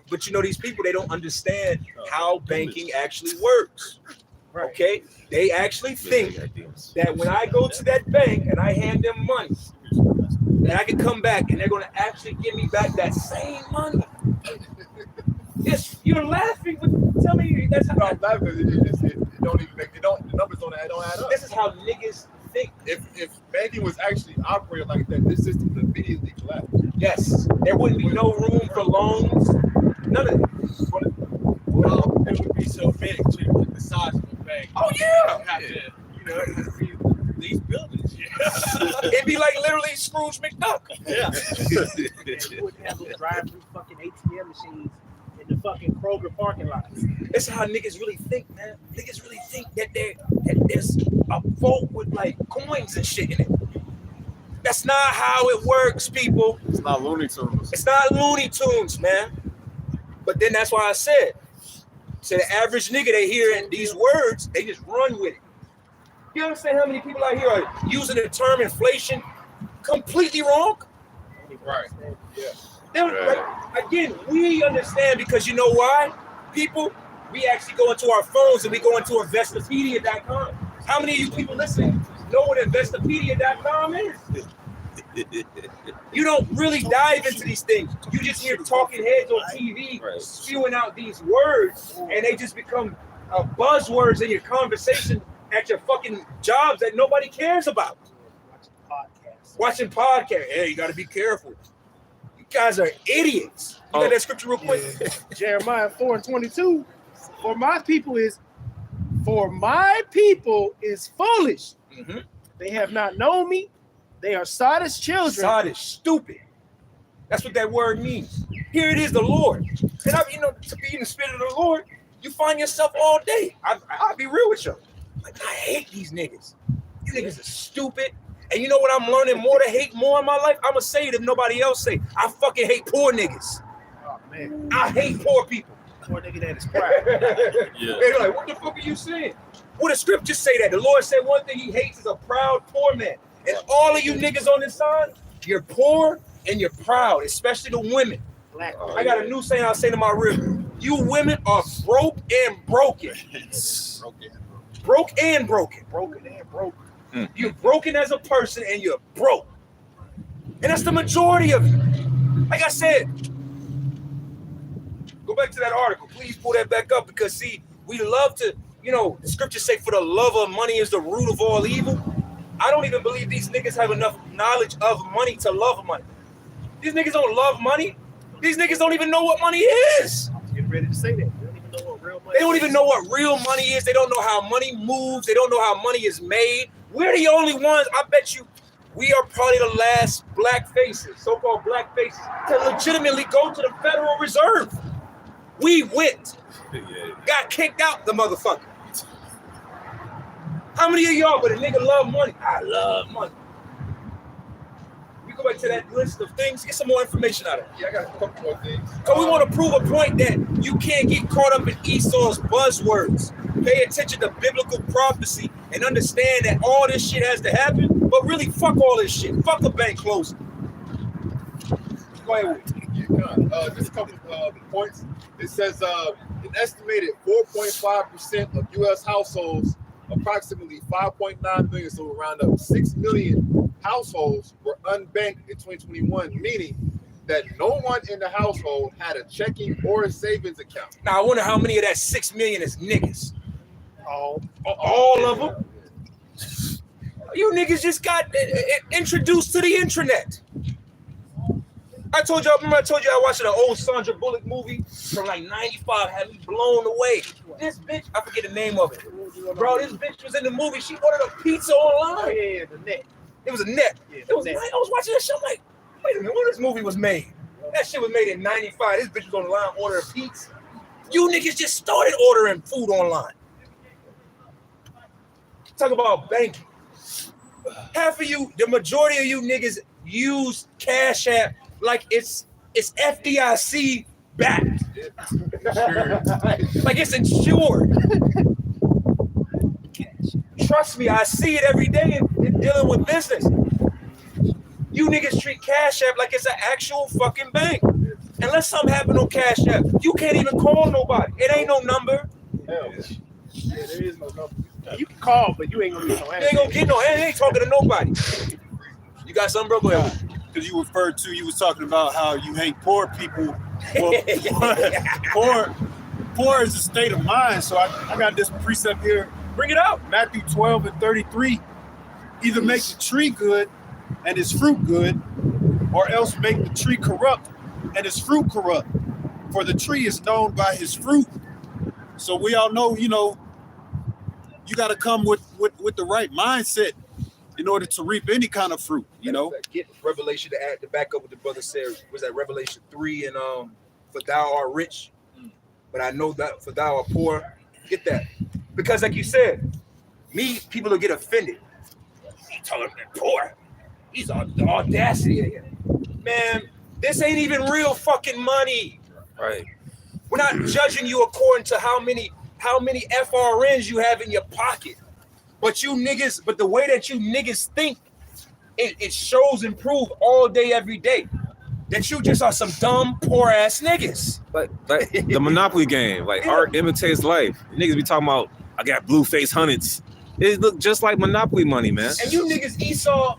But you know, these people, they don't understand how banking actually works. Right. Okay? They actually think that when I go to that bank and I hand them money, that I can come back and they're going to actually give me back that same money. Yes, you're laughing, but tell me that's how. No, I'm laughing because it don't even make the numbers don't add up. This is how niggas think. If banking was actually operating like that, this system would immediately collapse. Yes, there wouldn't be no room for loans. None of it. Well, it would be so big too, like the size of a bank. Oh yeah. Have to, it would be these buildings. It'd be like literally Scrooge McDuck. Yeah. They wouldn't have those drive-through fucking ATM machines in the fucking Kroger parking lots. That's how niggas really think, man. Niggas really think that there's a vault with like coins and shit in it. That's not how it works, people. It's not Looney Tunes. It's not Looney Tunes, man. But then that's why I said, to the average nigga, they hear these words, they just run with it. You understand how many people out here are using the term inflation completely wrong? Right. Yeah. They don't, like, again, we understand because you know why? People, we actually go into our phones and we go into Investopedia.com. How many of you people listening know what Investopedia.com is? You don't really dive into these things. You just hear talking heads on TV spewing out these words, and they just become buzzwords in your conversation at your fucking jobs that nobody cares about. Watching podcasts. Hey, you got to be careful. You guys are idiots. You got that scripture real quick? Jeremiah 4:22. For my people is foolish. Mm-hmm. They have not known me. They are Sodom's children. Sodom, stupid. That's what that word means. Here it is, the Lord. And to be in the spirit of the Lord, you find yourself all day. I'll be real with you. Like, I hate these niggas. You niggas are stupid. And you know what I'm learning more to hate more in my life? I'm going to say it if nobody else say. I fucking hate poor niggas. Oh, man. I hate poor people. Poor nigga that is proud. They're like, what the fuck are you saying? Well, the scriptures say that. The Lord said one thing he hates is a proud poor man. And all of you niggas on this side, you're poor and you're proud, especially the women. I got a new saying I'll say to my rib. You women are broke and broken. Broke and broken. Broken and broken. You're broken as a person and you're broke. And that's the majority of you. Like I said, go back to that article. Please pull that back up because, see, we love to, the scriptures say for the love of money is the root of all evil. I don't even believe these niggas have enough knowledge of money to love money. These niggas don't love money. These niggas don't even know what money is. I was getting ready to say that. They don't even know what real money is. They don't even know what real money is. They don't know how money moves. They don't know how money is made. We're the only ones, I bet you, we are probably the last black faces, so-called black faces, to legitimately go to the Federal Reserve. We went. Got kicked out the motherfucker. How many of y'all, but a nigga love money? I love money. We go back to that list of things, get some more information out of it. Yeah, I got a couple more things. Because we want to prove a point that you can't get caught up in Esau's buzzwords. Pay attention to biblical prophecy and understand that all this shit has to happen, but really fuck all this shit. Fuck the bank closing. Go ahead. Just a couple points. It says an estimated 4.5% of U.S. households, approximately 5.9 million, so around 6 million households were unbanked in 2021, meaning that no one in the household had a checking or a savings account. Now, I wonder how many of that 6 million is niggas. All of them? You niggas just got introduced to the internet. I told you I watched an old Sandra Bullock movie from like 95, had me blown away. This bitch, I forget the name of it. Bro, this bitch was in the movie. She ordered a pizza online. Oh, yeah, the net. It was a net. Yeah, It was. I was watching that shit. I'm like, wait a minute, when this movie was made? That shit was made in '95. This bitch was online ordering pizza. You niggas just started ordering food online. Talk about banking. Half of you, the majority of you niggas use Cash App like it's FDIC backed. Like it's insured. Trust me, I see it every day in dealing with business. You niggas treat Cash App like it's an actual fucking bank. Unless something happened on Cash App, you can't even call nobody. It ain't no number. Hell yeah. Yeah, there is no number. You can call, but you ain't gonna get no answer. You ain't gonna get no answer. Ain't talking to nobody. You got something, bro? Go ahead. Because you was talking about how you hate poor people. Well, poor is a state of mind. So I got this precept here. Bring it out. Matthew 12:33. Either make the tree good and its fruit good, or else make the tree corrupt and its fruit corrupt. For the tree is known by his fruit. So we all know, you got to come with the right mindset in order to reap any kind of fruit, Get Revelation to back up what the brother said. Was that Revelation 3 and for thou art rich, but I know that for thou art poor. Get that. Because like you said, people will get offended. He told him they're poor. He's the audacity of him. Man, this ain't even real fucking money. Right. We're not judging you according to how many FRNs you have in your pocket. But the way that you niggas think, it shows and proves all day, every day. That you just are some dumb, poor ass niggas. Like the Monopoly game, like art imitates life. Niggas be talking about, I got blue face hundreds. It look just like Monopoly money, man. And you niggas, Esau,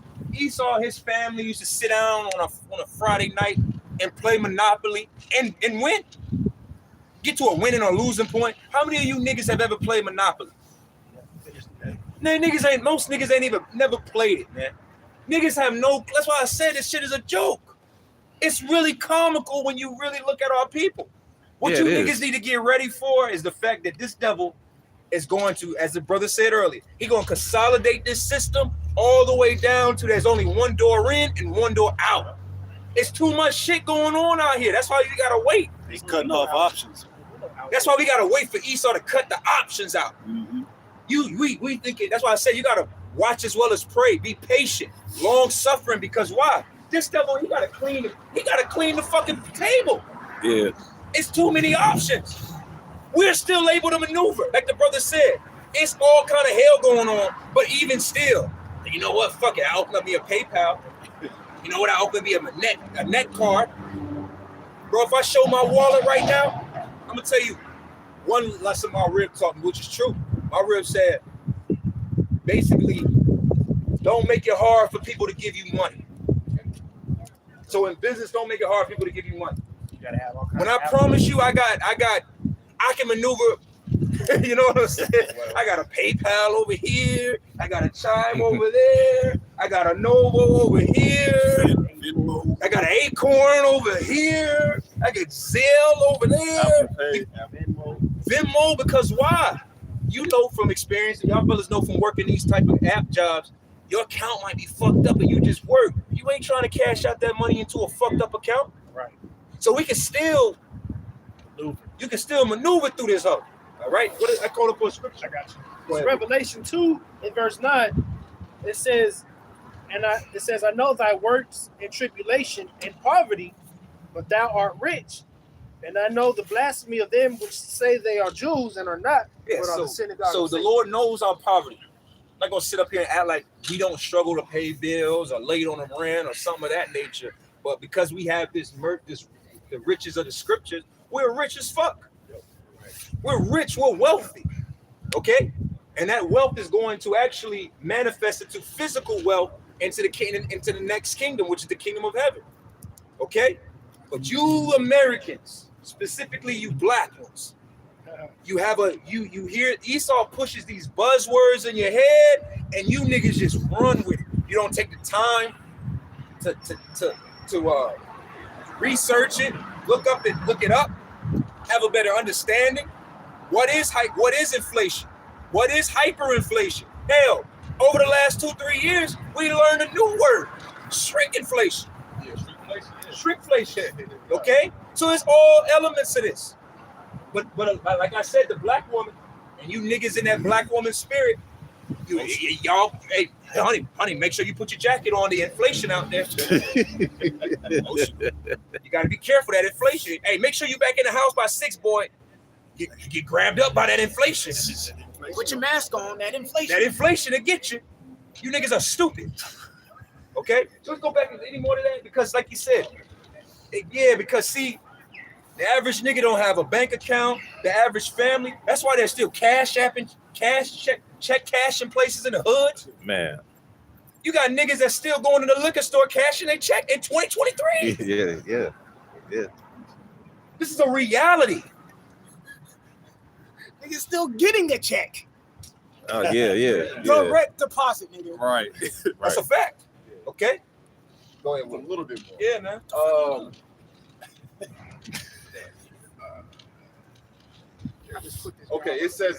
his family used to sit down on a Friday night and play Monopoly and win. Get to a winning or losing point. How many of you niggas have ever played Monopoly? Most niggas ain't even never played it, man. Niggas have that's why I said this shit is a joke. It's really comical when you really look at our people. What you niggas need to get ready for is the fact that this devil is going to, as the brother said earlier, he going to consolidate this system all the way down to there's only one door in and one door out. It's too much shit going on out here. That's why you gotta wait. He's cutting off options. That's why we gotta wait for Esau to cut the options out. Mm-hmm. We thinking. That's why I say you gotta watch as well as pray. Be patient, long suffering. Because why? This devil, he gotta clean the fucking table. Yeah. It's too many options. We're still able to maneuver, like the brother said. It's all kind of hell going on, but even still, you know what? Fuck it. I open up me a PayPal. You know what? I open me a net card. Bro, if I show my wallet right now, I'm gonna tell you one lesson my rib taught me, which is true. My rib said, basically, don't make it hard for people to give you money. So in business, don't make it hard for people to give you money. You gotta have all kinds when I promise you, I can maneuver. You know what I'm saying? I got a PayPal over here. I got a Chime over there. I got a Novo over here. I got an Acorn over here. I got Zelle over there. Venmo, because why? You know from experience, and y'all brothers know from working these type of app jobs, your account might be fucked up and you just work. You ain't trying to cash out that money into a fucked up account. Right. So we can still maneuver. You can still maneuver through this hoe. All right. What is I call it for a scripture? I got you. It's Revelation 2 in verse 9. It says, I know thy works in tribulation and poverty, but thou art rich. And I know the blasphemy of them which say they are Jews and are not, but are the synagogue. So the Lord knows our poverty. I'm not gonna sit up here and act like we don't struggle to pay bills or late on the rent or something of that nature. But because we have the riches of the scriptures, we're rich as fuck. We're rich, we're wealthy. Okay? And that wealth is going to actually manifest into physical wealth into the next kingdom, which is the kingdom of heaven. Okay? But you Americans, specifically you black ones, you hear Esau pushes these buzzwords in your head and you niggas just run with it. You don't take the time to research it, look it up, have a better understanding. What is hype? What is inflation? What is hyperinflation? Hell, over the last 2-3 years, we learned a new word, shrinkflation. Yeah, Shrinkflation. Okay? So it's all elements of this. But like I said, the black woman, and you niggas in that black woman spirit, y'all, hey, honey, make sure you put your jacket on. The inflation out there. You got to be careful of that inflation. Hey, make sure you back in the house by 6, boy. You get grabbed up by that inflation. Put your mask on, that inflation. That inflation will get you. You niggas are stupid. Okay? So let's go back any more to that because, like you said, because see, the average nigga don't have a bank account. The average family. That's why there's still cash cashing places in the hood. Man. You got niggas that's still going to the liquor store cashing their check in 2023. Yeah. This is a reality. Niggas still getting a check. Oh yeah. Direct deposit, nigga. Right. That's a fact. Okay. Go ahead with a little bit more. Yeah, man. Okay, it says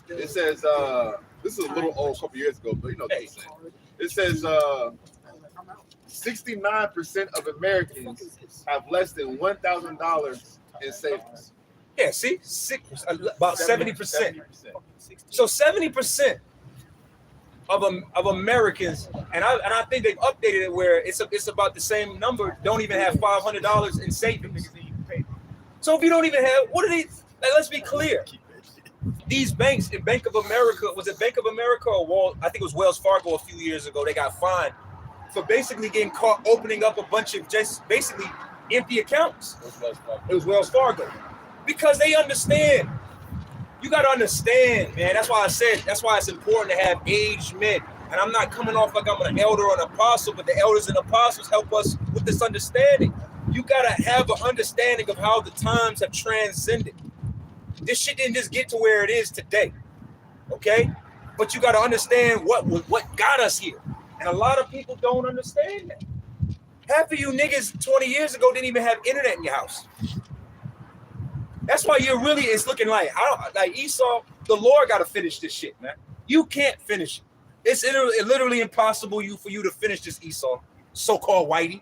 this is a little old, a couple years ago, but you know what I'm saying. It says 69% of Americans have less than $1,000 in savings. Yeah, see, about 70%. So 70% of Americans, and I think they've updated it where it's about the same number. Don't even have $500 in savings. So if you don't even have, what are these? Let's be clear. These banks, in Bank of America, was it Bank of America or I think it was Wells Fargo a few years ago. They got fined for basically getting caught opening up a bunch of just basically empty accounts. It was Wells Fargo. Because they understand. You got to understand, man. That's why it's important to have aged men. And I'm not coming off like I'm an elder or an apostle, but the elders and apostles help us with this understanding. You got to have an understanding of how the times have transcended. This shit didn't just get to where it is today, okay? But you got to understand what got us here. And a lot of people don't understand that. Half of you niggas 20 years ago didn't even have internet in your house. That's why it's looking like Esau, the Lord got to finish this shit, man. You can't finish it. It's literally impossible for you to finish this Esau, so-called whitey.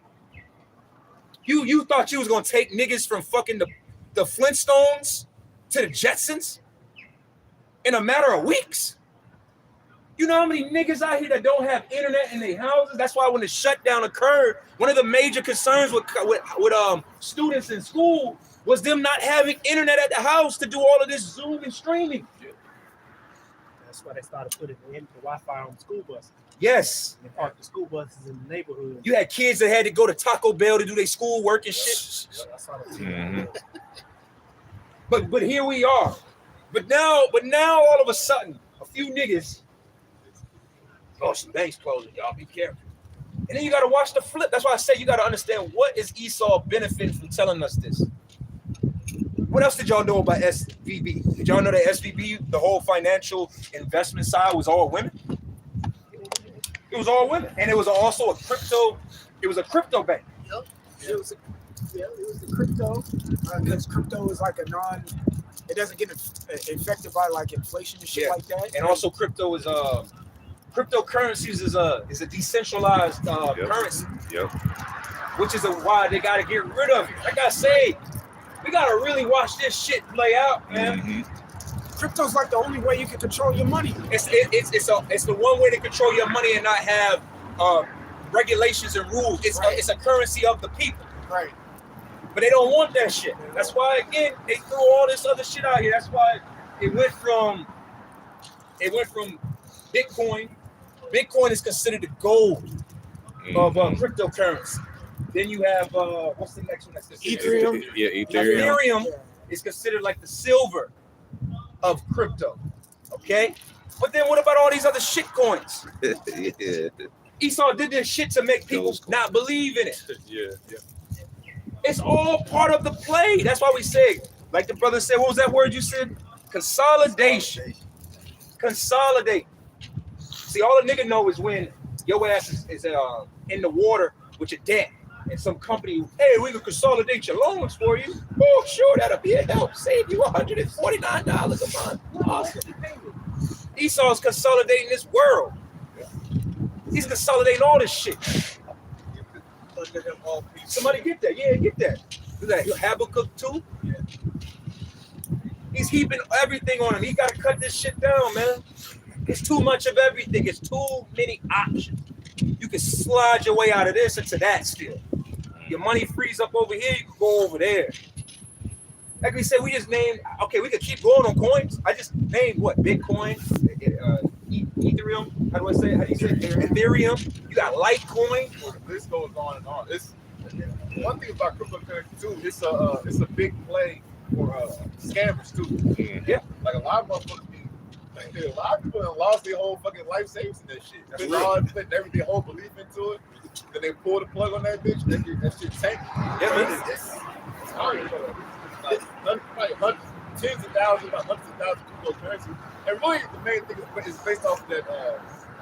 You thought you was going to take niggas from fucking the Flintstones to the Jetsons in a matter of weeks? You know how many niggas out here that don't have internet in their houses? That's why when the shutdown occurred, one of the major concerns with students in school was them not having internet at the house to do all of this Zoom and streaming. That's why they started putting in the Wi-Fi on school buses. Yes. They parked the school buses in the neighborhood. You had kids that had to go to Taco Bell to do their school work and shit. Mm-hmm. But here we are. But now all of a sudden, a few niggas, some banks closing, y'all be careful. And then you gotta watch the flip. That's why I say you gotta understand what is Esau benefiting from telling us this. What else did y'all know about SVB? Did y'all know that SVB, the whole financial investment side, was all women? It was all women. And it was also a crypto bank. Yep. It was the crypto. Because crypto is like it doesn't get affected by like inflation and shit like that. And also cryptocurrencies is a decentralized currency. Yep. Which is why they gotta get rid of it. Like I say, we gotta really watch this shit play out, man. Mm-hmm. Crypto's like the only way you can control your money. It's the one way to control your money and not have regulations and rules. It's a currency of the people. Right. But they don't want that shit. That's why again they threw all this other shit out here. That's why it went from Bitcoin. Bitcoin is considered the gold of cryptocurrency. Then you have what's the next one? That's Ethereum. Yeah, Ethereum. Ethereum is considered like the silver of crypto. Okay, but then what about all these other shit coins? Yeah. Esau did this shit to make people not believe in it. Yeah. It's all part of the play. That's why we say, like the brother said, what was that word you said? Consolidation. Consolidate. See, all a nigga know is when your ass is in the water with your debt. and some company, hey, we can consolidate your loans for you. Oh, sure, that'll be a help. Save you $149 a month. Awesome. Esau's consolidating this world. He's consolidating all this shit. Somebody get that. Yeah, get that. Is that Habakkuk 2? Yeah. He's heaping everything on him. He got to cut this shit down, man. It's too much of everything. It's too many options. You can slide your way out of this into that still. Your money frees up over here, you can go over there. Like we said, we just named, okay, we could keep going on coins. I just named what? Bitcoin, Ethereum, how do I say it? How do you say it? Ethereum. You got Litecoin. This goes on and on. It's one thing about cryptocurrency too. It's a big play for scammers too. Yeah. Like a lot of motherfuckers. A lot of people have lost their whole fucking life savings in that shit. That's all putting everything, whole belief into it. Then they pull the plug on that bitch. That shit tank. Yeah, man. It's hard. Like hundreds, tens of thousands, hundreds of thousands of cryptocurrency. And really, the main thing is based off of that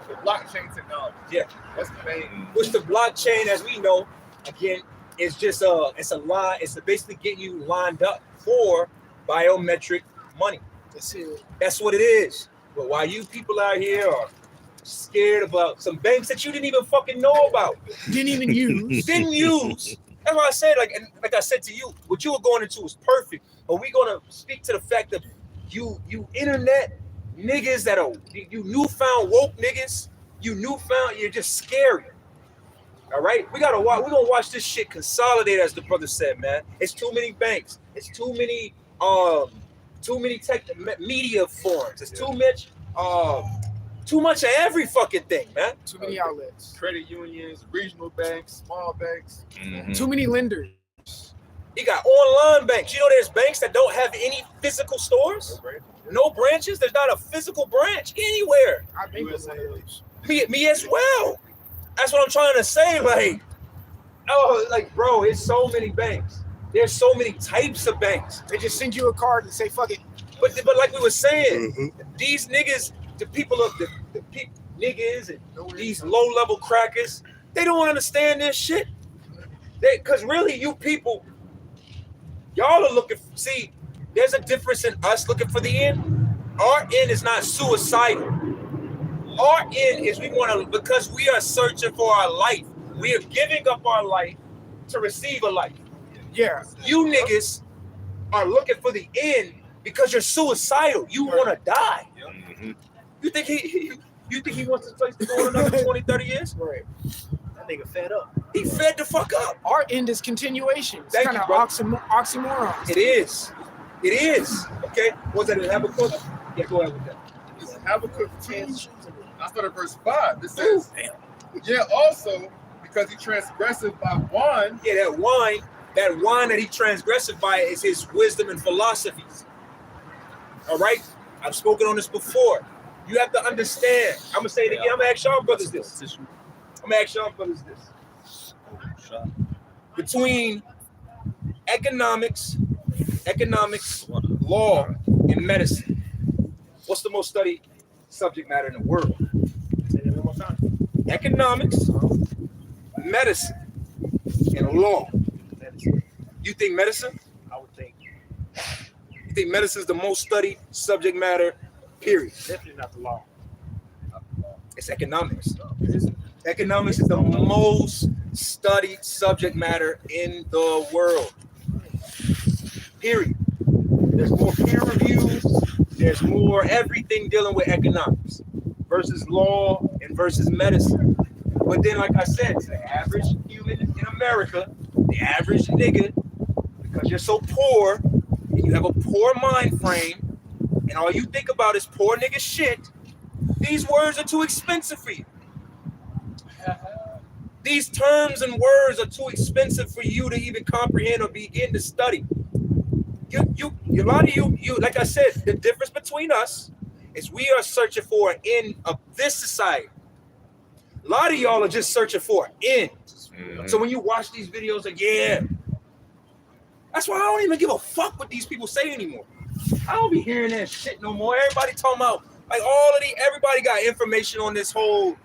the blockchain technology. Yeah, that's the main. Which the blockchain, as we know, again, is just it's a lie. It's basically getting you lined up for biometric money. That's what it is. But while you people out here are scared about some banks that you didn't even fucking know about, didn't even use. That's why I said, like I said to you, what you were going into was perfect. But we're gonna speak to the fact that you internet niggas that are you newfound woke niggas, you're just scary. All right, we're gonna watch this shit consolidate, as the brother said, man. It's too many banks. It's too many tech media forms. It's too much of every fucking thing, man. Too many outlets. Credit unions, regional banks, small banks. Mm-hmm. Too many lenders. You got online banks. You know there's banks that don't have any physical stores? No branches? There's not a physical branch anywhere. I think it's one of those. Me as well. That's what I'm trying to say. Bro, it's so many banks. There's so many types of banks. They just send you a card and say, fuck it. But like we were saying, these niggas, the people of the niggas and these low-level crackers, they don't understand this shit. Because really, you people, y'all are looking, see, there's a difference in us looking for the end. Our end is not suicidal. Our end is because we are searching for our life. We are giving up our life to receive a life. Yeah. You niggas are looking for the end because you're suicidal. You want to die. Mm-hmm. You think he wants this place to go another 20, 30 years? Right. That nigga fed up. He fed the fuck up. Our end is continuation. It's kind of oxymoron. It is. Okay. Was that in Habakkuk? Yeah, go ahead with that. It's Habakkuk 10. I started verse 5. It says, yeah, also, because he transgressed by wine. Yeah, that wine that he transgressed by is his wisdom and philosophies. All right? I've spoken on this before. You have to understand. I'm going to say it again. I'm going to ask y'all brothers this. Between economics, law, and medicine, what's the most studied subject matter in the world? Say that one more time. Economics, medicine, and law. Medicine. You think medicine? I would think. You think medicine is the most studied subject matter, period? Definitely not the law. It's economics. Economics is the most studied subject matter in the world, period. There's more peer reviews. There's more everything dealing with economics versus law and versus medicine. But then, like I said, to the average human in America, the average nigga, because you're so poor and you have a poor mind frame and all you think about is poor nigga shit, these words are too expensive for you. These terms and words are too expensive for you to even comprehend or begin to study. A lot of you, like I said, the difference between us is we are searching for an end of this society. A lot of y'all are just searching for an end. Mm-hmm. So when you watch these videos, that's why I don't even give a fuck what these people say anymore. I don't be hearing that shit no more. Everybody talking about everybody got information on this whole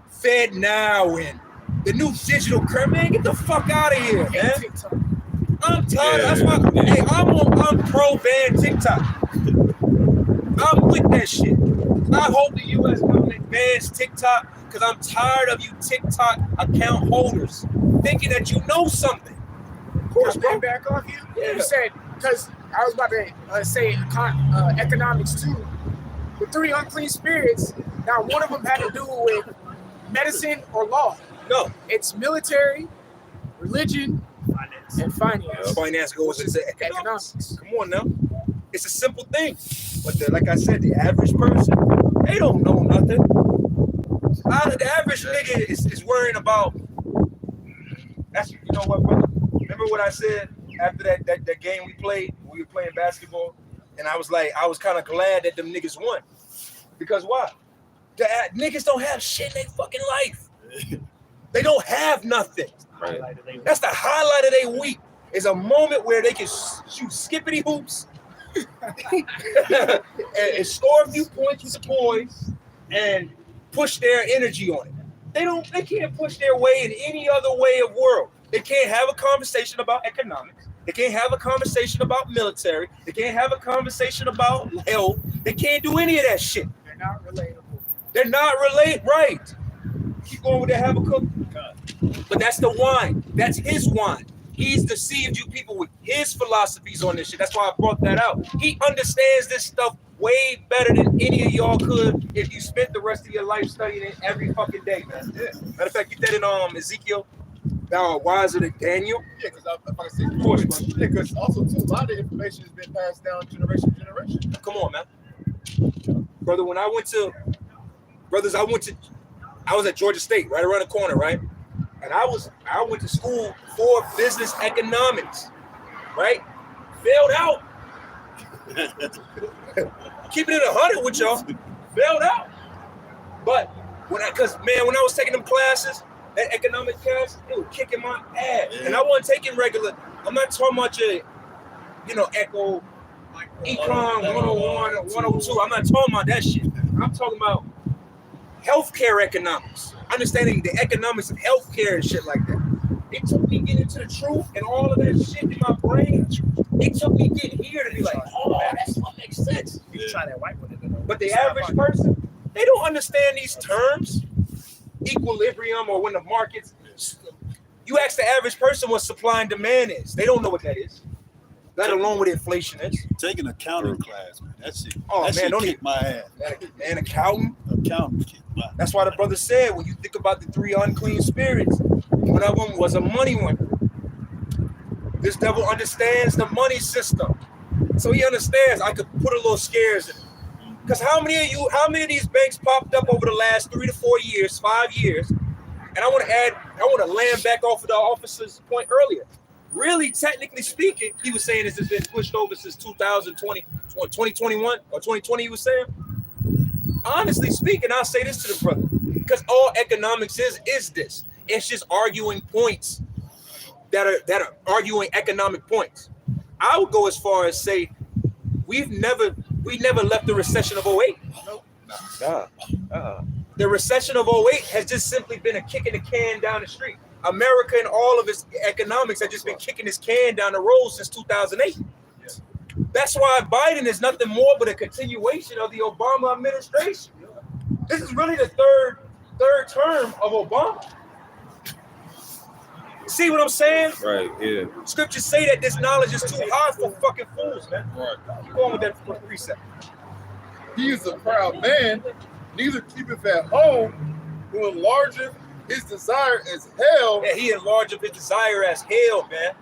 Fed Now and The new digital curve, man, get the fuck out of here, man. TikTok. I'm tired. That's why, hey, I'm pro-ban TikTok. I'm with that shit. I hope the U.S. government bans TikTok because I'm tired of you TikTok account holders thinking that you know something. Of course, bro. Back off you. Yeah. You said, because I was about to say economics too. The 3 unclean spirits, now one of them had to do with medicine or law. No. It's military, religion, and finance. Finance goes into economics. Come on now. It's a simple thing. But like I said, the average person, they don't know nothing. The average nigga is worrying about, that's, you know what, brother? Remember what I said after that game we played? We were playing basketball. And I was kind of glad that them niggas won. Because why? The niggas don't have shit in their fucking life. They don't have nothing. Right. That's the highlight of their week. Is a moment where they can shoot skippity hoops and score a few points with the boys and push their energy on it. They can't push their way in any other way of world. They can't have a conversation about economics. They can't have a conversation about military. They can't have a conversation about health. They can't do any of that shit. They're not relatable. They're not right. Keep going with that Habakkuk. But that's the wine. That's his wine. He's deceived you people with his philosophies on this shit. That's why I brought that out. He understands this stuff way better than any of y'all could if you spent the rest of your life studying it every fucking day, man. Yeah. Matter of fact, get that in Ezekiel. Thou art wiser than Daniel. Yeah, because if I can say, of course, yeah, because also too, a lot of the information has been passed down generation to generation. Come on, man. Brother, when I was at Georgia State, right around the corner, right? And I went to school for business economics, right? Failed out. Keeping it 100 with y'all, failed out. But when I was taking them classes, that economic class, it was kicking my ass. Yeah. And I wasn't taking regular. I'm not talking about your, Echo, Econ 101 or 102. I'm not talking about that shit. I'm talking about healthcare economics. Understanding the economics of healthcare and shit like that. It took me getting to the truth and all of that shit in my brain. It took me getting here to be like, oh, that's what makes sense. You can try that white one. But the average person, they don't understand these terms. Equilibrium, or when the markets. You ask the average person what supply and demand is. They don't know what that is. Let alone what inflation is. Take an accounting class, man. That's it. Oh, that man, don't kick my ass. Man, accounting kick my ass. That's why the brother said, when you think about the 3 unclean spirits, one of them was a money one. This devil understands the money system. So he understands I could put a little scares in it. Because how many of these banks popped up over the last 3 to 4 years, 5 years? And I want to land back off of the officer's point earlier. Really, technically speaking, he was saying this has been pushed over since 2021 or 2020, he was saying. Honestly speaking, I'll say this to the brother. Because all economics is this. It's just arguing points that are arguing economic points. I would go as far as say we never left the recession of 08. The recession of 08 has just simply been a kicking the can down the street. America and all of its economics have just been kicking this can down the road since 2008. That's why Biden is nothing more but a continuation of the Obama administration. This is really the third term of Obama. See what I'm saying? Right, yeah. Scriptures say that this knowledge is too hard for fucking fools, man. Right. Keep going with that precept. He is a proud man, neither keepeth at home, who enlargeth his desire as hell. Yeah, he enlargeth his desire as hell, man.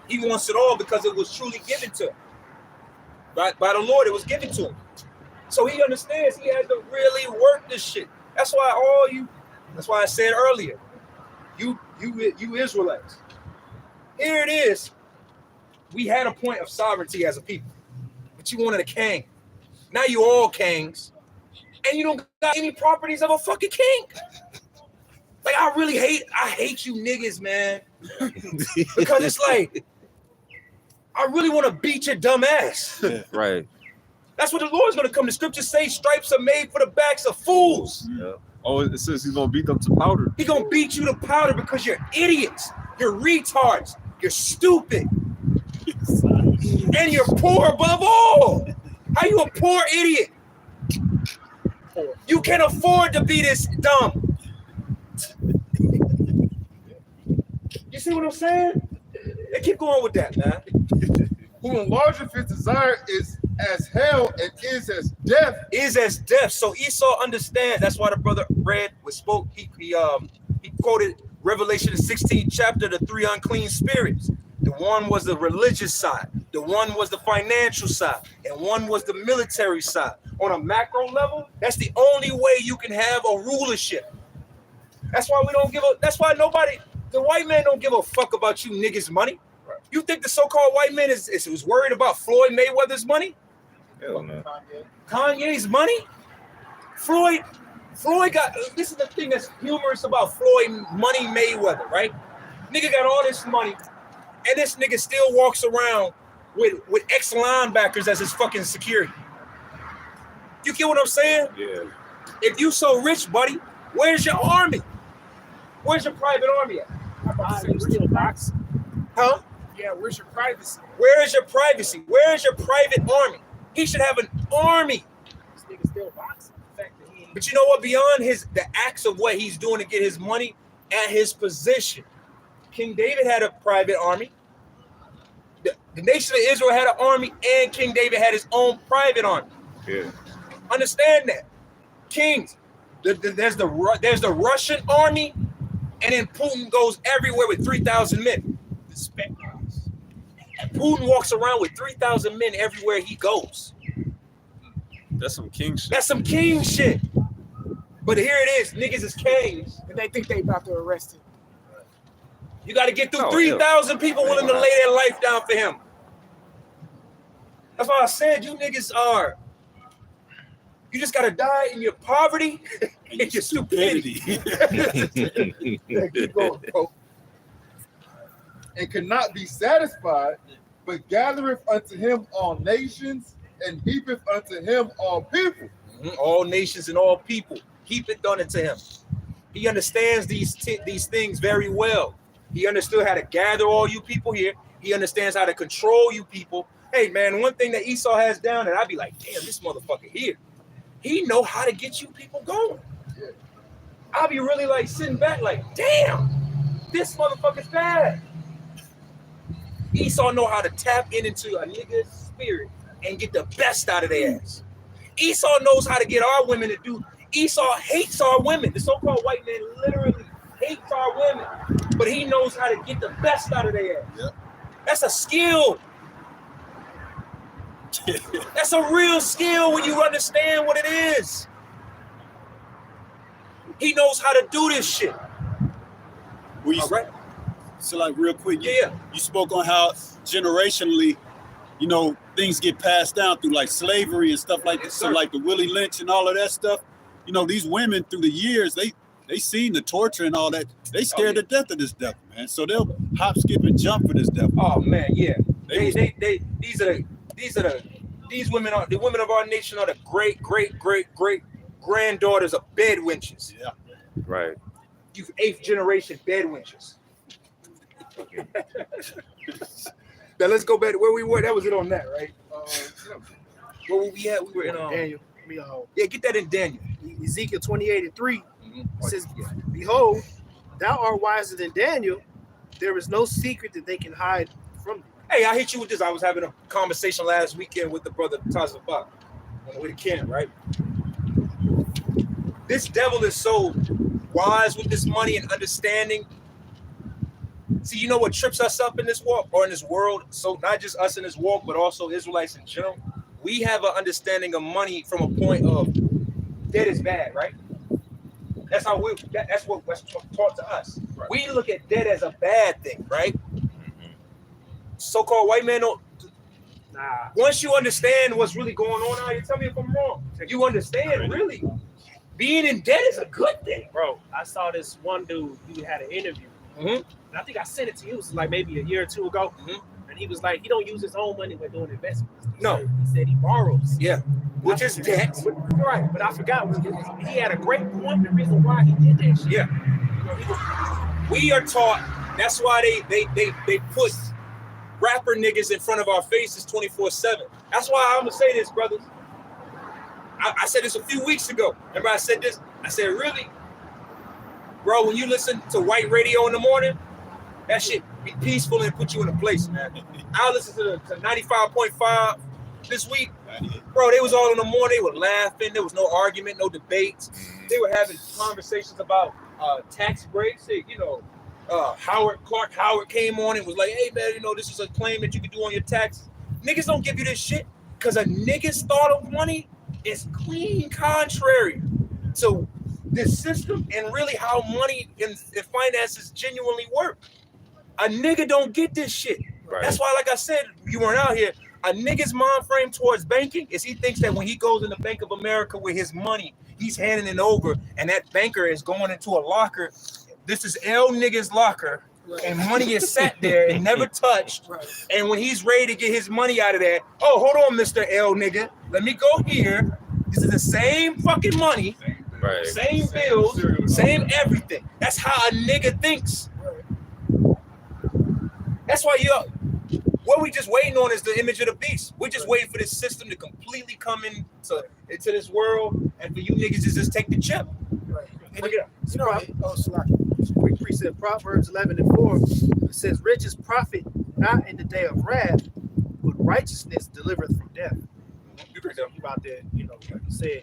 He wants it all because it was truly given to him. By the Lord, it was given to him. So he understands he has to really work this shit. That's why I said earlier, you Israelites, here it is. We had a point of sovereignty as a people, but you wanted a king. Now you all kings, and you don't got any properties of a fucking king. Like, I hate you niggas, man. Because it's like, I really want to beat your dumb ass. Right. That's what the Lord's going to come. The scriptures say stripes are made for the backs of fools. Yeah. Oh, it says he's gonna beat them to powder. He gonna beat you to powder because you're idiots. You're retards. You're stupid. And you're poor above all. How you a poor idiot? You can't afford to be this dumb. You see what I'm saying? They keep going with that, man. Who enlargeth his desire is as hell and is as death. Is as death. So Esau understands. That's why the brother read, spoke. He quoted Revelation the 16th chapter, the three unclean spirits. The one was the religious side, the one was the financial side, and one was the military side. On a macro level, that's the only way you can have a rulership. That's why we don't give a. That's why the white man don't give a fuck about you niggas' money. You think the so-called white man is worried about Floyd Mayweather's money? Hell no. Kanye's money? Floyd got. This is the thing that's humorous about Floyd Money Mayweather, right? Nigga got all this money, and this nigga still walks around with ex-linebackers as his fucking security. You get what I'm saying? Yeah. If you so rich, buddy, where's your army? Where's your private army at? Huh? Yeah, where's your privacy? Where is your privacy? Where is your private army? He should have an army. This nigga still boxing. The fact that he But you know what? Beyond the acts of what he's doing to get his money at his position, King David had a private army. The nation of Israel had an army, and King David had his own private army. Yeah. Understand that, kings. There's the Russian army, and then Putin goes everywhere with 3,000 men. And Putin walks around with 3,000 men everywhere he goes. That's some king shit. That's some king shit. But here it is, niggas is kings. And they think they about to arrest him. You got to get through Oh, 3,000 people willing to lay their life down for him. That's why I said you niggas are. You just got to die in your poverty and your stupidity. Yeah, keep going, bro. And cannot be satisfied, but gathereth unto him all nations and heapeth unto him all people. All nations and all people. Keep it done unto him. He understands these things very well. He understood how to gather all you people here. He understands how to control you people. Hey, man, one thing that Esau has down, and I'd be like, damn, this motherfucker here. He know how to get you people going. I'll be really like sitting back like, damn, this motherfucker's bad. Esau know how to tap into a nigga's spirit and get the best out of their ass. Esau knows how to get our women to do. Esau hates our women. The so-called white man literally hates our women, but he knows how to get the best out of their ass. Yep. That's a skill. That's a real skill when you understand what it is. He knows how to do this shit. All right. So, like, real quick, Yeah. you spoke on how generationally, you know, things get passed down through like slavery and stuff like that. So, like the Willie Lynch and all of that stuff. You know, these women through the years, they seen the torture and all that. They scared to death of this devil, man. So they'll hop, skip, and jump for this devil. Oh man, yeah. These women are the women of our nation are the great granddaughters of bed wenches. Yeah. Right. You 8th generation bed wenches. Now let's go back to where we were. That was it on that, right? Where were we at? We were in Daniel. Yeah, get that in Daniel. Ezekiel 28:3 says, "Behold, thou art wiser than Daniel. There is no secret that they can hide from thee." Hey, I hit you with this. I was having a conversation last weekend with the brother Tazabak on the way to camp, right? This devil is so wise with this money and understanding. See, you know what trips us up in this walk or in this world? So not just us in this walk, but also Israelites in general. We have an understanding of money from a point of debt is bad, right? That's how that's what's taught to us. Right. We look at debt as a bad thing, right? So-called white men don't. Nah. Once you understand what's really going on out here, tell me if I'm wrong. You understand really being in debt is a good thing, Bro, I saw this one dude. He had an interview. And I think I sent it to you. It was like maybe a year or two ago. And he was like, he don't use his own money when doing investments. No. He said he borrows. Yeah. which is debt. Right, but I forgot he had a great point. The reason why he did that shit. Yeah. We are taught. That's why they put rapper niggas in front of our faces 24/7. That's why I'm gonna say this, brothers. I said this a few weeks ago. Remember I said this? I said, really? Bro, when you listen to white radio in the morning, that shit be peaceful and put you in a place, man. I listened to 95.5 this week. Bro, they was all in the morning. They were laughing. There was no argument, no debates. They were having conversations about tax breaks. You know, Clark Howard came on and was like, hey, man, you know, this is a claim that you can do on your taxes. Niggas don't give you this shit because a nigga's thought of money is clean contrary to this system and really how money and finances genuinely work. A nigga don't get this shit. Right. That's why, like I said, you weren't out here. A nigga's mind frame towards banking is he thinks that when he goes in the Bank of America with his money, he's handing it over, and that banker is going into a locker. This is L nigga's locker, and money is sat there and never touched. And when he's ready to get his money out of that, oh, hold on, Mr. L nigga, let me go here. This is the same fucking money, right. Same bills, same everything. That's how a nigga thinks. That's why what we just waiting on is the image of the beast. We're just waiting for this system to completely come into this world, and for you niggas to just take the chip. Right. Quick precept, Proverbs 11:4. It says, riches profit not in the day of wrath, but righteousness delivereth from death. About that, you know, like you said,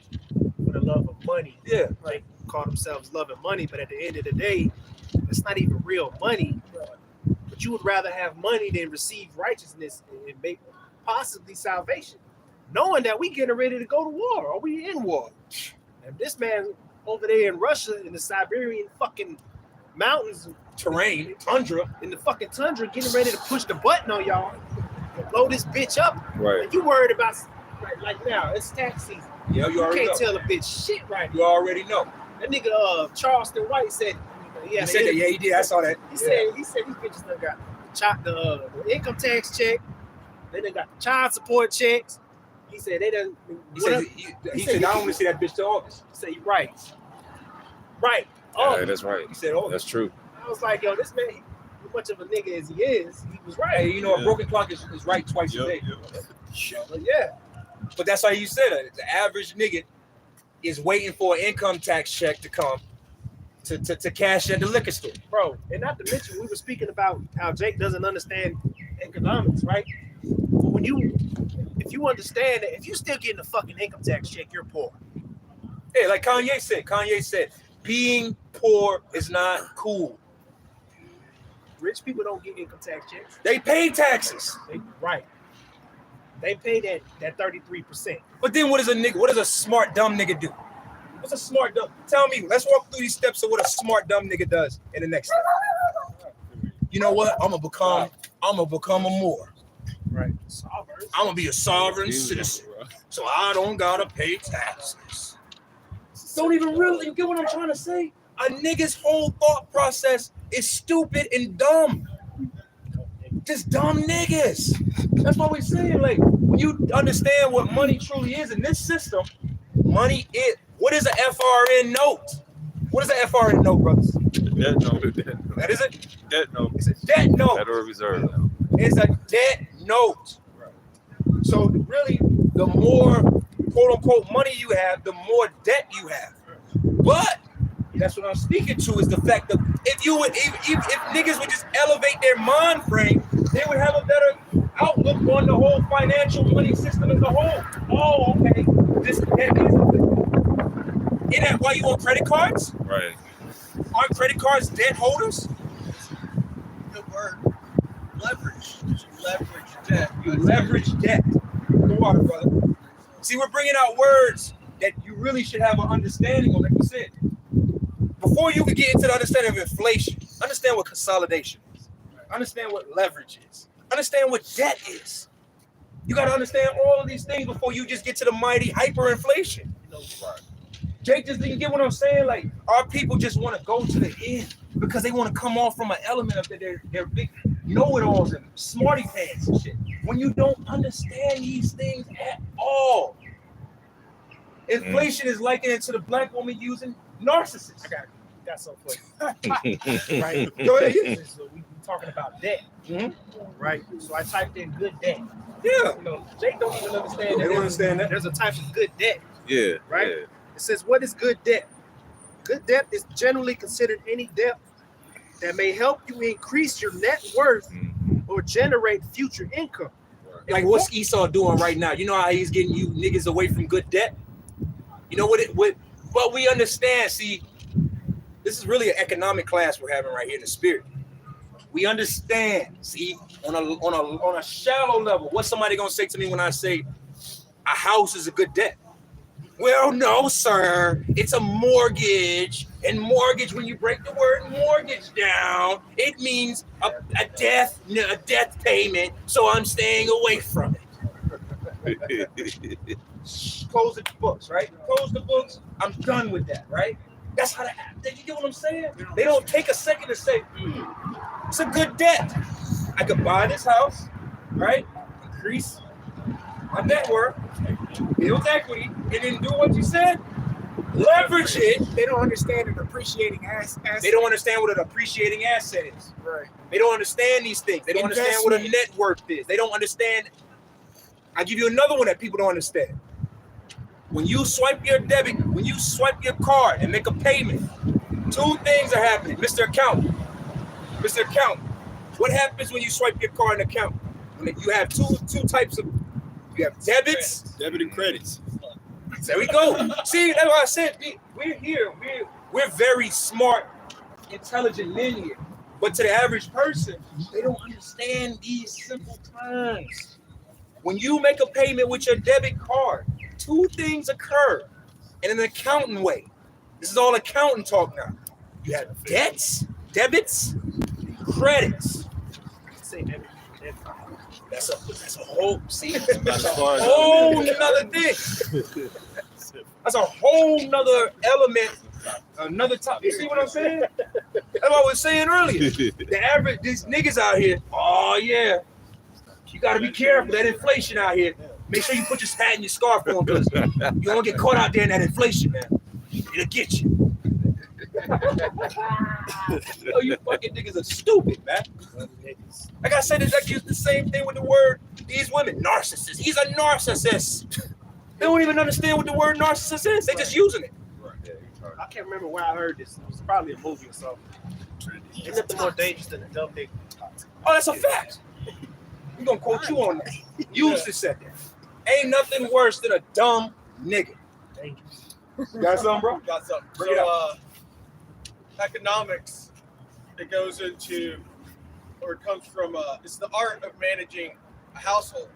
for the love of money. Yeah. Right. Call themselves loving money, but at the end of the day, it's not even real money. But you would rather have money than receive righteousness and make possibly salvation, knowing that we getting ready to go to war, or we in war. And this man over there in Russia in the Siberian fucking mountains, terrain, tundra, in the fucking tundra, getting ready to push the button on y'all and blow this bitch up. Right. And you worried about like now it's tax season. Yeah, you already can't know. tell a bitch shit right now. You already know. That nigga Charleston White said. He said that. Yeah, he did. I saw that. He said these bitches done got the income tax check. They done got the child support checks. He said they done. He said I don't want to see that bitch till August. He said you right. Yeah, that's right. He said August. That's true. I was like, yo, this man, as much of a nigga as he is, he was right. Hey, you know, a broken clock is right twice a day. Yeah. But that's how you said it. The average nigga is waiting for an income tax check to come to cash at the liquor store. Bro, and not to mention, we were speaking about how Jake doesn't understand economics, right? But if you understand that, if you still getting a fucking income tax check, you're poor. Yeah, like Kanye said, being poor is not cool. Rich people don't get income tax checks. They pay taxes. Right. They pay that 33%. But then what does a smart dumb nigga do? What's a smart dumb? Tell me, let's walk through these steps of what a smart dumb nigga does in the next step. You know what? I'm gonna become a Moor. Right. I'm gonna be a sovereign citizen. So I don't gotta pay taxes. Don't even really get what I'm trying to say. A nigga's whole thought process is stupid and dumb. Just dumb niggas. That's what we're saying. Like, when you understand what money truly is in this system, money is. What is an FRN note? What is an FRN note, brothers? Debt note. That is it? Debt note. It's a debt note. Federal Reserve. It's a debt note. So really, the more quote unquote money you have, the more debt you have. But that's what I'm speaking to is the fact that if niggas would just elevate their mind frame, they would have a better outlook on the whole financial money system as a whole. Oh, okay. This debt is isn't that why you want credit cards? Right. Aren't credit cards debt holders? Good word. Leverage. Leverage debt. You leverage debt. The water, brother. See, we're bringing out words that you really should have an understanding on, like you said. Before you can get into the understanding of inflation, understand what consolidation is. Understand what leverage is. Understand what debt is. You got to understand all of these things before you just get to the mighty hyperinflation. Jake just didn't get what I'm saying. Like, our people just want to go to the end because they want to come off from an element of their big know-it-alls and smarty pants and shit. When you don't understand these things at all, Inflation is likened to the black woman using narcissists. I got it. That's so funny. Right? Go ahead. So we talking about debt, Mhm. right? So I typed in good debt. Yeah. You know, Jake don't even understand They don't understand that. there's a type of good debt, Yeah. right? Yeah. It says, what is good debt? Good debt is generally considered any debt that may help you increase your net worth or generate future income. Like what's Esau doing right now? You know how he's getting you niggas away from good debt? You know what we understand. See, this is really an economic class we're having right here in the spirit. We understand, see, on a shallow level, what's somebody gonna say to me when I say a house is a good debt? Well, no, sir. It's a mortgage. And mortgage, when you break the word mortgage down, it means a death payment. So I'm staying away from it. Close the books, right? Close the books. I'm done with that, right? That's how did you get what I'm saying? They don't take a second to say, it's a good debt. I could buy this house, right? Increase my net worth, build equity, and then do what you said. Leverage it. They don't understand an appreciating asset. They don't understand what an appreciating asset is. Right. They don't understand these things. They don't understand what a net worth is. They don't understand. I give you another one that people don't understand. When you swipe your card and make a payment, two things are happening. Mr. Accountant, what happens when you swipe your card and account? When you have two types of, you have debits, Debit and credits. there we go. See, that's why I said we're here. We're very smart, intelligent men here. But to the average person, they don't understand these simple terms. When you make a payment with your debit card, two things occur in an accounting way. This is all accounting talk now. You have debts, debits, credits. That's a whole nother thing. That's a whole nother element, another topic. You see what I'm saying? That's what I was saying earlier. The average, these niggas out here, oh yeah, you gotta be careful, that inflation out here. Make sure you put your hat and your scarf on, because you don't get caught out there in that inflation, man. It'll get you. Yo, you fucking niggas are stupid, man. Like I said, it's like the same thing with the word, these women, narcissists. He's a narcissist. They don't even understand what the word narcissist is. They're just using it. I can't remember where I heard this. It was probably a movie or something. It's nothing more dangerous than a dumb nigga. Oh, that's a fact. We're gonna quote you on that. Use this at that. Ain't nothing worse than a dumb nigga. You got something, bro? Got something. Bring it up. Economics, it goes into, or it comes from, it's the art of managing a household.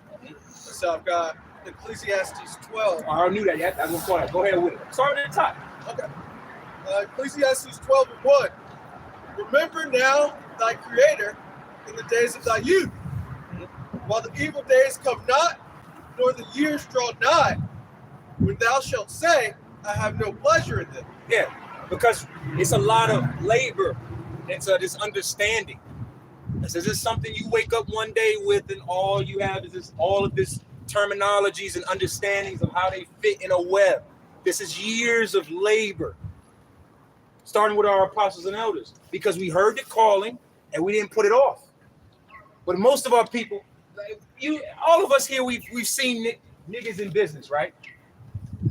So I've got Ecclesiastes 12. Oh, I knew that. Yeah, I was gonna call that. Go ahead with it. Start at the top. Okay. Ecclesiastes 12:1. Remember now thy Creator in the days of thy youth, while the evil days come not, nor the years draw nigh, when thou shalt say, I have no pleasure in them. Yeah, because it's a lot of labor into this understanding. Is this something you wake up one day with, and all you have is all of this terminologies and understandings of how they fit in a web? This is years of labor, starting with our apostles and elders, because we heard the calling and we didn't put it off. But most of our people, all of us here, we've seen niggas in business, right?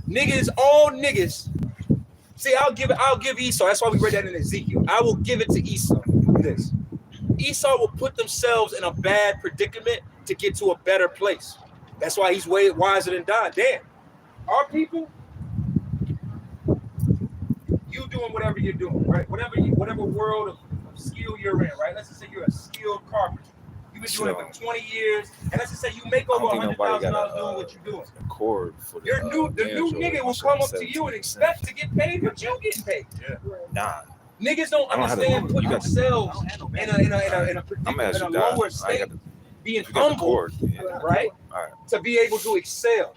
Niggas, all niggas. See, I'll give Esau. That's why we read that in Ezekiel. I will give it to Esau. This Esau will put themselves in a bad predicament to get to a better place. That's why he's way wiser than God. Damn, our people, you doing whatever you're doing, right? Whatever world of skill you're in, right? Let's just say you're a skilled carpenter. You've been doing it for 20 years, and let's just say you make over $100,000 doing what you're doing. Cord for the, The new nigga will come up to you and expect to get paid what you getting paid. Yeah. Nah. Niggas don't understand putting themselves in a lower state, being humble, right? To be able to excel.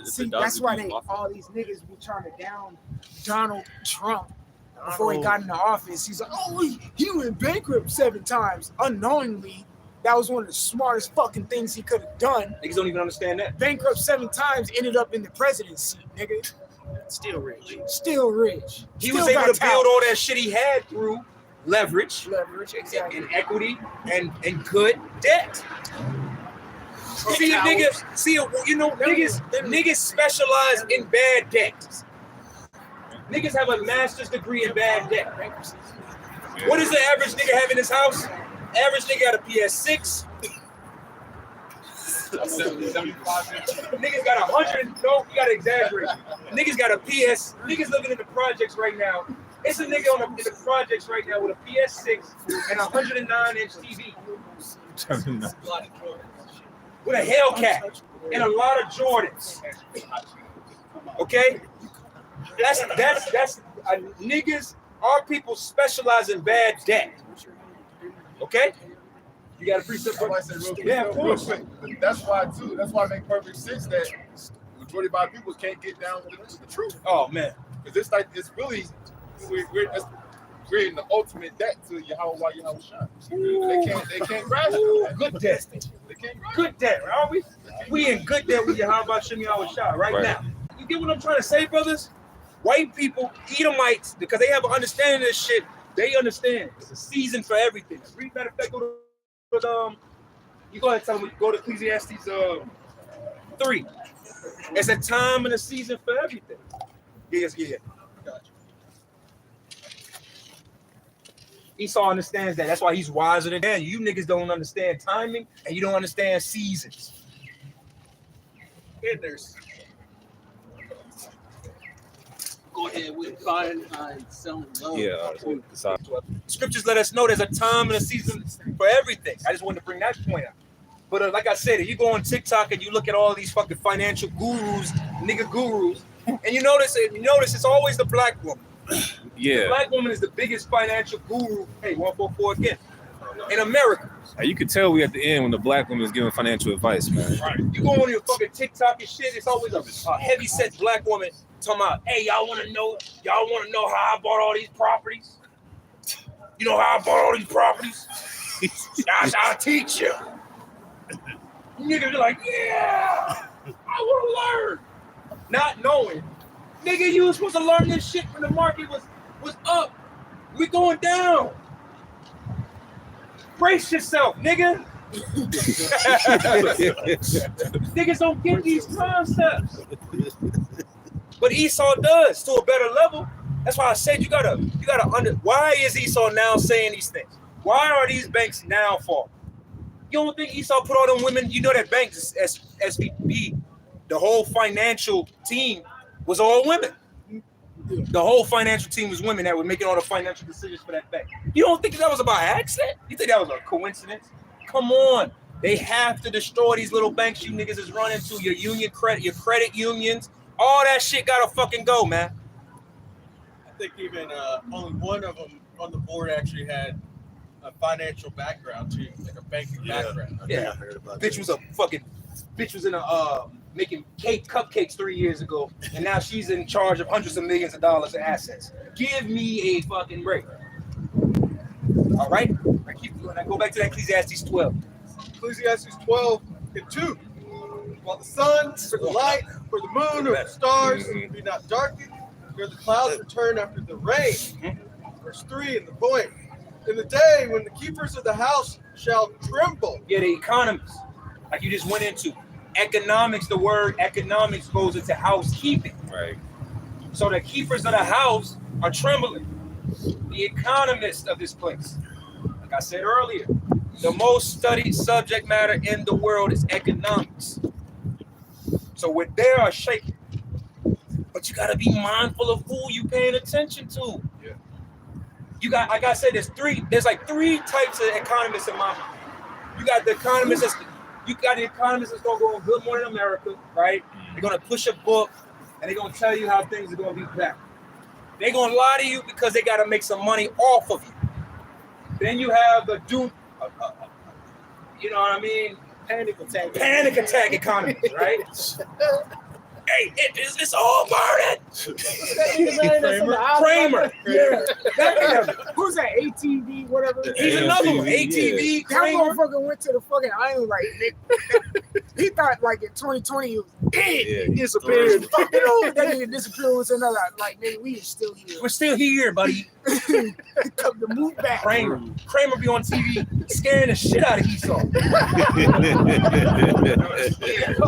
See, that's why all these niggas be trying to down Donald Trump before he got into office. He's like, oh, he went bankrupt 7 times unknowingly. That was one of the smartest fucking things he could have done. Niggas don't even understand that. Bankrupt 7 times, ended up in the presidency, nigga. Still rich. Still rich. He Still was able got to talent. build all that shit he had through leverage, Exactly. and equity, and good debt. See, niggas, you know, niggas specialize in bad debt. Niggas have a master's degree in bad debt. What does the average nigga have in his house? Average nigga got a PS6. Niggas got 100. No, you gotta exaggerate. Niggas got a PS. Niggas living in the projects right now. It's a nigga in the projects right now with a PS6 and a 109-inch TV. With a Hellcat and a lot of Jordans. Okay? That's niggas, our people specialize in bad debt. Okay? You got a precept? Yeah, of course. That's why it makes perfect sense that the majority of our people can't get down to the truth. Oh man. Because it's really we're creating the ultimate debt to Yahweh Shah. They can't grasp it. Good debt. Good debt, are we? We in good debt with Yahweh Shah right now. You get what I'm trying to say, brothers? White people, Edomites, because they have an understanding of this shit, they understand. It's a season for everything. Matter of fact, you go ahead and tell them, go to Ecclesiastes 3. It's a time and a season for everything. Yes. Gotcha. Esau understands that. That's why he's wiser than Daniel. You niggas don't understand timing, and you don't understand seasons. And there's go ahead with buying and selling low. Yeah. Scriptures let us know there's a time and a season for everything. I just wanted to bring that point out. But like I said, if you go on TikTok and you look at all these fucking financial gurus, nigga gurus, and you notice it's always the black woman. Yeah. The black woman is the biggest financial guru. Hey, 144 again. In America. You could tell we at the end when the black woman is giving financial advice, man. Right. You go on your fucking TikTok and shit, it's always a heavy set black woman talking about, hey, y'all want to know how I bought all these properties? You know how I bought all these properties? I'll teach you. Niggas be like, yeah, I want to learn. Not knowing. Nigga, you was supposed to learn this shit when the market was up. We going down. Brace yourself, nigga. Niggas don't get these concepts. But Esau does to a better level. That's why I said you gotta why is Esau now saying these things? Why are these banks now falling? You don't think Esau put all them women? You know that banks, SVP, the whole financial team was all women. The whole financial team was women that were making all the financial decisions for that bank. You don't think that was about accident? You think that was a coincidence? Come on. They have to destroy these little banks you niggas is running to, your credit unions. All that shit gotta fucking go, man. I think even only one of them on the board actually had a financial background too, like a banking background. Yeah, bitch was in a making cupcakes 3 years ago, and now she's in charge of hundreds of millions of dollars in assets. Give me a fucking break. All right, I keep going. I go back to that Ecclesiastes 12. Ecclesiastes 12 and 2. While the sun, for the light, for the moon, or the stars be not darkened, nor the clouds return after the rain. Verse 3 in the point. In the day when the keepers of the house shall tremble. Yeah, the economists, like you just went into. Economics, the word economics goes into housekeeping. Right. So the keepers of the house are trembling. The economists of this place. Like I said earlier, the most studied subject matter in the world is economics. So when they are shaking, but you gotta be mindful of who you paying attention to. Yeah. You got, like I said, there's like three types of economists in my mind. You got the economists that's gonna go on Good Morning America, right? They're gonna push a book and they're gonna tell you how things are gonna be better. They're gonna lie to you because they gotta make some money off of you. Then you have the you know what I mean? Panic attack economists, right? Hey, it's all burning. Kramer. Yeah. That nigga, Who's that? ATV, whatever. he's another one. ATV, That Kramer. motherfucker went to the fucking island like he thought like in 2020 he was dead. He disappeared. You know that nigga disappeared with another like nigga we is still here. We're still here, buddy. Come to move back. Kramer be on TV scaring the shit out of Esau.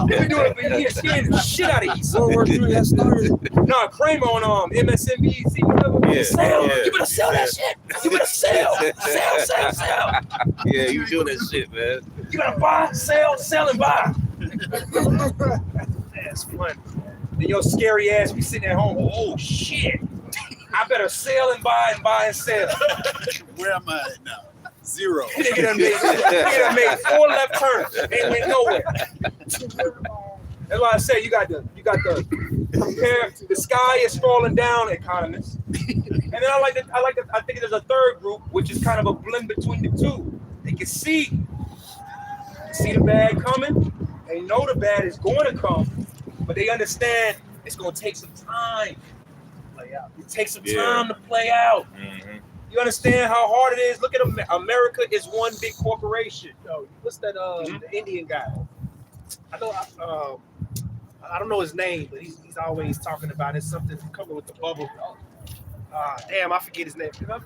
They been doing it for years, scaring the shit out of Esau. World War III has started. Nah, Kramer on MSNBC, whatever. Yeah, Sell. yeah. You better sell that shit. You better sell. Yeah, you doing that shit, man. You gotta buy, sell, and buy. That's funny. Then your scary ass be sitting at home. Oh shit! I better sell and buy and sell. Where am I at now? 0. Nigga done made 4 left turns. Ain't went nowhere. That's why I say you got the compare. The sky is falling down, economists. And then I think there's a third group which is kind of a blend between the two. They can see the bad coming. They know the bad is going to come, but they understand it's going to take some time to play out. It takes some time to play out. Mm-hmm. You understand how hard it is? Look at America is one big corporation. Yo, what's that? The Indian guy. I know. I don't know his name, but he's always talking about it. Something coming with the bubble. Damn, I forget his name. If I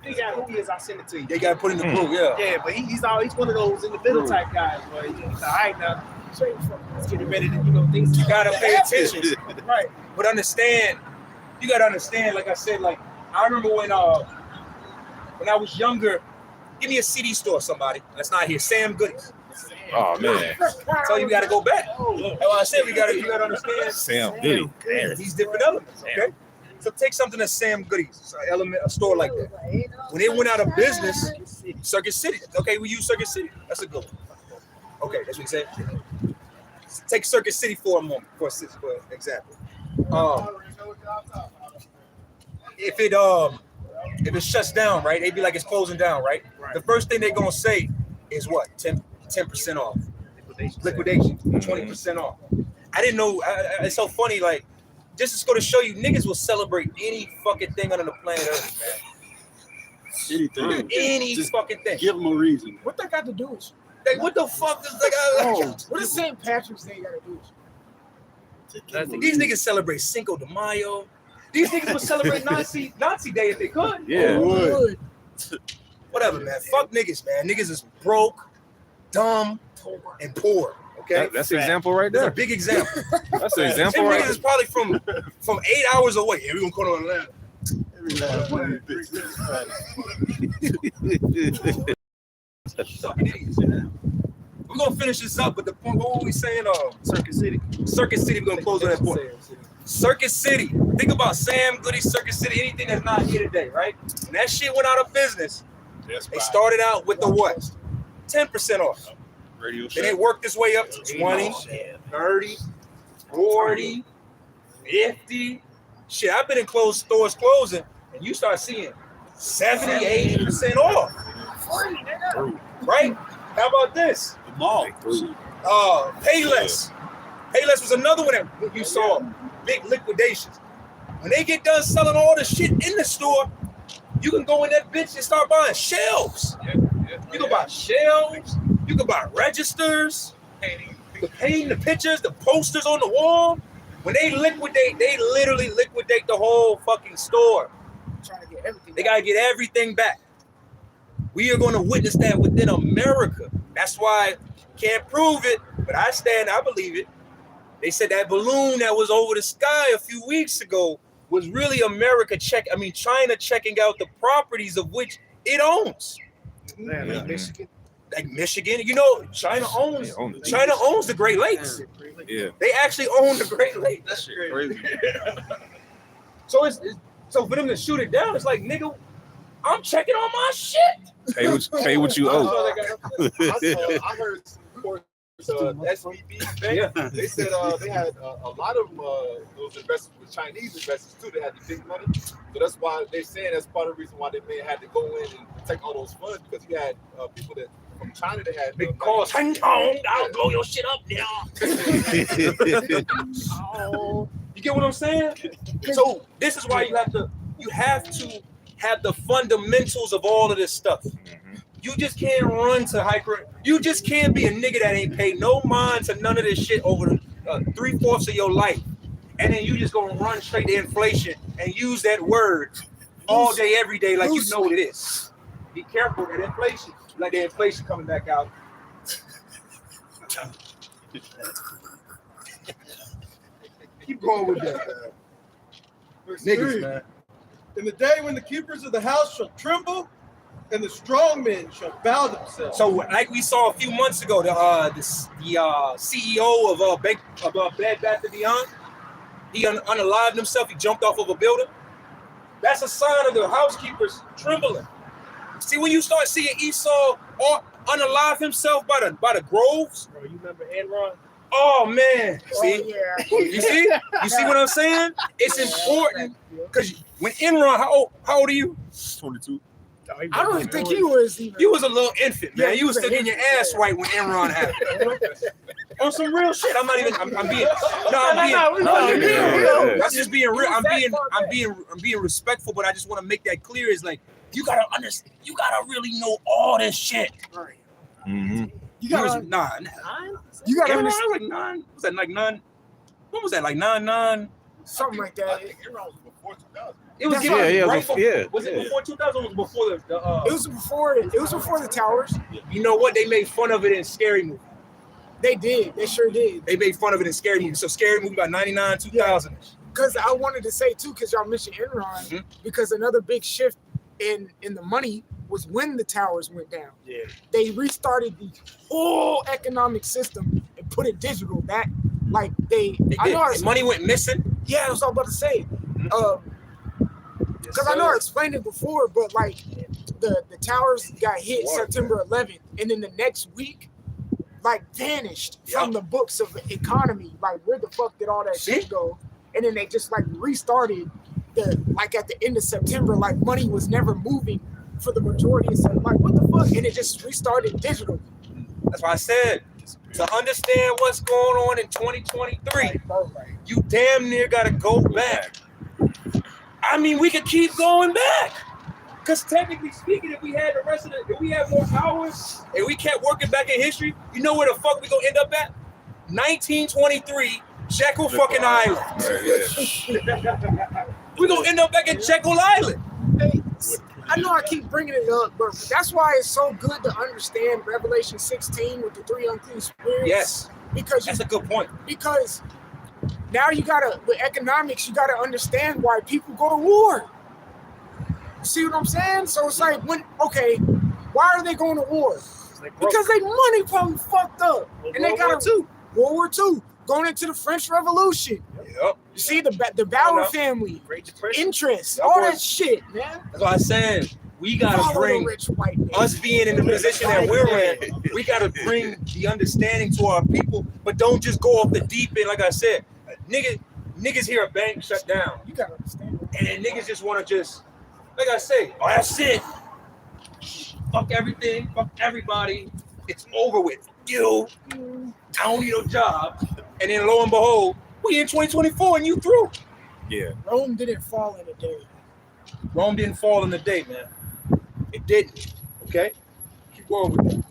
figure out who he is, I'll send it to you. They got to put in the group, yeah. Yeah, but he's one of those in the middle type guys. But he's all right now. Let's get ready to things. You gotta pay attention, Right. but understand. You gotta understand. Like I said, like I remember when I was younger. Give me a CD store, somebody. That's not here. Sam Goodies. Oh man, So you gotta go back. That's why I said you gotta understand. Sam Goody. These different elements. Okay. So take something that's Sam Goodies, a store like that. When they went out of business, Circuit City. Okay, we use Circuit City. That's a good one. Okay, that's what you said. Take Circuit City for a moment, for example. If it shuts down, right? They'd be like it's closing down, right? The first thing they're gonna say is what? 10% off. Liquidation. 20% off. I didn't know. It's so funny. Like, just to go to show you, niggas will celebrate any fucking thing on the planet Earth, man. Anything. Any Just fucking thing. Give them a reason. What that got to do with you? Like, what the fuck does What does St. Patrick's Day got to do with you? These niggas celebrate Cinco de Mayo. These niggas would celebrate Nazi Day if they could. Yeah. Would. Whatever, man. Fuck niggas, man. Niggas is broke, dumb, and poor. Okay, That's the example right that's a there. big example. That's the Them example niggas right is probably from 8 hours away. Yeah, we gonna come to Atlanta. Sucking idiots, man. We're gonna finish this up, but the point, what were we saying? Circuit City. Circuit City, we're gonna close on that point. Circuit City. Think about Sam Goody, Circuit City, anything that's not here today, right? When that shit went out of business, they started out with the what? 10% off. Radio Then they worked this way up to 20, 30, 40, 50. Shit, I've been in closed stores closing, and you start seeing 70, 80% off. Right? How about this? The mall. Payless. Payless was another one that you saw big liquidations. When they get done selling all the shit in the store, you can go in that bitch and start buying shelves. You can buy shelves. You can buy registers. You can paint the pictures, the posters on the wall. When they liquidate, they literally liquidate the whole fucking store. Trying to get everything. They gotta get everything back. We are going to witness that within America. That's why can't prove it, but I believe it. They said that balloon that was over the sky a few weeks ago was really China checking out the properties of which it owns. Like Michigan. Like Michigan, you know, China owns the Great Lakes. Yeah. They actually own the Great Lakes. That shit crazy. So for them to shoot it down, it's like, nigga, I'm checking on my shit. Pay what you owe. I heard some reports, SVB Bank, they said they had a lot of those investors were Chinese investors too. They had the big money, so that's why they're saying that's part of the reason why they may have had to go in and protect all those funds, because you had people that from China they had Big calls, hang on, I'll blow your shit up now. You get what I'm saying? So this is why you have to have the fundamentals of all of this stuff. You just can't run to hyper. You just can't be a nigga that ain't paid no mind to none of this shit over the 3/4 of your life, and then you just gonna run straight to inflation and use that word all day, every day, like you know what it is. Be careful that inflation, like the inflation coming back out. Keep going with that, niggas, man. In the day when the keepers of the house shall tremble, and the strong men shall bow themselves. So, like we saw a few months ago, the CEO of Bed Bath & Beyond, he unalived himself. He jumped off of a building. That's a sign of the housekeepers trembling. See, when you start seeing Esau unalive himself by the groves. Bro, you remember Enron? Oh man, see, yeah. you see what I'm saying? It's important because when Enron, how old are you? 22. I don't even think he was even. You was a little infant, man. Yeah, You was still getting your ass right when Enron happened. On some real shit. I'm just being real. I'm being respectful, but I just want to make that clear. Is like you gotta understand. You gotta really know all this shit. Right. Mm-hmm. You gotta You gotta Enron understand. was like 9. Was that like 9? What was that like 9? Something like that. Enron was before 2000. It was Was it before 2000? Or was it before the? It was before. It was before the towers. You know what? They made fun of it in Scary Movie. They did. They sure did. They made fun of it in Scary Movie. So Scary Movie about 99, 2000. Because I wanted to say too, because y'all mentioned Enron, because another big shift in the money was when the towers went down. Yeah. They restarted the whole economic system and put it digital. That like I know money went missing. Yeah, I was all about to say. Because I know I explained it before, but like the towers got hit September 11th, and then the next week, like vanished from the books of the economy. Like where the fuck did all that shit go? And then they just like restarted like at the end of September, like money was never moving for the majority of September. Like what the fuck? And it just restarted digital. That's why I said to understand what's going on in 2023, you damn near gotta go back. I mean, we could keep going back. Because technically speaking, if we had if we had more hours and we kept working back in history, you know where the fuck we gonna end up at? 1923, Jekyll fucking Island. We gonna end up back in Jekyll Island. Hey, I know I keep bringing it up, but that's why it's so good to understand Revelation 16 with the 3 unclean spirits. Yes, because that's a good point. Because now with economics, you gotta understand why people go to war. See what I'm saying? So it's like why are they going to war? Because their money probably fucked up. And they got World War II, going into the French Revolution. Yep. You see the Bauer family, interest, all that shit, man. That's what I said. We gotta bring us being in the position that we're in. We gotta bring the understanding to our people, but don't just go off the deep end. Like I said, niggas hear a bank shut down. You gotta understand. And then niggas just wanna like I say, that's it. Fuck everything, fuck everybody. It's over with. I don't need no job. And then lo and behold, we in 2024 and you through. Yeah. Rome didn't fall in a day. Rome didn't fall in a day, man. It didn't. Okay? Keep going with that.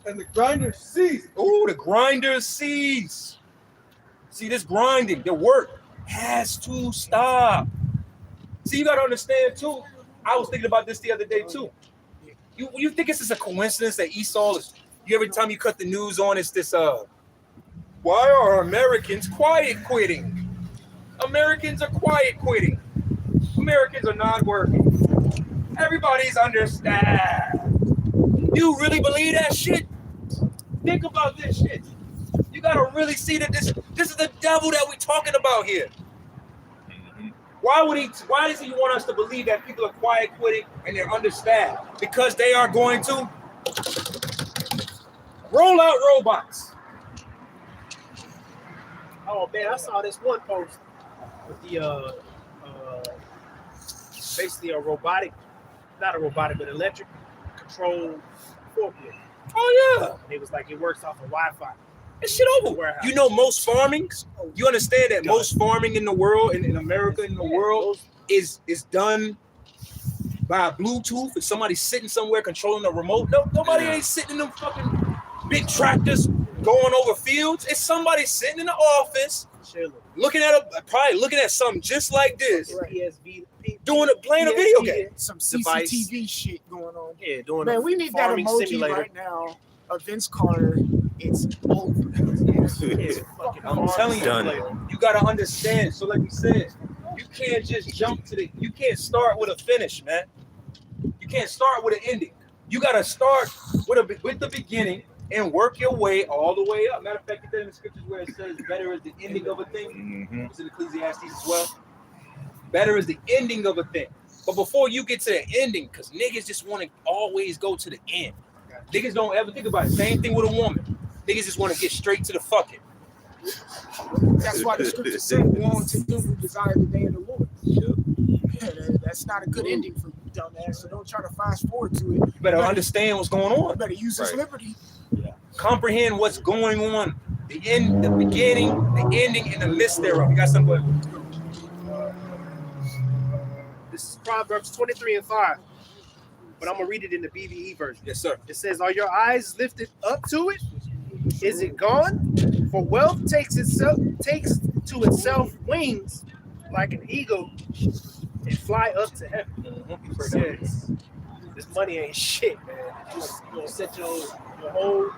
And the grinder ceased. Oh, the grinder ceased. See, this grinding, the work has to stop. See, you gotta understand too. I was thinking about this the other day too. You think it's just a coincidence that Esau is? Every time you cut the news on, it's this. Why are Americans quiet quitting? Americans are quiet quitting. Americans are not working. Everybody's understaffed. You really believe that shit? Think about this shit. You gotta really see that this is the devil that we're talking about here. Why does he want us to believe that people are quiet quitting and they're understaffed? Because they are going to roll out robots. Oh man, I saw this one post with the basically not a robotic, but electric control forklift. Oh yeah. And it was like it works off of Wi-Fi. It's shit over. Warehouse. You know, most farming, you understand that Done. most farming in the world, in America, in the world, is done by Bluetooth and somebody sitting somewhere controlling the remote. No, nobody ain't sitting in them fucking big tractors going over fields. It's somebody sitting in the office looking at something just like this, playing a video game. Some CCTV shit going on. Yeah, doing. Man, we need that emoji simulator right now. Vince Carter, it's over. I'm telling you, you gotta understand. So, like we said, you can't just jump to you can't start with a finish, man. You can't start with an ending. You gotta start with the beginning and work your way all the way up. Matter of fact, you get in the scriptures where it says, "Better is the ending of a thing." It's in Ecclesiastes as well. Better is the ending of a thing. But before you get to the ending, because niggas just want to always go to the end. Niggas don't ever think about it. Same thing with a woman. Niggas just want to get straight to the fucking. That's why the scripture said, "Long to do who desire the day of the Lord." That's not a good ending for dumbass. So don't try to fast forward to it. You better understand what's going on. You better use this liberty. Comprehend what's going on. The end, the beginning, the ending, and the midst thereof. You got something? This is Proverbs 23:5. But I'm gonna read it in the BBE version. Yes, sir. It says, "Are your eyes lifted up to it? Is it gone? For wealth takes to itself wings like an eagle and fly up to heaven." It says, this money ain't shit, man. It's gonna set your whole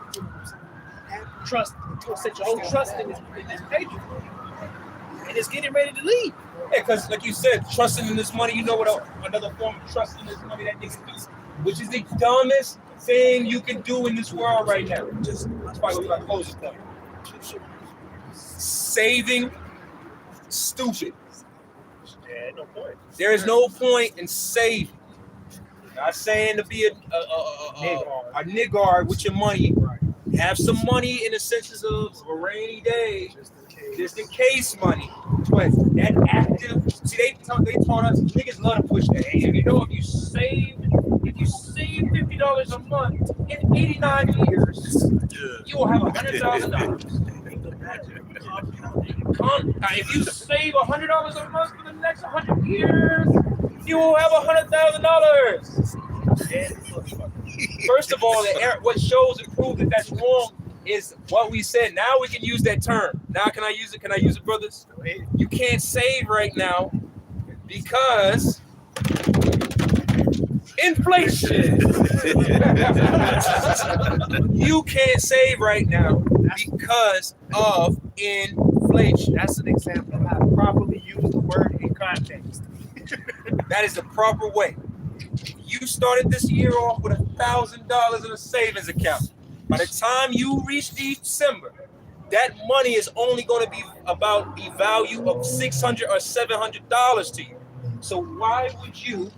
trust. It's gonna set your whole trust in this paper, and it's getting ready to leave. Yeah, because like you said, trusting in this money, you know what another form of trusting this money that niggas do, which is the dumbest thing you can do in this world right now. That's probably my closing point. Saving, stupid. Yeah, no point. There is no point in saving. Not saying to be a niggard with your money. Have some money in the senses of a rainy day, just in case money. But that active, see, they taught us niggas love to push that. Hey, you know, if you save $50 a month in 89 years, you will have $100,000. If you save $100 a month for the next 100 years, you will have $100,000. First of all, what shows and proves that that's wrong is what we said. Now we can use that term. Now can I use it? Can I use it, brothers? You can't save right now because inflation. You can't save right now because of inflation. That's an example of how to properly use the word in context. That is the proper way. You started this year off with $1,000 in a savings account. By the time you reach December, that money is only going to be about the value of $600 or $700 to you. So why would you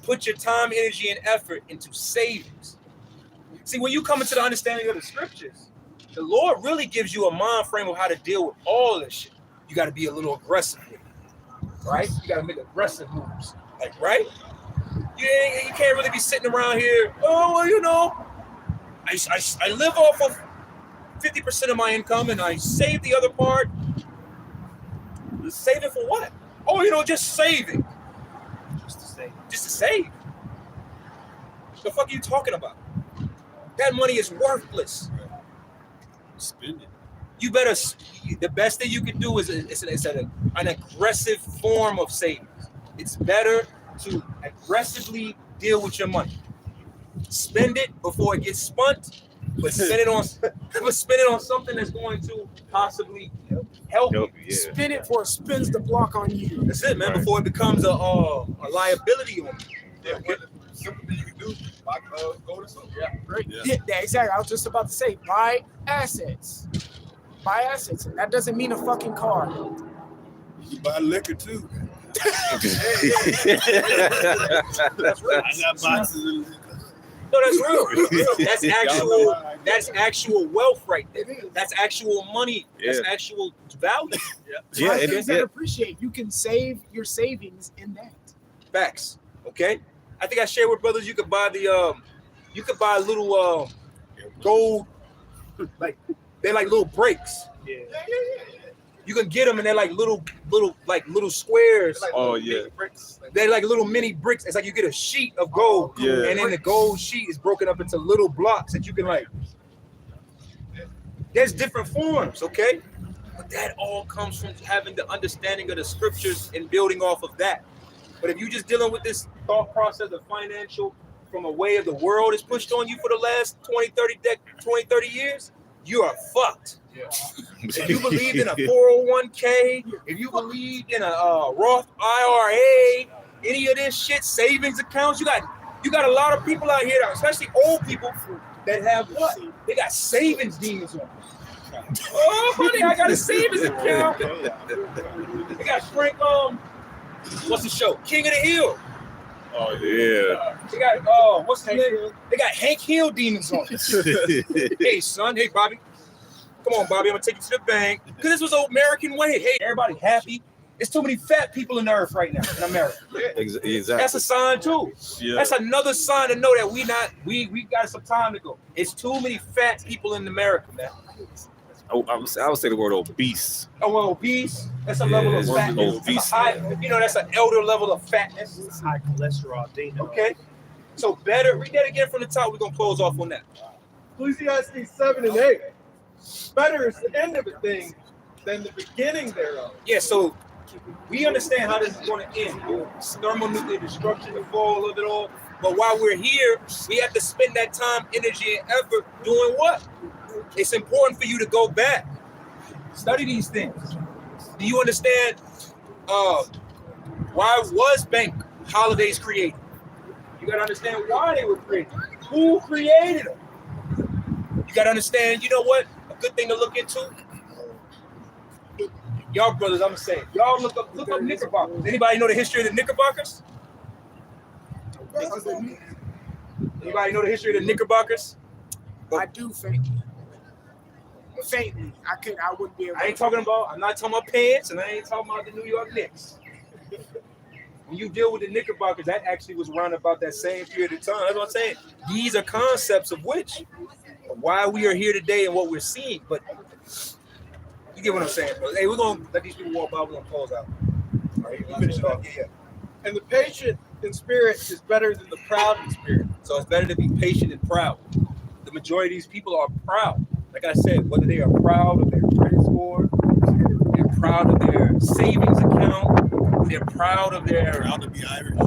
put your time, energy, and effort into savings? See, when you come into the understanding of the scriptures, the Lord really gives you a mind frame of how to deal with all this shit. You got to be a little aggressive with it, right? You got to make aggressive moves, like, right? You can't really be sitting around here, oh, well, you know, I live off of 50% of my income and I save the other part. Save it for what? Oh, you know, just saving. Just to save. Just to save. The fuck are you talking about? That money is worthless. Spend it. You better, the best thing you can do is an aggressive form of savings. It's better to aggressively deal with your money. Spend it before it gets spent, but spend it on something that's going to possibly help you. Yeah. Spend it before it spins the block on you. That's it, man. Right. Before it becomes a liability on you. Yeah, simple thing you can do, like go to something. Yeah, great. Yeah, exactly. I was just about to say, buy assets. Buy assets. And that doesn't mean a fucking car. You buy liquor too. That's real. I got boxes of liquor. No, that's real. That's actual wealth right there. That's actual money. Yeah. That's actual value. Yeah. I appreciate. You can save your savings in that. Facts. Okay. I think I shared with brothers. You could buy the You could buy little gold, like they're like little bricks. Yeah. You can get them, and they're like little squares. Oh yeah. They're like little mini bricks. It's like you get a sheet of gold, Yeah. and then the gold sheet is broken up into little blocks that you can like. There's different forms, okay? But that all comes from having the understanding of the scriptures and building off of that. But if you're just dealing with this thought process of financial from a way of the world is pushed on you for the last 20, 30 years, you are fucked. Yeah. If you believed in a 401k, if you believed in a Roth IRA, any of this shit, savings accounts, you got a lot of people out here, especially old people, that have what? They got savings demons on them. Oh, honey, I got a savings account. They got Frank, what's the show? King of the Hill. Oh yeah. They got what's the name? They got Hank Hill demons on it. Hey son, hey Bobby. Come on, Bobby, I'm gonna take you to the bank. Because this was the American way. Hey, everybody happy. There's too many fat people in the earth right now in America. Exactly. That's a sign too. Yeah. That's another sign to know that we got some time to go. It's too many fat people in America, man. I would say the word obese. Oh, well, obese. That's a level of fatness. Obese. That's an elder level of fatness. It's high cholesterol data. Okay. So better read that again from the top. We're gonna close off on that. Ecclesiastes 7 and 8. Better is the end of a thing than the beginning thereof. Yeah, so we understand how this is going to end. Thermonuclear destruction, the fall of it all. But while we're here, we have to spend that time, energy, and effort doing what? It's important for you to go back. Study these things. Do you understand why was bank holidays created? You got to understand why they were created. Who created them? You got to understand, you know what? A good thing to look into. Y'all brothers, I'm saying, y'all look up Knickerbockers. Anybody know the history of the Knickerbockers? Anybody know the history of the Knickerbockers? I do faintly. I wouldn't be able to. I'm not talking about pants, and I ain't talking about the New York Knicks. When you deal with the Knickerbockers, that actually was around about that same period of time. That's what I'm saying. These are concepts of why we are here today and what we're seeing. But you get what I'm saying, bro. Hey, we're gonna let these people walk by. We're gonna close out. All right, you finish it off. Yeah. And the patient in spirit is better than the proud in spirit. So it's better to be patient and proud. The majority of these people are proud. Like I said, whether they are proud of their credit score, they're proud of their savings account, they're proud of their. Proud to be Irish.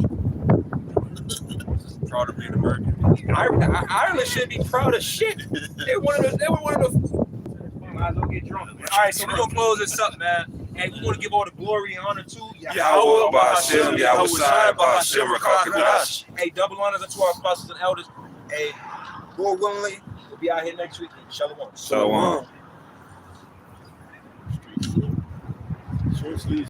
Proud of being American. Ireland should be proud of shit. They were one of the. Might as well get drunk. All right, so we're gonna close this up, man. And we want to give all the glory and honor to Yahweh Ba'Hashem, Yahweh Shai Ba'Hashem, Rakakadash. Hey, double honors unto our apostles and elders. Hey, Lord willingly, we'll be out here next week. Shalom. Shalom. Sure,